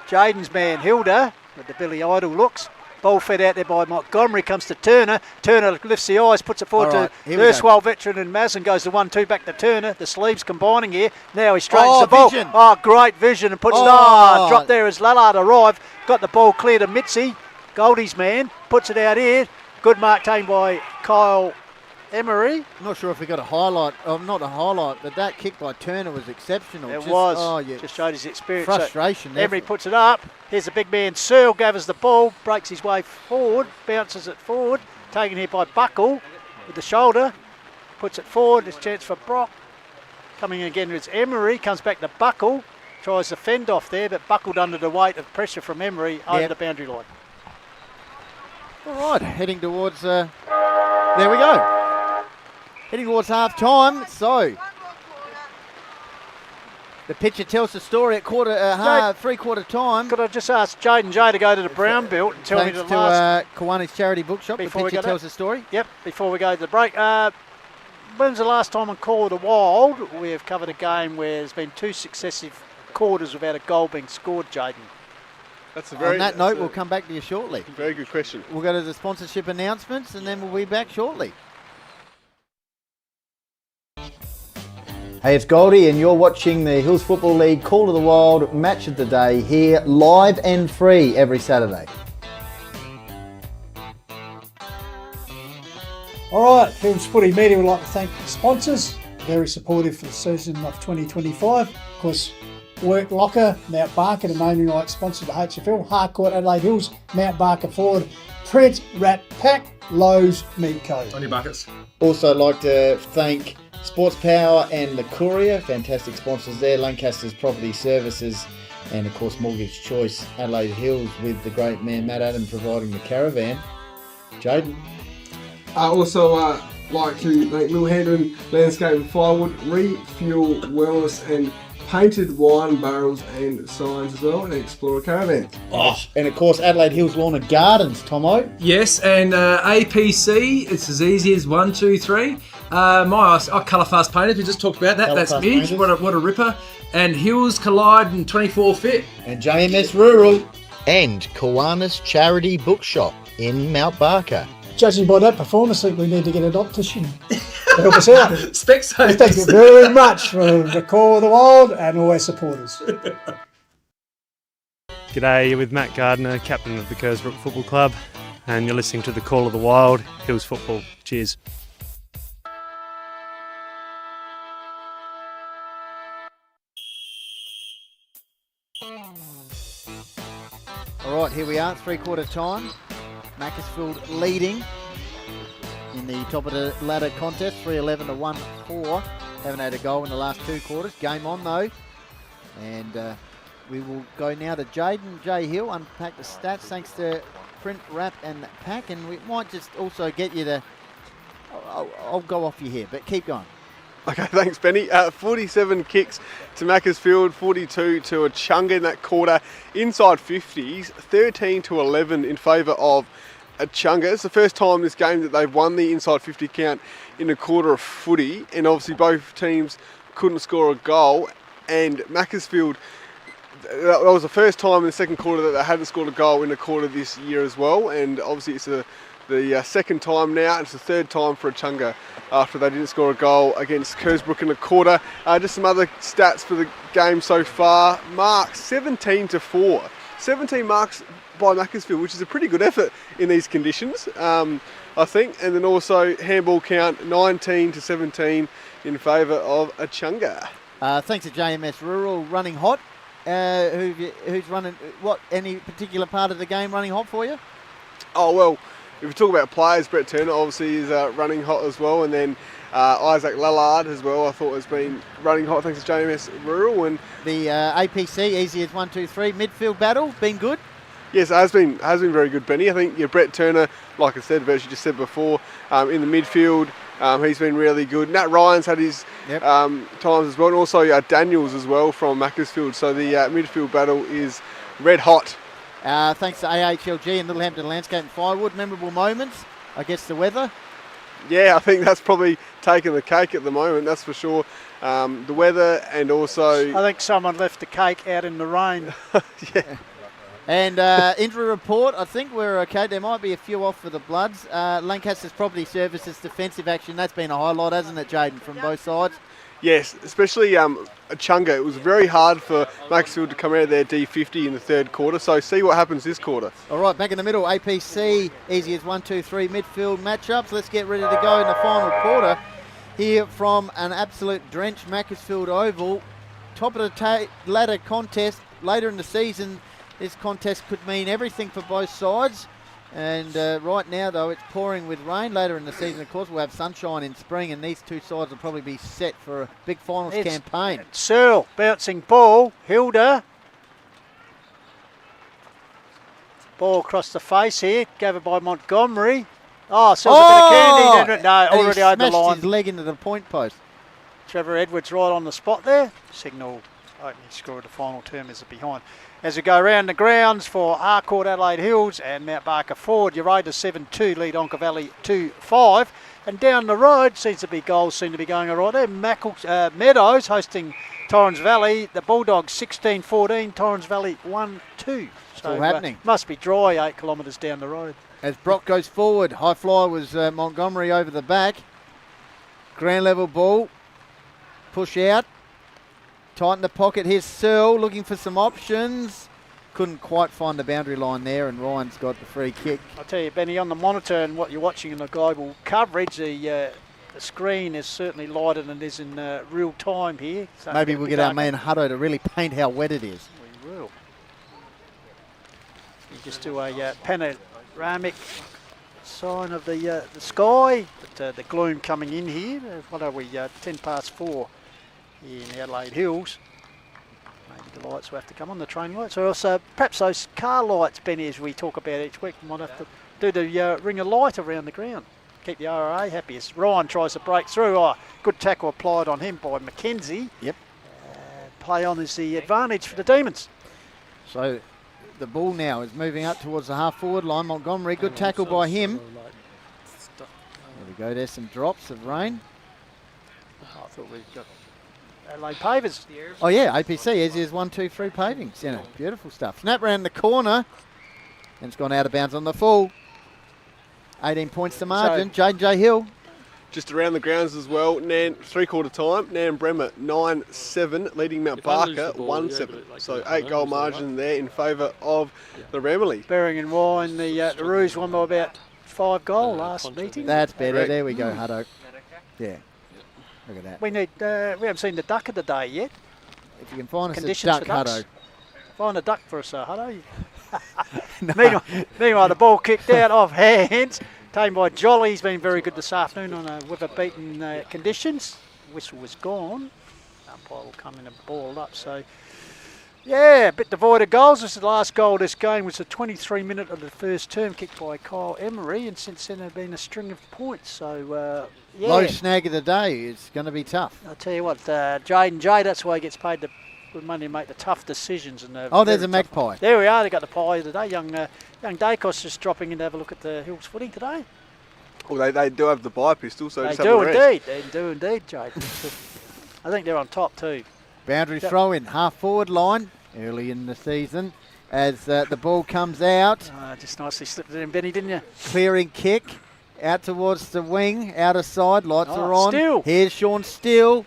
Jaden's man, Hilda, with the Billy Idol looks. Ball fed out there by Montgomery, comes to Turner. Turner lifts the eyes, puts it forward All right, to here we go. erstwhile veteran and Mazin goes the 1-2 back to Turner. The sleeves combining here. Now he straightens Oh, the ball. vision. Oh, great vision and puts it Oh. drop there as Lallard arrived. Got the ball clear to Mitzi. Goldie's man puts it out here. Good mark taken by Kyle Emery. I'm not sure if we got a highlight, not a highlight, but that kick by Turner was exceptional. It Just- was. Oh, yeah. Just showed his experience. Frustration So there. Emery puts it up. Here's the big man, Searle, gathers the ball, breaks his way forward, bounces it forward. Taken here by Buckle with the shoulder. Puts it forward. There's a chance for Brock. Coming again is Emery. Comes back to Buckle. Tries to fend off there, but buckled under the weight of pressure from Emery over Yep. the boundary line. All right, heading towards, there we go. Heading towards half time. So, the picture tells the story at three-quarter time. Could I just ask Jaden J to go to the Brown Belt and tell Thanks me the last... to Kiwanis Charity Bookshop. The Before we picture go tells to- the story. Yep, before we go to the break. when's the last time on Call of the Wild we have covered a game where there's been 2 successive quarters without a goal being scored, Jaden? That's a very. On that note, we'll come back to you shortly. Very good question. We'll go to the sponsorship announcements and then we'll be back shortly. Hey, it's Goldie and you're watching the Hills Football League Call of the Wild Match of the Day here, live and free every Saturday. All right, Hills Footy Media would like to thank the sponsors, very supportive for the season of 2025. Of course, Work Locker, Mount Barker, the naming rights sponsor of the HFL, Harcourt, Adelaide Hills, Mount Barker Ford, Print, Rat Pack, Lowe's, Meat Co. On your buckets. Also like to thank Sports Power and the Courier, fantastic sponsors there, Lancaster's Property Services, and of course Mortgage Choice, Adelaide Hills, with the great man Matt Adam providing the caravan. Jaden? I also like to thank Lil Hendon Landscape and Firewood, Refuel Wellness and painted wine barrels and signs as well, and Explorer Caravan. Oh, and of course Adelaide Hills Lawn and Gardens, Tomo. Yes, and APC, it's as easy as 1, 2, 3. Colour Fast Painters, we just talked about that. That's Midge, what a ripper. And Hills Collide and 24 Fit. And JMS Rural. And Kiwanis Charity Bookshop in Mount Barker. Judging by that performance, I think we need to get an optician to help us out. Specsavers. Thank you very much for the Call of the Wild and all our supporters. G'day, you're with Matt Gardner, captain of the Kersbrook Football Club, and you're listening to the Call of the Wild, Hills Football. Cheers. All right, here we are, 3/4 time. Macclesfield leading in the top of the ladder contest, 3-11 to 1-4. Haven't had a goal in the last 2 quarters. Game on though. And we will go now to Jaden J. Hill, unpack the stats thanks to Print, Wrap and Pack. And we might just also get you to, I'll go off you here, but keep going. Okay, thanks, Benny. 47 kicks to Macclesfield, 42 to Echunga in that quarter. Inside 50s, 13 to 11 in favour of Echunga. It's the first time this game that they've won the inside 50 count in a quarter of footy, and obviously both teams couldn't score a goal. And Macclesfield, that was the first time in the second quarter that they hadn't scored a goal in a quarter this year as well. And obviously it's the second time now, and it's the third time for Echunga after they didn't score a goal against Kersbrook in the quarter. Just some other stats for the game so far. Marks 17 to 4. 17 marks by Macclesfield, which is a pretty good effort in these conditions, I think. And then also handball count 19 to 17 in favour of Echunga. Thanks to JMS Rural running hot. Who's running, any particular part of the game running hot for you? Oh, well, if we talk about players, Brett Turner obviously is running hot as well, and then Isaac Lallard as well, I thought has been running hot thanks to JMS Rural. And the APC, easy as 1, 2, 3, midfield battle, been good? Yes, it has been very good, Benny. I think Brett Turner, like I said, as you just said before, in the midfield, he's been really good. Nat Ryan's had his times as well, and also Daniels as well from Macclesfield. So the midfield battle is red hot. Thanks to AHLG and Littlehampton Landscape and Firewood. Memorable moments, I guess the weather. Yeah, I think that's probably taking the cake at the moment, that's for sure. The weather, and also I think someone left the cake out in the rain. Yeah. And injury report, I think we're okay. There might be a few off for the Bloods. Lancaster's Property Services defensive action, that's been a highlight, hasn't it, Jaden, from both sides? Yes, especially Echunga. It was very hard for Macclesfield to come out of their D50 in the third quarter, so see what happens this quarter. All right, back in the middle, APC, easy as 1, 2, 3 midfield matchups. Let's get ready to go in the final quarter here from an absolute drenched Macclesfield Oval. Top of the ladder contest later in the season. This contest could mean everything for both sides. And right now, though, it's pouring with rain. Later in the season, of course, we'll have sunshine in spring, and these two sides will probably be set for a big finals campaign. Searle, bouncing ball. Hilda. Ball across the face here. Gathered by Montgomery. Oh, Searle's a bit of candy. No, already over the line. Smashed his leg into the point post. Trevor Edwards right on the spot there. Signal opening score of the final term is behind. As we go around the grounds for Harcourt, Adelaide Hills and Mount Barker Ford, Ureda 7-2, lead Onka Valley 2-5. And down the road, goals seem to be going all right there. Meadows hosting Torrens Valley. The Bulldogs 16-14, Torrens Valley 1-2. Still happening. Must be dry 8 kilometres down the road. As Brock goes forward, high flyer was Montgomery over the back. Ground level ball. Push out. Tighten the pocket. Here's Searle looking for some options. Couldn't quite find the boundary line there, and Ryan's got the free kick. I'll tell you, Benny, on the monitor and what you're watching in the global coverage, the screen is certainly lighter than it is in real time here. So maybe we'll get our man Hutto to really paint how wet it is. We will. You just do a panoramic sign of the sky, but the gloom coming in here. What are we, 10 past 4 here in Adelaide Hills. Maybe the lights will have to come on, the train lights. Or also perhaps those car lights, Benny, as we talk about each week, we might have to do the ring of light around the ground. Keep the RRA happy as Ryan tries to break through. Oh, good tackle applied on him by Mackenzie. Yep. Play on is the advantage for the Demons. So the ball now is moving up towards the half-forward line. Montgomery, good tackle by him. There we go, there's some drops of rain. I thought we'd got Adelaide Pavers. Oh yeah, APC, as is 1, 2, 3 pavings. You know, beautiful stuff. Snap round the corner, and it's gone out of bounds on the full. 18 points to margin. J Hill. Just around the grounds as well. Three-quarter time. Nairne-Bremer 9-7, leading Mount Barker 1-7. So 8-goal margin there in favour of the Remley. Bearing in mind the Roos won by about 5 goal last meeting. That's better. Correct. There we go, Hutto. Yeah. Look at that. We haven't seen the duck of the day yet. If you can find us a duck, Hutto. Find a duck for us, Hutto. Meanwhile, the ball kicked out off hands. Taken by Jolly. He's been very good this afternoon on weather-beaten conditions. Whistle was gone. Umpire will come in and ball up. So, yeah, a bit devoid of goals. This is the last goal of this game. Was the 23 minute of the first term, kicked by Kyle Emery, and since then there have been a string of points. So, yeah. Low snag of the day. It's going to be tough. I'll tell you what, Jaden J, that's why he gets paid the money to make the tough decisions. And there's a magpie. There we are. They got the pie of the day. Young Dacos just dropping in to have a look at the Hills footy today. Well, they do have the bye pistol, so they do indeed. They do indeed, Jade. I think they're on top too. Boundary throw in, half forward line early in the season as the ball comes out. Just nicely slipped it in, Benny, didn't you? Clearing kick out towards the wing, outer side. Lights are on. Steele. Here's Sean Steele.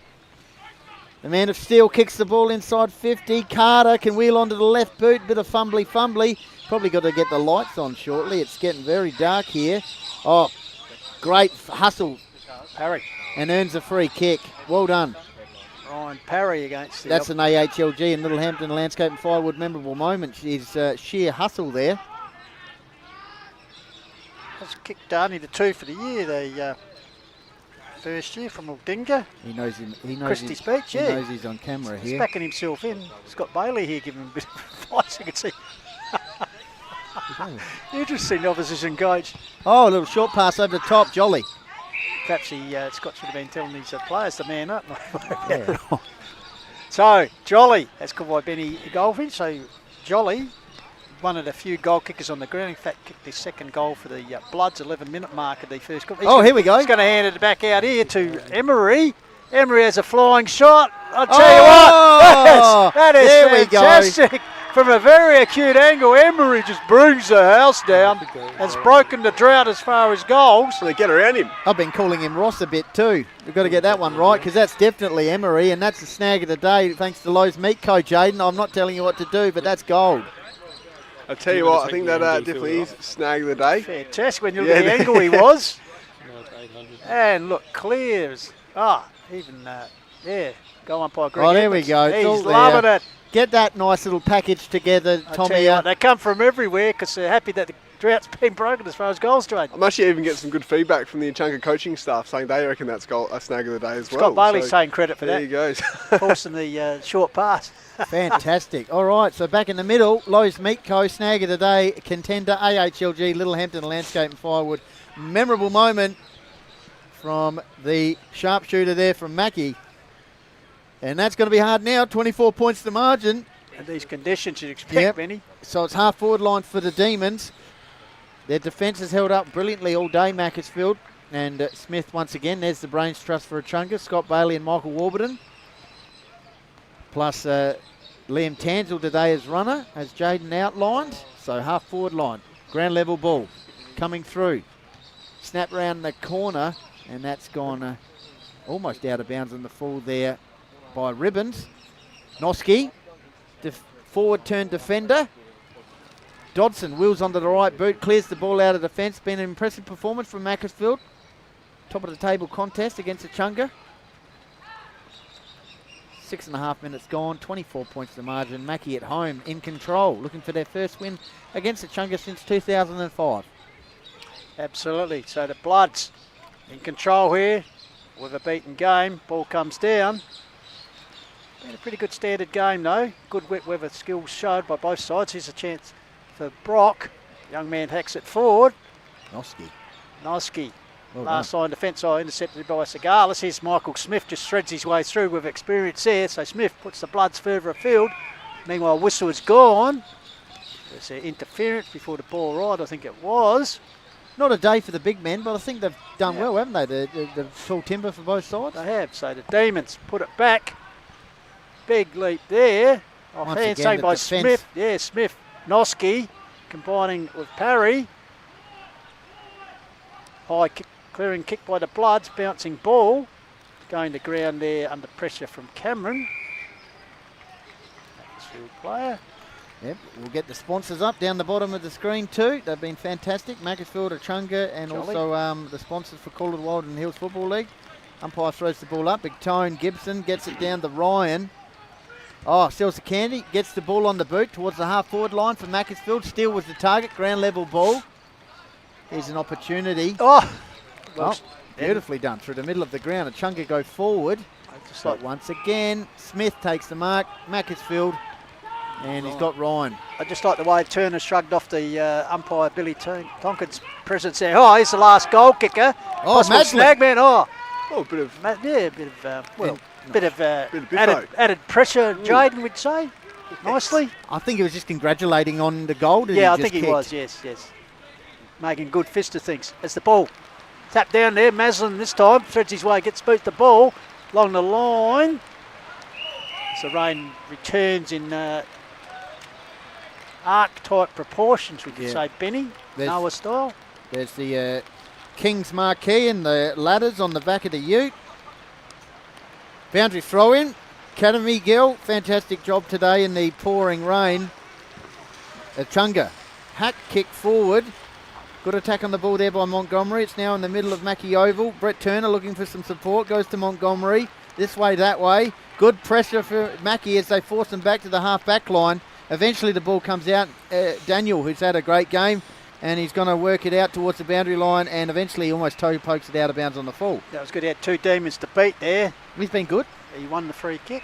The man of steel kicks the ball inside 50. Carter can wheel onto the left boot. Bit of fumbly. Probably got to get the lights on shortly. It's getting very dark here. Oh, great hustle. Parry. And earns a free kick. Well done. Ryan Parry against the... That's an AHLG in Littlehampton Landscape and Firewood memorable moment. His sheer hustle there. That's kicked only the 2 for the year. The first year from Aldinga. He knows Christie Speech, yeah. He knows he's on camera here. He's backing himself in. Scott Bailey here giving him a bit of advice. You can see. Interesting opposition coach. Oh, a little short pass over the top, Jolly. Perhaps Scott should have been telling these players to man up. Yeah. So, Jolly, that's called by Benny Goldfinch. So, Jolly, one of the few goal kickers on the ground. In fact, kicked his second goal for the Bloods, 11-minute mark of the first goal. Here we go. He's going to hand it back out here to Emery. Emery has a flying shot. I'll tell you what, that is fantastic. From a very acute angle, Emery just brings the house down. Has broken the drought as far as goals. So they get around him. I've been calling him Ross a bit too. We've got to get that one right because that's definitely Emery, and that's the snag of the day thanks to Lowe's Meat Co. Jaden. I'm not telling you what to do, but that's gold. I tell you what, I think that definitely is snag of the day. Fantastic when you look at the angle he was. And look, clear as... go on by Greg there we go. He's loving it. Get that nice little package together, Tommy. They come from everywhere because they're happy that the drought's been broken as far as goals trade. I'm actually even getting some good feedback from the Echunga coaching staff saying they reckon that's a snag of the day as well. Scott Bailey's taking credit for that. There he goes. Forcing the short pass. Fantastic. All right, so back in the middle, Lowe's Meat Co. snag of the day, contender AHLG, Littlehampton Landscape and Firewood. Memorable moment from the sharpshooter there from Mackie. And that's going to be hard now, 24 points to margin. And these conditions you'd expect, Benny. So it's half forward line for the Demons. Their defence has held up brilliantly all day, Macclesfield. And Smith once again. There's the brains trust for Echunga. Scott Bailey and Michael Warburton. Plus Liam Tansel today as runner, as Jaden outlined. So half forward line. Ground level ball coming through. Snap round the corner, and that's gone almost out of bounds on the full there by Ribbons. Noski, forward turn defender. Dodson wheels onto the right boot, clears the ball out of defence. Been an impressive performance from Macclesfield. Top of the table contest against Echunga. 6.5 minutes gone, 24 points the margin. Mackie at home in control, looking for their first win against Echunga since 2005. Absolutely. So the Bloods in control here with a beaten game. Ball comes down. Been a pretty good standard game though. Good wet weather skills showed by both sides. Here's a chance for Brock. Young man hacks it forward. Noski. Well Last line defence intercepted by Cigalis. Here's Michael Smith, just shreds his way through with experience there. So Smith puts the Bloods further afield. Meanwhile, whistle is gone. There's interference before the ball right, I think it was. Not a day for the big men, but I think they've done well, haven't they? The tall timber for both sides. They have. So the Demons put it back. Big leap there. Once Offhand again, saved the by defence. Smith. Yeah, Smith. Noski combining with Parry. High kick, clearing kick by the Bloods. Bouncing ball. Going to ground there under pressure from Cameron. Macclesfield player. Yep, we'll get the sponsors up down the bottom of the screen too. They've been fantastic. Macclesfield, Echunga, and Jolly. also the sponsors for Call of the Wild and Hills Football League. Umpire throws the ball up. Big Tone Gibson gets it down to Ryan. Oh, Sells the Candy, gets the ball on the boot towards the half-forward line for Macclesfield. Steele was the target, ground-level ball. Here's an opportunity. Oh! Well, beautifully done through the middle of the ground. Echunga go forward. But once again, Smith takes the mark. Macclesfield, and he's got Ryan. I just like the way Turner shrugged off the umpire Billy Tonkin's presence there. Oh, he's the last goal kicker. Oh, Possible snag man. Oh, a bit of... Yeah, a bit of, added pressure, Jaden would say. Nicely. I think he was just congratulating on the goal. Yeah, I think he was, yes. Making good fist of things. As the ball tapped down there, Maslin this time threads his way, gets boot the ball along the line. As the rain returns in arc-type proportions, we could say, Benny, Noah style. There's the King's marquee and the ladders on the back of the ute. Boundary throw-in. Academy Gill, fantastic job today in the pouring rain. Echunga, hack kick forward. Good attack on the ball there by Montgomery. It's now in the middle of Mackie Oval. Brett Turner looking for some support, goes to Montgomery. This way, that way. Good pressure for Mackie as they force him back to the half-back line. Eventually the ball comes out. Daniel, who's had a great game, and he's going to work it out towards the boundary line, and eventually almost toe pokes it out of bounds on the full. That was good. He had two Demons to beat there. He's been good. He won the free kick.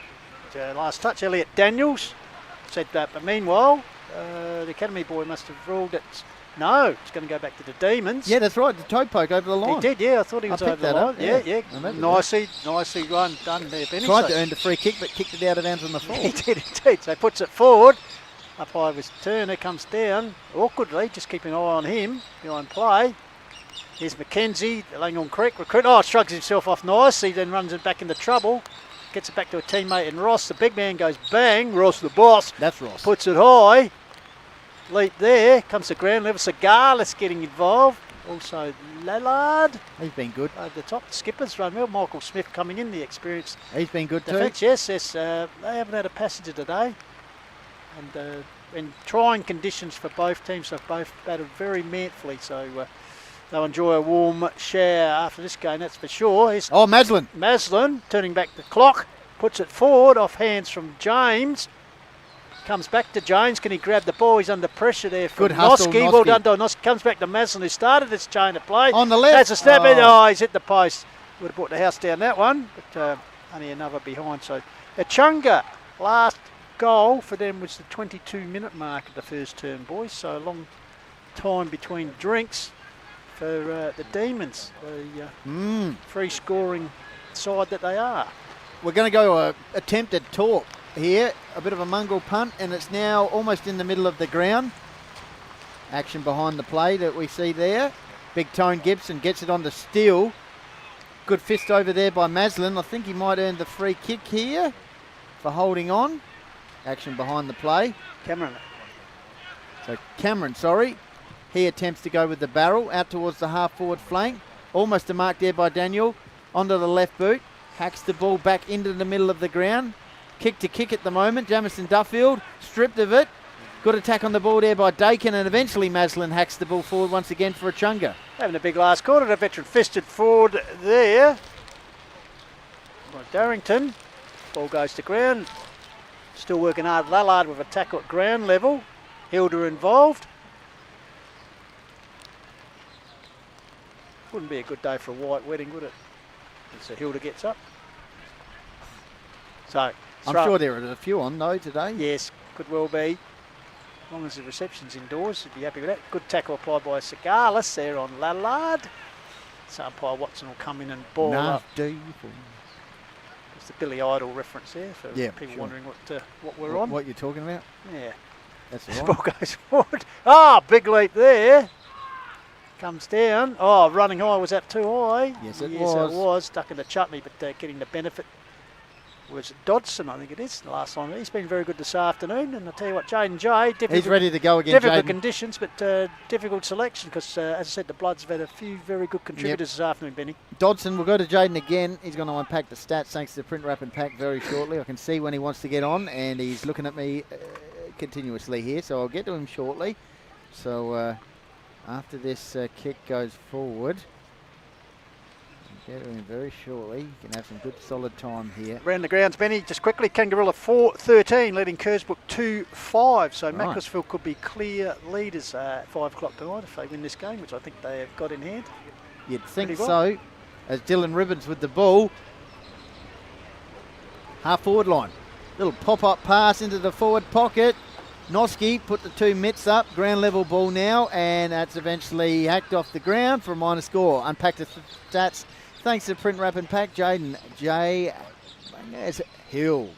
Last touch, Elliot Daniels said that. But meanwhile, the Academy boy must have ruled it. No, it's going to go back to the Demons. Yeah, that's right. The toe poke over the line. He did, yeah. I thought he was over the line. Yeah. Nicely run, done there, Benny. Tried to earn the free kick, but kicked it out of bounds on the full. He did indeed. So puts it forward. Up high with Turner, comes down awkwardly, just keeping an eye on him behind play. Here's Mackenzie, the Langholm Creek recruit. Oh, shrugs himself off nicely, then runs it back into trouble. Gets it back to a teammate in Ross. The big man goes bang. Ross, the boss. That's Ross. Puts it high. Leap there. Comes to ground level. Cigalis getting involved. Also Lallard. He's been good. Over the top. Skippers run well. Michael Smith coming in, the experienced. He's been good defense, too. Yes. They haven't had a passenger today. And in trying conditions for both teams, they've both battled very manfully. So they'll enjoy a warm shower after this game, that's for sure. Here's Maslin turning back the clock, puts it forward off hands from James. Comes back to James. Can he grab the ball? He's under pressure there from Good hustle, Noski. Well done, Noski. Comes back to Maslin, who started this chain of play. On the left. That's a snap in. Oh, he's hit the post. Would have brought the house down that one, but only another behind. So Echunga, last goal for them was the 22-minute mark of the first term, boys. So a long time between drinks for the Demons, the free-scoring side that they are. We're going to go attempted talk here, a bit of a mongrel punt, and it's now almost in the middle of the ground. Action behind the play that we see there. Big Tone Gibson gets it on the steal. Good fist over there by Maslin. I think he might earn the free kick here for holding on. Action behind the play. Cameron. So Cameron, sorry. He attempts to go with the barrel out towards the half-forward flank. Almost a mark there by Daniel. Onto the left boot. Hacks the ball back into the middle of the ground. Kick to kick at the moment. Jamison Duffield stripped of it. Good attack on the ball there by Dakin, and eventually Maslin hacks the ball forward once again for Echunga. Having a big last quarter. The veteran fisted forward there by Darrington. Ball goes to ground. Still working hard. Lallard with a tackle at ground level. Hilda involved. Wouldn't be a good day for a white wedding, would it? So Hilda gets up. So I'm sure there are a few on though today. Yes, could well be. As long as the reception's indoors, you'd be happy with that. Good tackle applied by Sagalis there on Lallard. So umpire Watson will come in and ball up. It's the Billy Idol reference there for people wondering what we're on. What you're talking about? Yeah. That's The all ball right. goes forward. Big leap there. Comes down. Running high. Was that too high? Yes, it It was. was. Stuck in the chutney, but getting the benefit was Dodson, I think it is, the last time. He's been very good this afternoon, and I'll tell you what, Jaden J. He's ready to go again, Difficult Jaden. conditions, but difficult selection because, as I said, the Bloods have had a few very good contributors this afternoon, Benny. Dodson, we'll go to Jaden again. He's going to unpack the stats thanks to Print Wrap and Pack very shortly. I can see when he wants to get on, and he's looking at me continuously here, so I'll get to him shortly. So after this kick goes forward, get to him very shortly. You can have some good solid time here. Around the grounds, Benny, just quickly, Kangaroo 4-13, leading Kersbrook 2-5. So Macclesfield could be clear leaders at 5 o'clock tonight if they win this game, which I think they have got in hand. You'd think Pretty well. so. As Dylan Ribbons with the ball. Half forward line. Little pop-up pass into the forward pocket. Noski put the 2 mitts up. Ground level ball now, and that's eventually hacked off the ground for a minor score. Unpack the stats. Thanks to Print Wrap and Pack, Jaden J. Hill.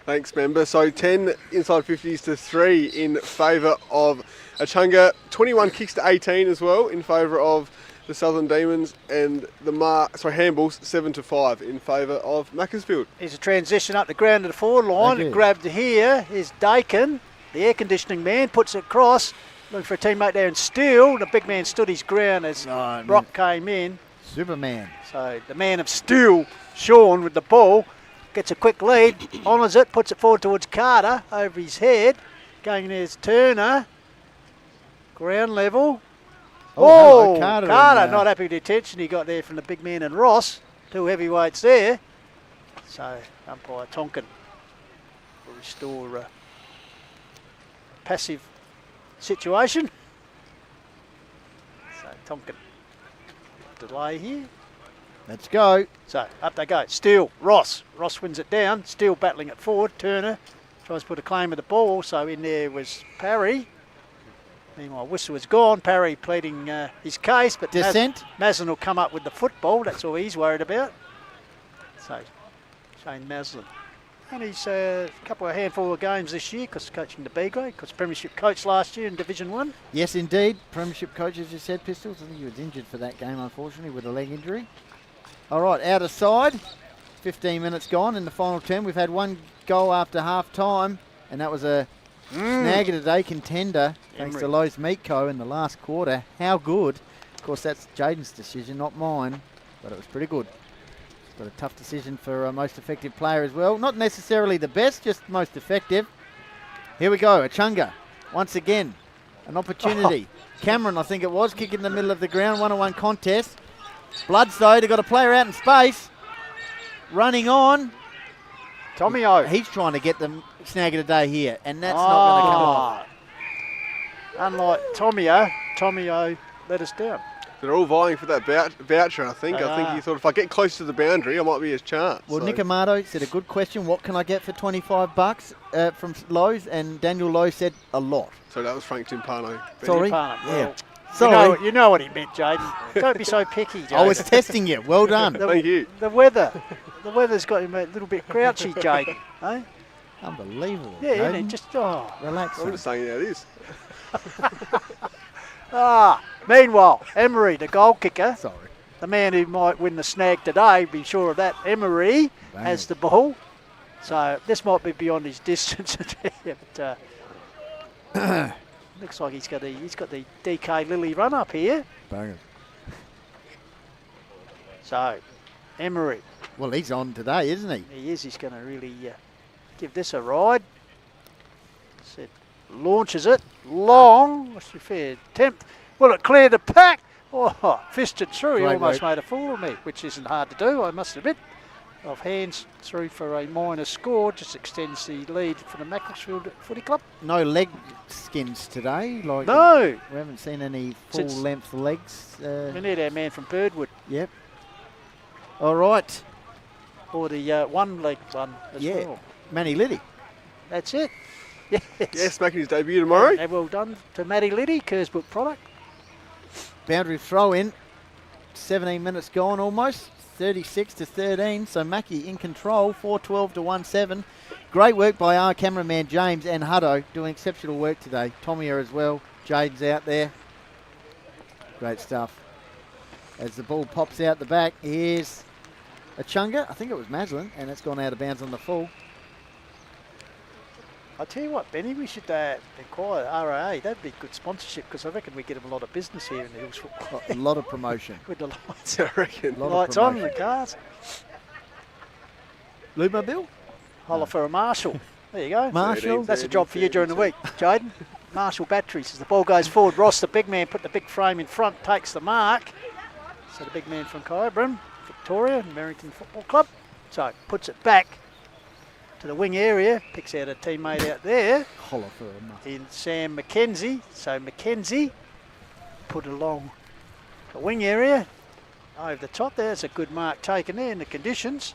Thanks, member. So 10 inside 50s to 3 in favour of Echunga. 21 kicks to 18 as well in favour of the Southern Demons, and the handballs 7-5 in favour of Macclesfield. Here's a transition up the ground to the forward line. Grabbed here. Here's Dakin, the air conditioning man, puts it across. Looking for a teammate there and Steele. The big man stood his ground as Brock came in. Superman. So the man of steel, Sean, with the ball, gets a quick lead, honours it, puts it forward towards Carter, over his head. Going there's Turner. Ground level. Oh, Carter not happy with the attention he got there from the big man and Ross. 2 heavyweights there. So umpire Tonkin will restore a passive situation. So Tonkin, delay here. Let's go. So up they go. Steele, Ross. Ross wins it down. Steele battling it forward. Turner tries to put a claim of the ball. Also in there was Parry. Meanwhile, Whistle was gone. Parry pleading his case, but Descent. Maslin will come up with the football. That's all he's worried about. So Shane Maslin. And he's a handful of games this year because coaching the B grade, because Premiership coach last year in Division 1. Yes, indeed. Premiership coach, as you said, Pistols. I think he was injured for that game, unfortunately, with a leg injury. All right, out of side. 15 minutes gone in the final 10. We've had 1 goal after half time, and that was a snag of the day contender, thanks to Lowe's Meat Co. in the last quarter. How good. Of course, that's Jaden's decision, not mine, but it was pretty good. Got a tough decision for most effective player as well. Not necessarily the best, just most effective. Here we go, Echunga. Once again, an opportunity. Cameron, I think it was, kick in the middle of the ground, 1-on-1 contest. Bloods, though, they've got a player out in space. Running on. Tommy O. He's trying to get the snag of the day here, and that's not going to come off. Unlike Tommy O let us down. They're all vying for that voucher, I think. I think he thought if I get close to the boundary, I might be his chance. Well, Nick Amato said a good question. What can I get for $25 from Lowe's? And Daniel Lowe said a lot. So that was Frank Timpano. Sorry. Yeah. Sorry. You know what he meant, Jaden. Don't be so picky, Jaden. I was testing you. Well done. Thank you. The weather's got him a little bit grouchy, Jaden. Eh? Unbelievable. Yeah, isn't Jaden. it? Just relax. I'm just saying how it is. Meanwhile, Emery, the goal kicker, the man who might win the snag today, be sure of that. Emery has the ball. So this might be beyond his distance. But looks like he's got the DK Lilly run up here. Bang. So, Emery. Well, he's on today, isn't he? He is. He's going to really give this a ride. Launches it long. What's your fair attempt? Will it clear the pack? Oh, fisted through. He almost made a fool of me, which isn't hard to do, I must admit. Off hands through for a minor score. Just extends the lead for the Macclesfield Footy Club. No leg skins today. Like no. We haven't seen any full length legs. We need our man from Birdwood. Yep. All right. Or the one leg one as well. Manny Liddy. That's it. Yes, making his debut tomorrow. And well done to Matty Liddy, Kersbrook product. Boundary throw in. 17 minutes gone almost. 36-13. So Mackie in control. 4-12 to 1-7. Great work by our cameraman James and Hutto, doing exceptional work today. Tommy as well. Jade's out there. Great stuff. As the ball pops out the back, here's Echunga. I think it was Maslin, and it's gone out of bounds on the full. I'll tell you what, Benny, we should inquire RAA. That'd be good sponsorship because I reckon we get them a lot of business here in the Hills Football. A lot of promotion. With the lights, I reckon. Lights on the cars. Lubmobile? Holler for a Marshall. There you go. Marshall. That's a job for you during the week, Jaden. Marshall batteries. As the ball goes forward, Ross, the big man, put the big frame in front, takes the mark. So the big man from Kyabram, Victoria, Merrington Football Club. So puts it back to the wing area, picks out a teammate out there in Sam McKenzie. So McKenzie put it along the wing area over the top there. It's a good mark taken there in the conditions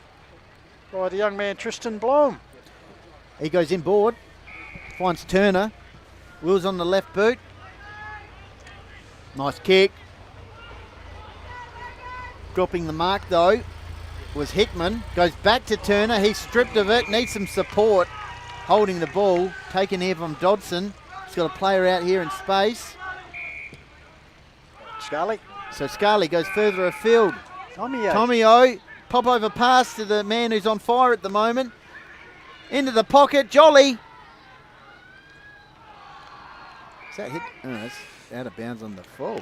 by the young man Tristan Blom. He goes inboard, finds Turner. Will's on the left boot. Nice kick. Dropping the mark though was Hickman. Goes back to Turner. He's stripped of it. Needs some support. Holding the ball. Taken here from Dodson. He's got a player out here in space. Scarlett. So Scarlett goes further afield. Tommy O. Tommy O. Pop over pass to the man who's on fire at the moment. Into the pocket. Jolly. Is that hit? Oh, that's out of bounds on the full.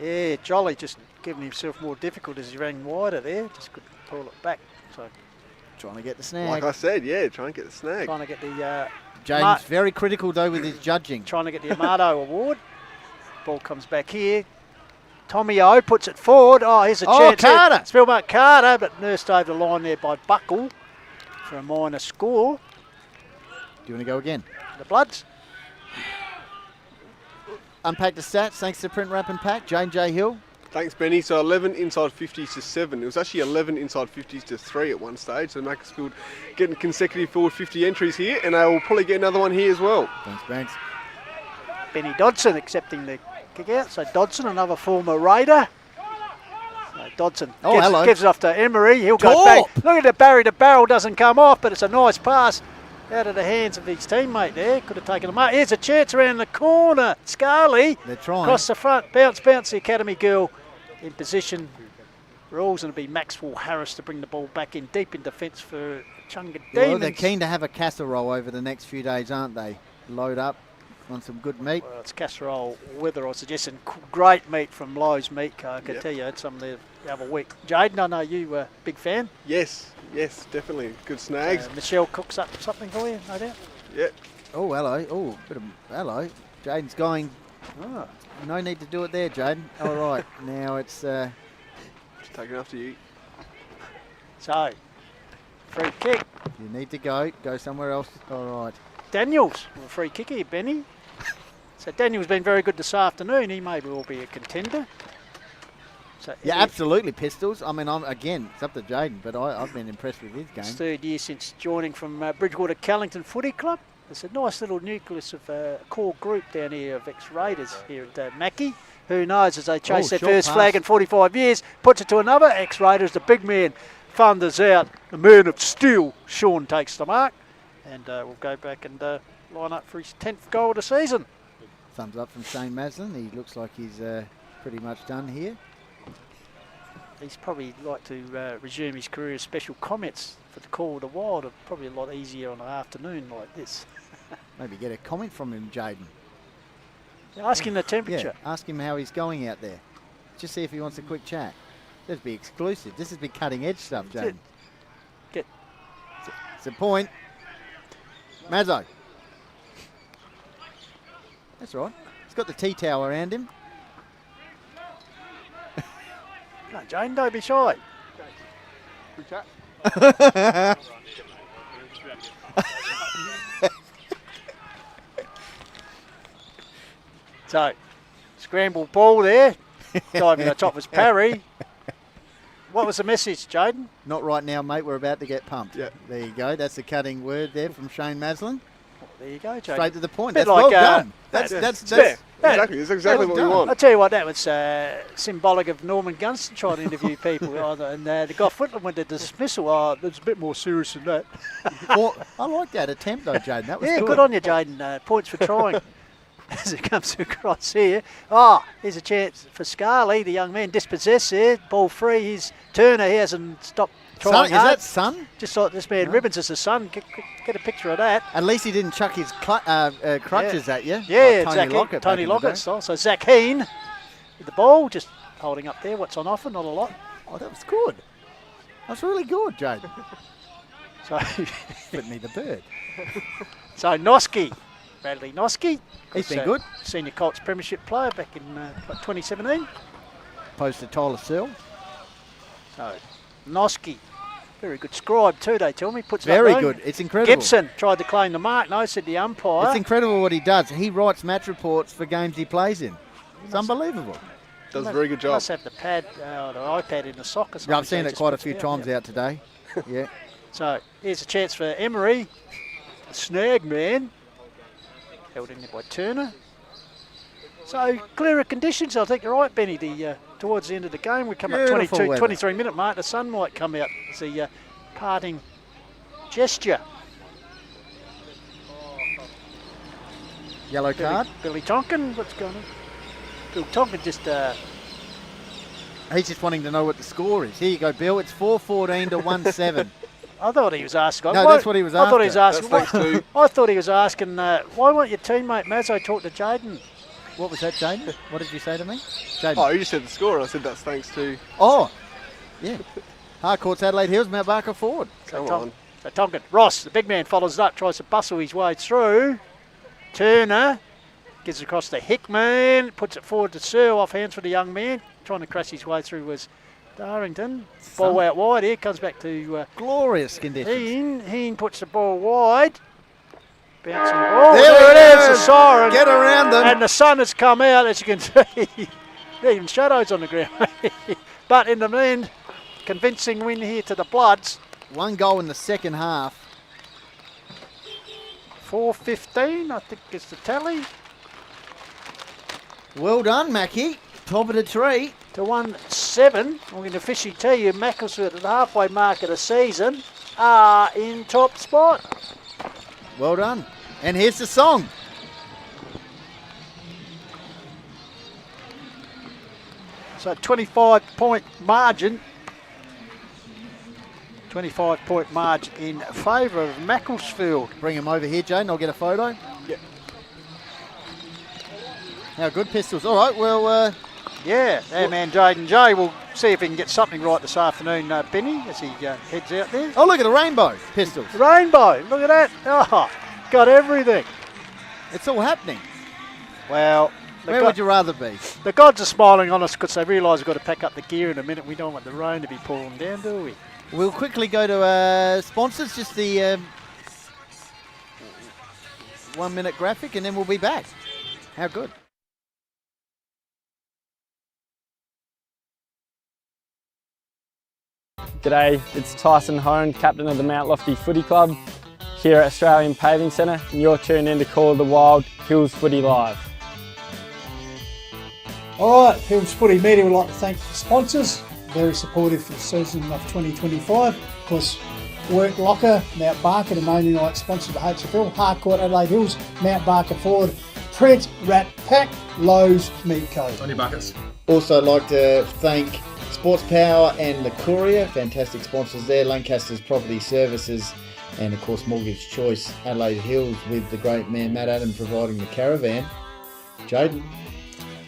Yeah, Jolly just giving himself more difficult as he ran wider there. Just couldn't pull it back. So trying to get the snag. Like I said, yeah, trying to get the snag. Trying to get the... James very critical though with his judging. Trying to get the Amato award. Ball comes back here. Tommy O puts it forward. Oh, here's a chance. Carter. Spillmark Carter, but nursed over the line there by Buckle for a minor score. Do you want to go again? The Bloods. Unpack the stats thanks to Print Wrap and Pack. Jane J. Hill. Thanks, Benny. So 11 inside 50s to 7. It was actually 11 inside 50s to 3 at one stage. So Macclesfield getting consecutive forward 50 entries here, and they will probably get another one here as well. Thanks, Banks. Benny Dodson accepting the kick out. So Dodson, another former Raider. So Dodson gives it off to Emery. He'll go back. Look at the Barry. The barrel doesn't come off, but it's a nice pass out of the hands of his teammate there. Could have taken him out. Here's a chance around the corner. Scarley. They're trying. Across the front. Bounce. The Academy girl in position. Rules going to be Maxwell Harris to bring the ball back in deep in defence for Chunga Demons. Well, they're keen to have a casserole over the next few days, aren't they? Load up on some good meat. Well, it's casserole weather, I suggest, and great meat from Lowe's Meat. I can tell you, I had some there the other week. Jaden, I know you were a big fan. Yes, definitely. Good snags. Michelle cooks up something for you, no doubt. Yep. Oh, hello. Oh, bit of hello. Jaden's going. Oh, no need to do it there, Jaden. All right, now it's. Just taking after you. So, free kick. You need to go somewhere else. All right. Daniels, a free kick here, Benny. So Daniel's been very good this afternoon. He may well be a contender. So yeah, absolutely, Pistols. I mean, again, it's up to Jaden, but I've been impressed with his game. It's third year since joining from Bridgewater Callington Footy Club. There's a nice little nucleus of core group down here of ex-Raiders here at Mackie. Who knows, as they chase their first flag in 45 years, puts it to another ex-Raiders, the big man thunders out. The man of steel, Sean, takes the mark. And we'll go back and line up for his 10th goal of the season. thumbs up from Shane Maslin. He looks like he's pretty much done here. He's probably like to resume his career as special comments for the Call of the Wild. Probably a lot easier on an afternoon like this. Maybe get a comment from him, Jaden. Ask him the temperature. Yeah, ask him how he's going out there. Just see if he wants a quick chat. That'd be exclusive. This has been cutting edge stuff, Jaden. It's a point. Mazzo. That's right. He's got the tea towel around him. No, Jane, don't be shy. Quick chat. So, scrambled ball there. Diving on top was Parry. What was the message, Jaden? Not right now, mate. We're about to get pumped. Yeah. There you go. That's the cutting word there from Shane Maslin. There you go, Jaden. Straight to the point. Bit That's like, well done. That's exactly. It's exactly what we want. I'll tell you what, that was symbolic of Norman Gunston trying to interview people. And the guy Footland went to dismissal. Oh, it's a bit more serious than that. Well, I like that attempt, though, Jaden. That was good on you, Jaden. Points for trying. As it comes across here. Here's a chance for Scarley, the young man dispossessed there. Ball free. He's Turner. He hasn't stopped trying. Is that Son? Just like this man Ribbons is the son. Get a picture of that. At least he didn't chuck his crutches at you. Yeah, like Tony Lockett style. So Zach Heen with the ball, just holding up there. What's on offer? Not a lot. Oh, that was good. That's really good, Jaden. So But need the bird. So Noski. Bradley Noski. He's been good. Senior Colts Premiership player back in 2017. Opposed to Tyler Searle. So Noski. Very good scribe too, they tell me. Puts Very up good. It's incredible. Gibson tried to claim the mark. No, said the umpire. It's incredible what he does. He writes match reports for games he plays in. It's unbelievable. Does a very good job. Must have the pad, the iPad in the sock or something. Yeah, I've seen so it quite a few times out today. Yeah. So here's a chance for Emery. The snag man. Held in there by Turner. So clearer conditions, I think you're right, Benny. Towards the end of the game, we come at 23 minute mark. The sun might come out as a parting gesture. Yellow card. Billy Tonkin, what's going on? Bill Tonkin just... He's just wanting to know what the score is. Here you go, Bill. It's 4-14 to 1-7. I thought he was asking. No, that's what he was I thought he asking. was asking. I thought he was asking. Why won't your teammate Mazzo talk to Jaden? What was that, Jaden? What did you say to me? Jaden. Oh, you just said the score. I said that's thanks to. Oh, yeah. Harcourt's Adelaide Hills, Mount Barker forward. Come on. So Tonkin, Ross, the big man, follows it up, tries to bustle his way through. Turner gets it across to Hickman, puts it forward to Searle, off hands for the young man. Trying to crash his way through was Darrington. Ball out wide here, comes back to glorious conditions. Heen puts the ball wide. Bouncing. Oh, there it is, the siren. Get around them. And the sun has come out, as you can see. Even shadows on the ground. But in the end, convincing win here to the Bloods. One goal in the second half. 4-15, I think is the tally. Well done, Mackie. Top of the tree. To 1-7. I'm going to officially tell you, Macclesfield at the halfway mark of the season are in top spot. Well done. And here's the song. So 25-point margin. 25-point margin in favour of Macclesfield. Bring him over here, Jane. I'll get a photo. Yep. How good, Pistols. All right, well... yeah, our man Jaden J will see if he can get something right this afternoon, Benny, as he heads out there. Oh, look at the rainbow, Pistols. Rainbow, look at that. Oh, got everything. It's all happening. Well... Where would you rather be? The gods are smiling on us because they realise we've got to pack up the gear in a minute. We don't want the rain to be pouring down, do we? We'll quickly go to sponsors, just the 1 minute graphic, and then we'll be back. How good. G'day, it's Tyson Hone, captain of the Mount Lofty Footy Club here at Australian Paving Centre, and you're tuned in to Call of the Wild Hills Footy Live. All right, Hills Footy Media would like to thank the sponsors, very supportive for the season of 2025. Of course, Work Locker, Mount Barker, the Nairne-Bremer sponsor of the HFL, Harcourt, Adelaide Hills, Mount Barker forward, Print, Rat Pack, Lowe's Meat Co. On your buckets. Also like to thank Sports Power and the Courier, fantastic sponsors there, Lancaster's Property Services, and of course Mortgage Choice Adelaide Hills with the great man Matt Adam providing the caravan. Jaden?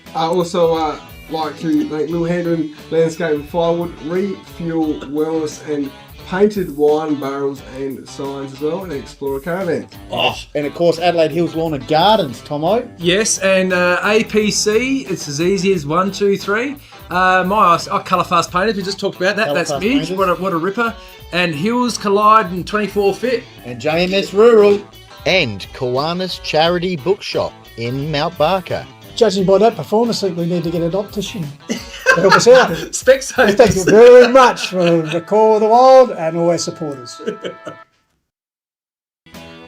I also like to thank Lil Hendon Landscape and Firewood, Refuel Wellness and painted wine barrels and signs as well, and Explorer Caravan. Oh, and of course Adelaide Hills Lawn and Gardens, Tomo. Yes, and APC, it's as easy as 1, 2, 3. Colour Fast Painted, we just talked about that. That's Midge, what a ripper. And Hills Collide and 24 Fit. And JMS Rural. And Kiwanis Charity Bookshop in Mount Barker. Judging by that performance, I think we need to get an optician to help us out. Specsavers. Thank you very much for the Call of the Wild and all our supporters.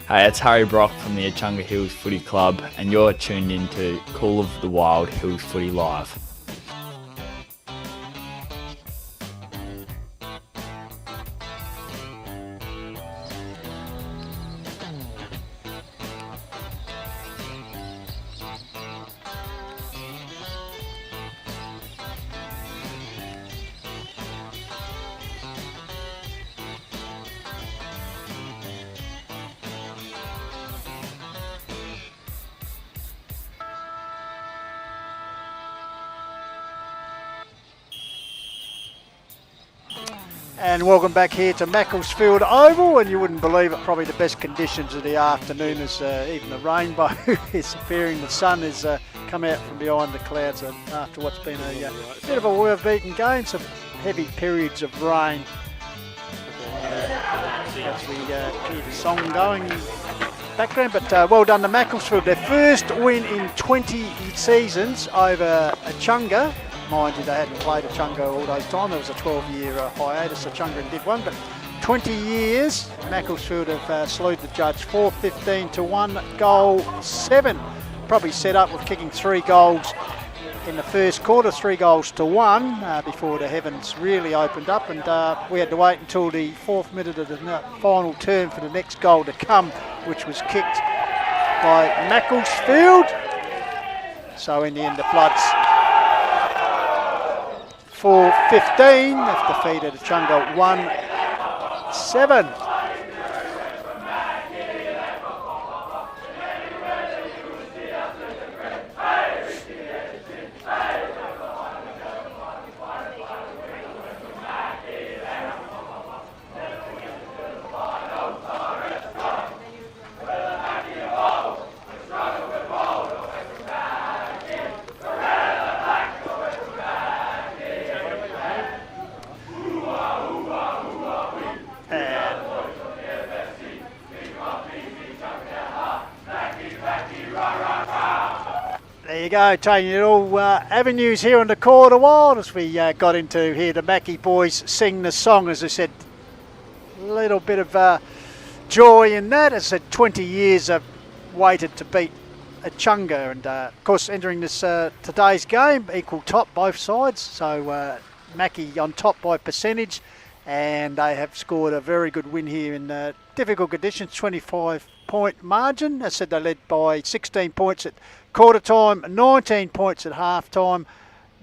Hey, it's Harry Brock from the Echunga Hills Footy Club, and you're tuned in to Call of the Wild Hills Footy Live. And welcome back here to Macclesfield Oval, and you wouldn't believe it, probably the best conditions of the afternoon as even the rainbow is appearing. The sun has come out from behind the clouds after what's been a bit of a weather-beaten game, some heavy periods of rain. As we keep the song going in the background, but well done to Macclesfield. Their first win in 20 seasons over Echunga. Mind you, they hadn't played Echunga all those time. There was a 12-year hiatus. Echunga did one, but 20 years. Macclesfield have slewed the Judge 4-15 to 1 goal 7. Probably set up with kicking 3 goals in the first quarter, 3 goals to 1 before the heavens really opened up, and we had to wait until the 4th minute of the final term for the next goal to come, which was kicked by Macclesfield. So in the end, the Floods 4-15 have defeated Echunga 1-7. There you go, taking it all avenues here on the Call of the Wild as we got into here. The Mackie boys sing the song. As I said, a little bit of joy in that. As I said, 20 years I've waited to beat Echunga, and of course entering this today's game, equal top both sides. So Mackie on top by percentage, and they have scored a very good win here in difficult conditions, 25-point margin. As I said, they led by 16 points at quarter time, 19 points at half time,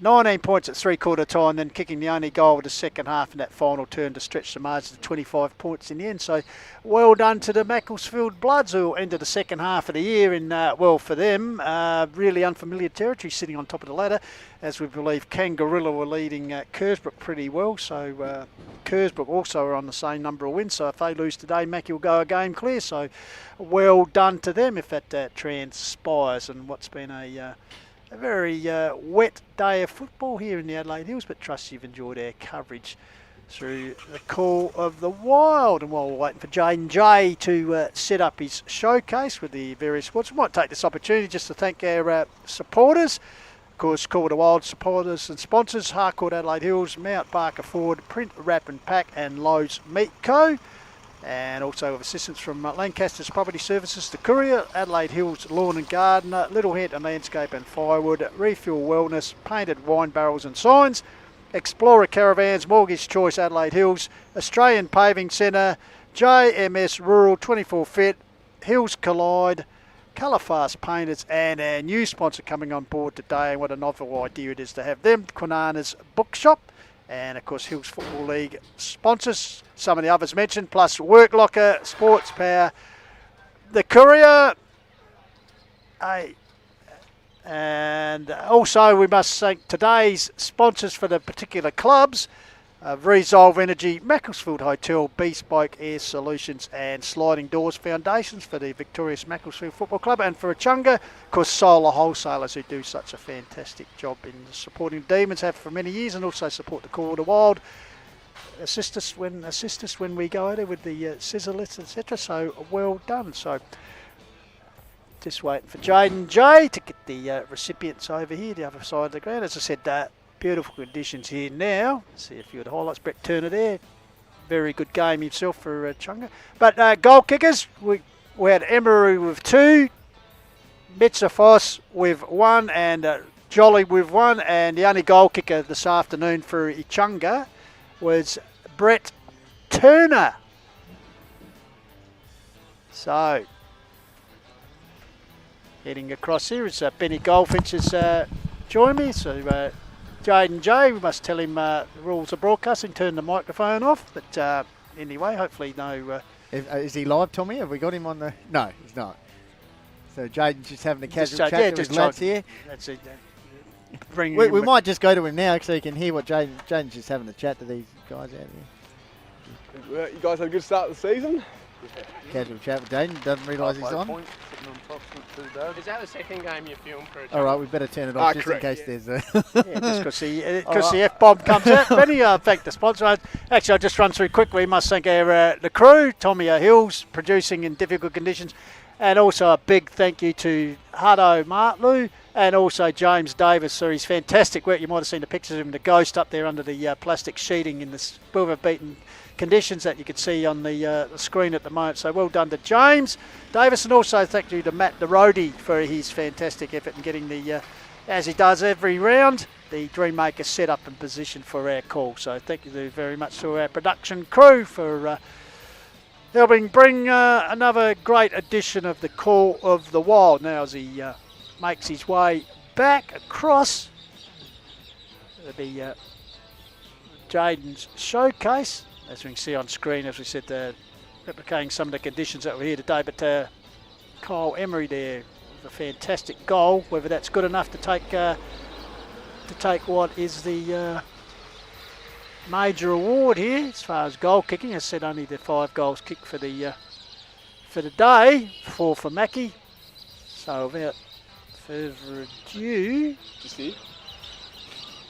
19 points at 3/4 time, then kicking the only goal of the second half in that final turn to stretch the margin to 25 points in the end. So well done to the Macclesfield Bloods, who ended the second half of the year in, well, for them, really unfamiliar territory, sitting on top of the ladder, as we believe Kangarilla were leading Kersbrook pretty well. So Kersbrook also are on the same number of wins, so if they lose today, Mackie will go a game clear. So well done to them if that transpires, and what's been a very wet day of football here in the Adelaide Hills, but trust you've enjoyed our coverage through the Call of the Wild. And while we're waiting for Jaden J to set up his showcase with the various sports, we might take this opportunity just to thank our supporters. Of course, Call of the Wild supporters and sponsors: Harcourt Adelaide Hills, Mount Barker Ford, Print, Wrap and Pack, and Lowe's Meat Co. And also with assistance from Lancaster's Property Services, the Courier, Adelaide Hills Lawn and Gardener, Little Hampton Landscape and Firewood, Refuel Wellness, Painted Wine Barrels and Signs, Explorer Caravans, Mortgage Choice Adelaide Hills, Australian Paving Centre, JMS Rural 24 Fit, Hills Collide, Colour Fast Painters, and our new sponsor coming on board today. And what a novel idea it is to have them, Quinana's Bookshop, and of course Hills Football League sponsors, some of the others mentioned, plus Work Locker, Sports Power, the Courier, and also we must thank today's sponsors for the particular clubs, Resolve Energy, Macclesfield Hotel, Bespoke Air Solutions, and Sliding Doors Foundations for the victorious Macclesfield Football Club, and for Echunga, of course, Solar Wholesalers, who do such a fantastic job in supporting Demons, have for many years, and also support the Call of the Wild. Assist us when we go out there with the scissor lifts, etc. So well done. So just waiting for Jaden J to get the recipients over here, the other side of the ground. As I said, beautiful conditions here now. See a few of the highlights. Brett Turner there. Very good game himself for Echunga. But goal kickers, we had Emery with 2, Metzafos with 1, and Jolly with 1. And the only goal kicker this afternoon for Echunga was Brett Turner. So, heading across here is Benny Goldfinch has joined me. So, Jaden J, we must tell him the rules of broadcasting, turn the microphone off. But anyway, hopefully no... Is he live, Tommy? Have we got him on the... No, he's not. So Jaden's just having a casual chat to his lads here. That's it. We might just go to him now so you can hear what Jaden's just having a chat to these guys out here. You guys had a good start to the season? Casual chat with Jaden, doesn't realise he's on. Is that the second game you filmed for a All right, we better turn it off just correct. in case there's a... just because the F-bomb comes out. Benny, thank the sponsor. Actually, I'll just run through quickly. Must thank our the crew, Tommy Hills, producing in difficult conditions. And also a big thank you to Hutto Martlew and also James Davis for his fantastic work. You might have seen the pictures of him, the ghost up there under the plastic sheeting in the weather-beaten conditions that you can see on the screen at the moment. So well done to James Davis, and also thank you to Matt the roadie for his fantastic effort in getting the, as he does every round, the Dreammaker set up and position for our call. So thank you very much to our production crew for helping bring another great edition of the Call of the Wild. Now as he makes his way back across, it'll be Jaden's showcase. As we can see on screen, as we said, replicating some of the conditions that were here today. But Kyle Emery there with a fantastic goal. Whether that's good enough to take what is the major award here as far as goal kicking. As I said, only the 5 goals kicked for the day, 4 for Mackie. So without further ado,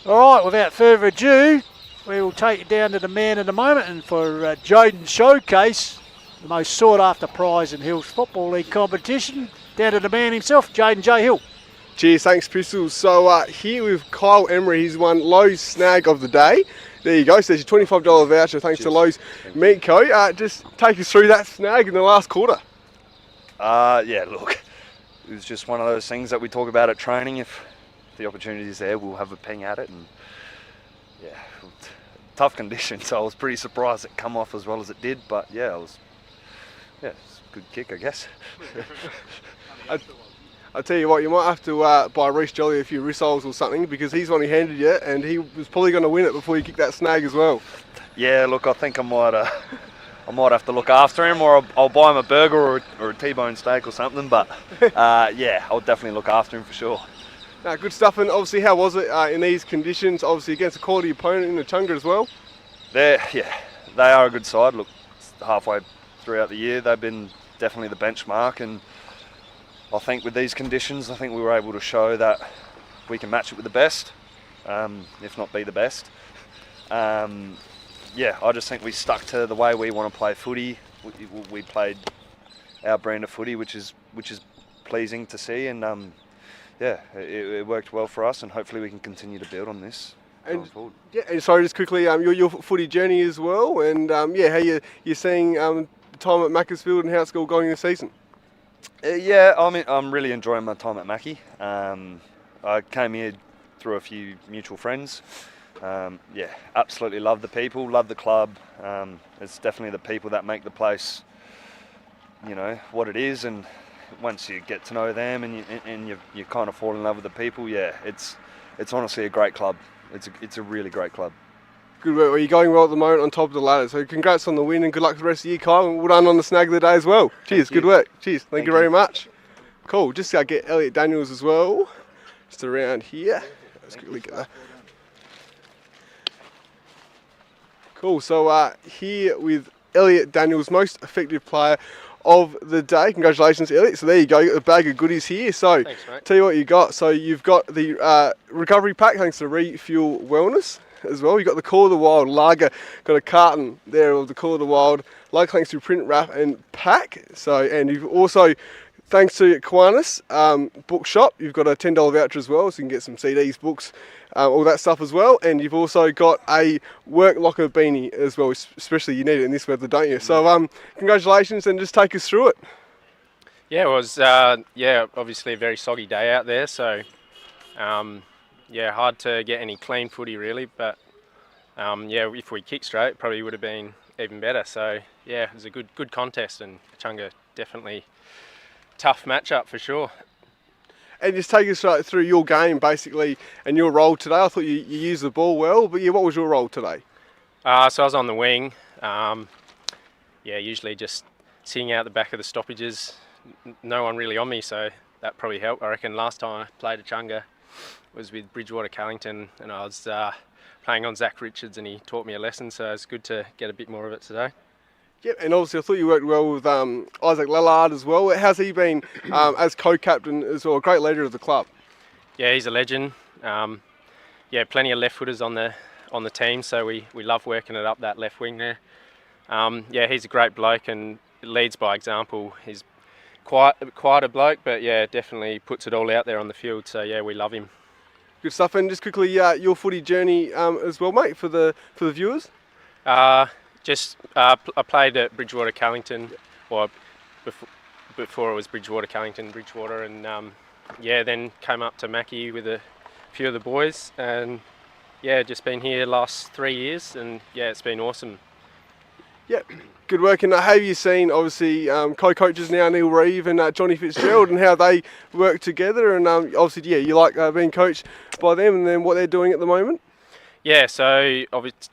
all right, without further ado, we will take you down to the man in a moment, and for Jaden's showcase, the most sought after prize in Hills Football League competition, down to the man himself, Jaden J. Hill. Cheers, thanks Pistols. So here with Kyle Emery, he's won Lowe's Snag of the Day. There you go, so there's your $25 voucher thanks to Lowe's Meat Co. Just take us through that snag in the last quarter. Yeah, look, it was just one of those things that we talk about at training. If the opportunity is there, we'll have a ping at it. And yeah, tough conditions, so I was pretty surprised it come off as well as it did. But yeah, it's a good kick, I guess. I tell you what, you might have to buy Reece Jolly a few rissoles or something, because he's one he handed you, and he was probably going to win it before you kicked that snag as well. Yeah, look, I think I might have to look after him, or I'll buy him a burger or a T-bone steak or something. But yeah, I'll definitely look after him for sure. No, good stuff. And obviously, how was it in these conditions? Obviously against a quality opponent in Echunga as well. They are a good side. Look, halfway throughout the year, they've been definitely the benchmark, and I think with these conditions, I think we were able to show that we can match it with the best, if not be the best. Yeah, I just think we stuck to the way we want to play footy. We played our brand of footy, which is pleasing to see, and yeah, it worked well for us, and hopefully we can continue to build on this going forward. Yeah, and sorry, just quickly, your footy journey as well, and yeah, how you're seeing the time at Macclesfield and how it's all going this season. Yeah, I'm really enjoying my time at Mackie. I came here through a few mutual friends. Yeah, absolutely love the people, love the club. It's definitely the people that make the place, you know, what it is, and once you get to know them and you kind of fall in love with the people, yeah, it's honestly a great club. It's a really great club. Good work. Well, you're going well at the moment on top of the ladder. So congrats on the win and good luck for the rest of your Kyle. And well done on the snag of the day as well. Cheers. Good work. Cheers. Thank you very much. Cool. Just get Elliot Daniels as well. Just around here. Let's quickly get that. Cool. So here with Elliot Daniels, most effective player of the day. Congratulations, Elliot. So there you go. You got the bag of goodies here. So Thanks, mate. Tell you what you got. So you've got the recovery pack thanks to Refuel Wellness as well. You've got the Call of the Wild lager. Got a carton there of the Call of the Wild lager thanks to Print Wrap and Pack. So, and you've also, thanks to Kiwanis Bookshop, you've got a $10 voucher as well, so you can get some CDs, books, all that stuff as well. And you've also got a work locker beanie as well, especially you need it in this weather, don't you? So congratulations, and just take us through it. Yeah, it was obviously a very soggy day out there, so hard to get any clean footy really, but if we kicked straight, it probably would have been even better. So yeah, it was a good contest, and Echunga definitely tough matchup for sure. And just take us right through your game basically and your role today. I thought you used the ball well, but yeah, what was your role today? So I was on the wing. Usually just sitting out the back of the stoppages. No one really on me, so that probably helped. I reckon last time I played Echunga was with Bridgewater Callington, and I was playing on Zach Richards, and he taught me a lesson, so it's good to get a bit more of it today. Yep, and obviously I thought you worked well with Isaac Lillard as well. How's he been as co-captain as well, a great leader of the club? Yeah, he's a legend. Plenty of left footers on the team, so we love working it up that left wing there. He's a great bloke and leads by example. He's quite a bloke, but yeah, definitely puts it all out there on the field. So yeah, we love him. Good stuff. And just quickly, your footy journey as well, mate, for the viewers. I played at Bridgewater Callington, or before it was Bridgewater Callington, and then came up to Mackie with a few of the boys, and yeah, just been here last 3 years, and yeah, it's been awesome. Yep, good work. And have you seen, obviously, co-coaches now, Neil Reeve and Johnny Fitzgerald, and how they work together? And obviously, yeah, you like being coached by them, and then what they're doing at the moment? Yeah, so obviously,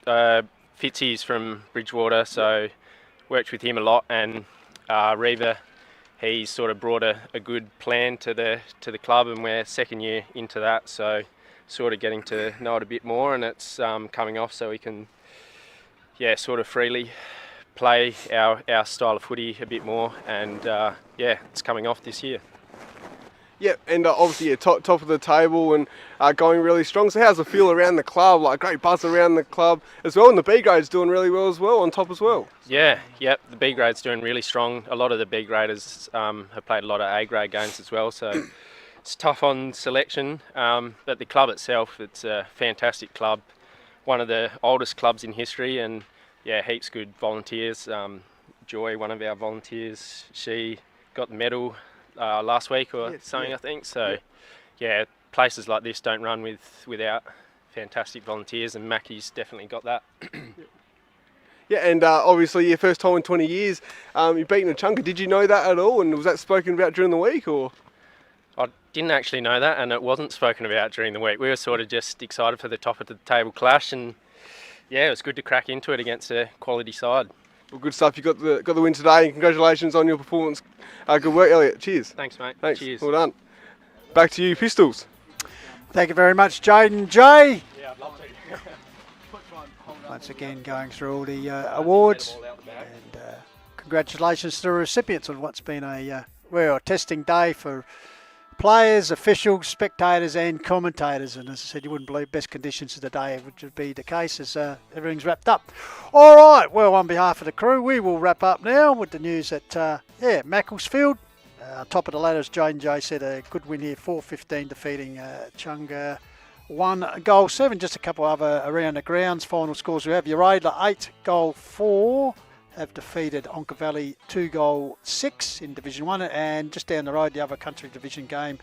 Fitzy's from Bridgewater, so worked with him a lot, and Reeva, he's sort of brought a good plan to the club, and we're second year into that, so sort of getting to know it a bit more, and it's coming off, so we can sort of freely play our style of footy a bit more, and it's coming off this year. Yep, and obviously top of the table and going really strong. So how's it feel around the club? Like great buzz around the club as well, and the B grade's doing really well as well, on top as well. Yeah, the B grade's doing really strong. A lot of the B graders have played a lot of A grade games as well, so it's tough on selection. But the club itself, it's a fantastic club, one of the oldest clubs in history, and yeah, heaps good volunteers. Joy, one of our volunteers, she got the medal last week or something, I think. So yeah, places like this don't run without fantastic volunteers, and Mackie's definitely got that. Yeah, and obviously your first time in 20 years, you've beaten Echunga. Did you know that at all, and was that spoken about during the week, or? I didn't actually know that, and it wasn't spoken about during the week. We were sort of just excited for the top of the table clash, and yeah, it was good to crack into it against a quality side. Well, good stuff. You got the win today, and congratulations on your performance. Good work, Elliot. Cheers. Thanks, mate. Thanks. Cheers. Well done. Back to you, Pistols. Thank you very much, Jaden J. Yeah, I'd love to. Once again, going through all the awards, and congratulations to the recipients of what's been a testing day for players, officials, spectators and commentators. And as I said, you wouldn't believe best conditions of the day would be the case as everything's wrapped up. All right, well, on behalf of the crew, we will wrap up now with the news that, Macclesfield, top of the ladder, as Jane J said, a good win here, 4-15, defeating Echunga 1-7. Just a couple other around the grounds. Final scores we have. Uradla 8-4. Have defeated Onka Valley 2-6 in Division 1, and just down the road, the other country division game.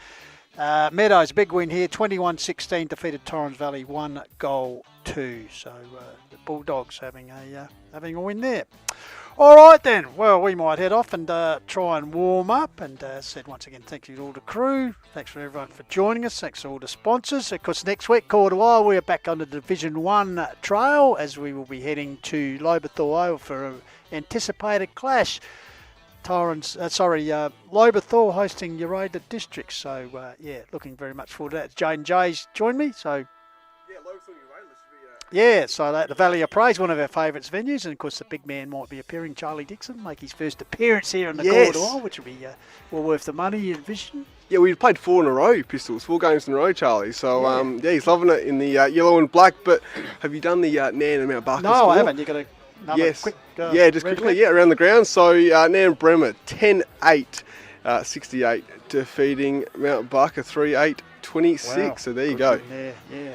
Meadows, big win here, 21-16, defeated Torrens Valley 1-2. So the Bulldogs having a win there. All right then. Well, we might head off and try and warm up. And said once again, thank you to all the crew. Thanks for everyone for joining us. Thanks to all the sponsors. Of course, next week, quarter while, we are back on the Division 1 trail as we will be heading to Lobethal Oval for an anticipated clash. Lobethal hosting Uraida District. So, looking very much forward to that. Jane Jay's joined me. So, so the Valley of Praise, one of our favourites venues, and of course the big man might be appearing, Charlie Dixon, make his first appearance here in the corridor, which will be well worth the money, you envision. Yeah, we've played 4 in a row, Pistols, 4 games in a row, Charlie. So, he's loving it in the yellow and black. But have you done the Nairne-Bremer Barker No, score? I haven't. You've got another quick quickly, around the ground. So, Nairne-Bremer 10-8, 68, defeating Mount Barker 3-8. 26, wow. So there you go.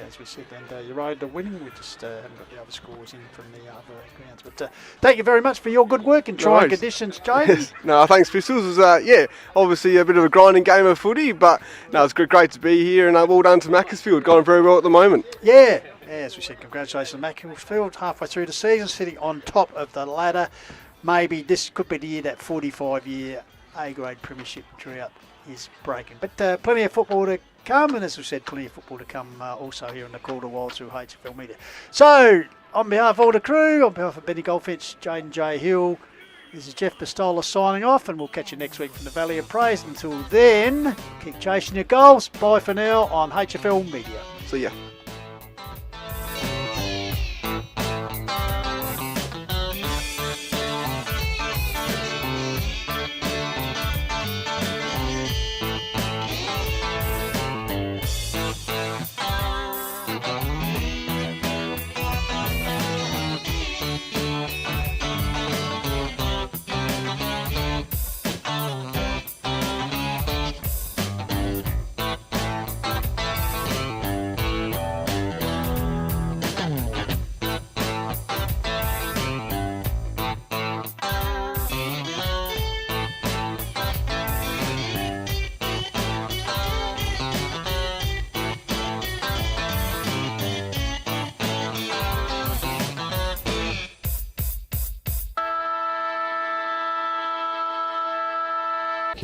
As we said, and you rode the winning. We just haven't got the other scores in from the other grounds. But thank you very much for your good work in trying conditions, Jamie. No, thanks, Pistols. It was, obviously a bit of a grinding game of footy, but no, it's great to be here, and well done to Macclesfield, going very well at the moment. Yeah, as we said, congratulations to Macclesfield, halfway through the season, sitting on top of the ladder. Maybe this could be the year that 45-year A-grade premiership drought is breaking. But plenty of football to come, and as we said, plenty of football to come also here in the Quarter Wild through HFL Media. So, on behalf of all the crew, on behalf of Benny Goldfinch, Jaden J. Hill, this is Jeff Pistola signing off, and we'll catch you next week from the Valley of Praise. Until then, keep chasing your goals. Bye for now on HFL Media. See ya.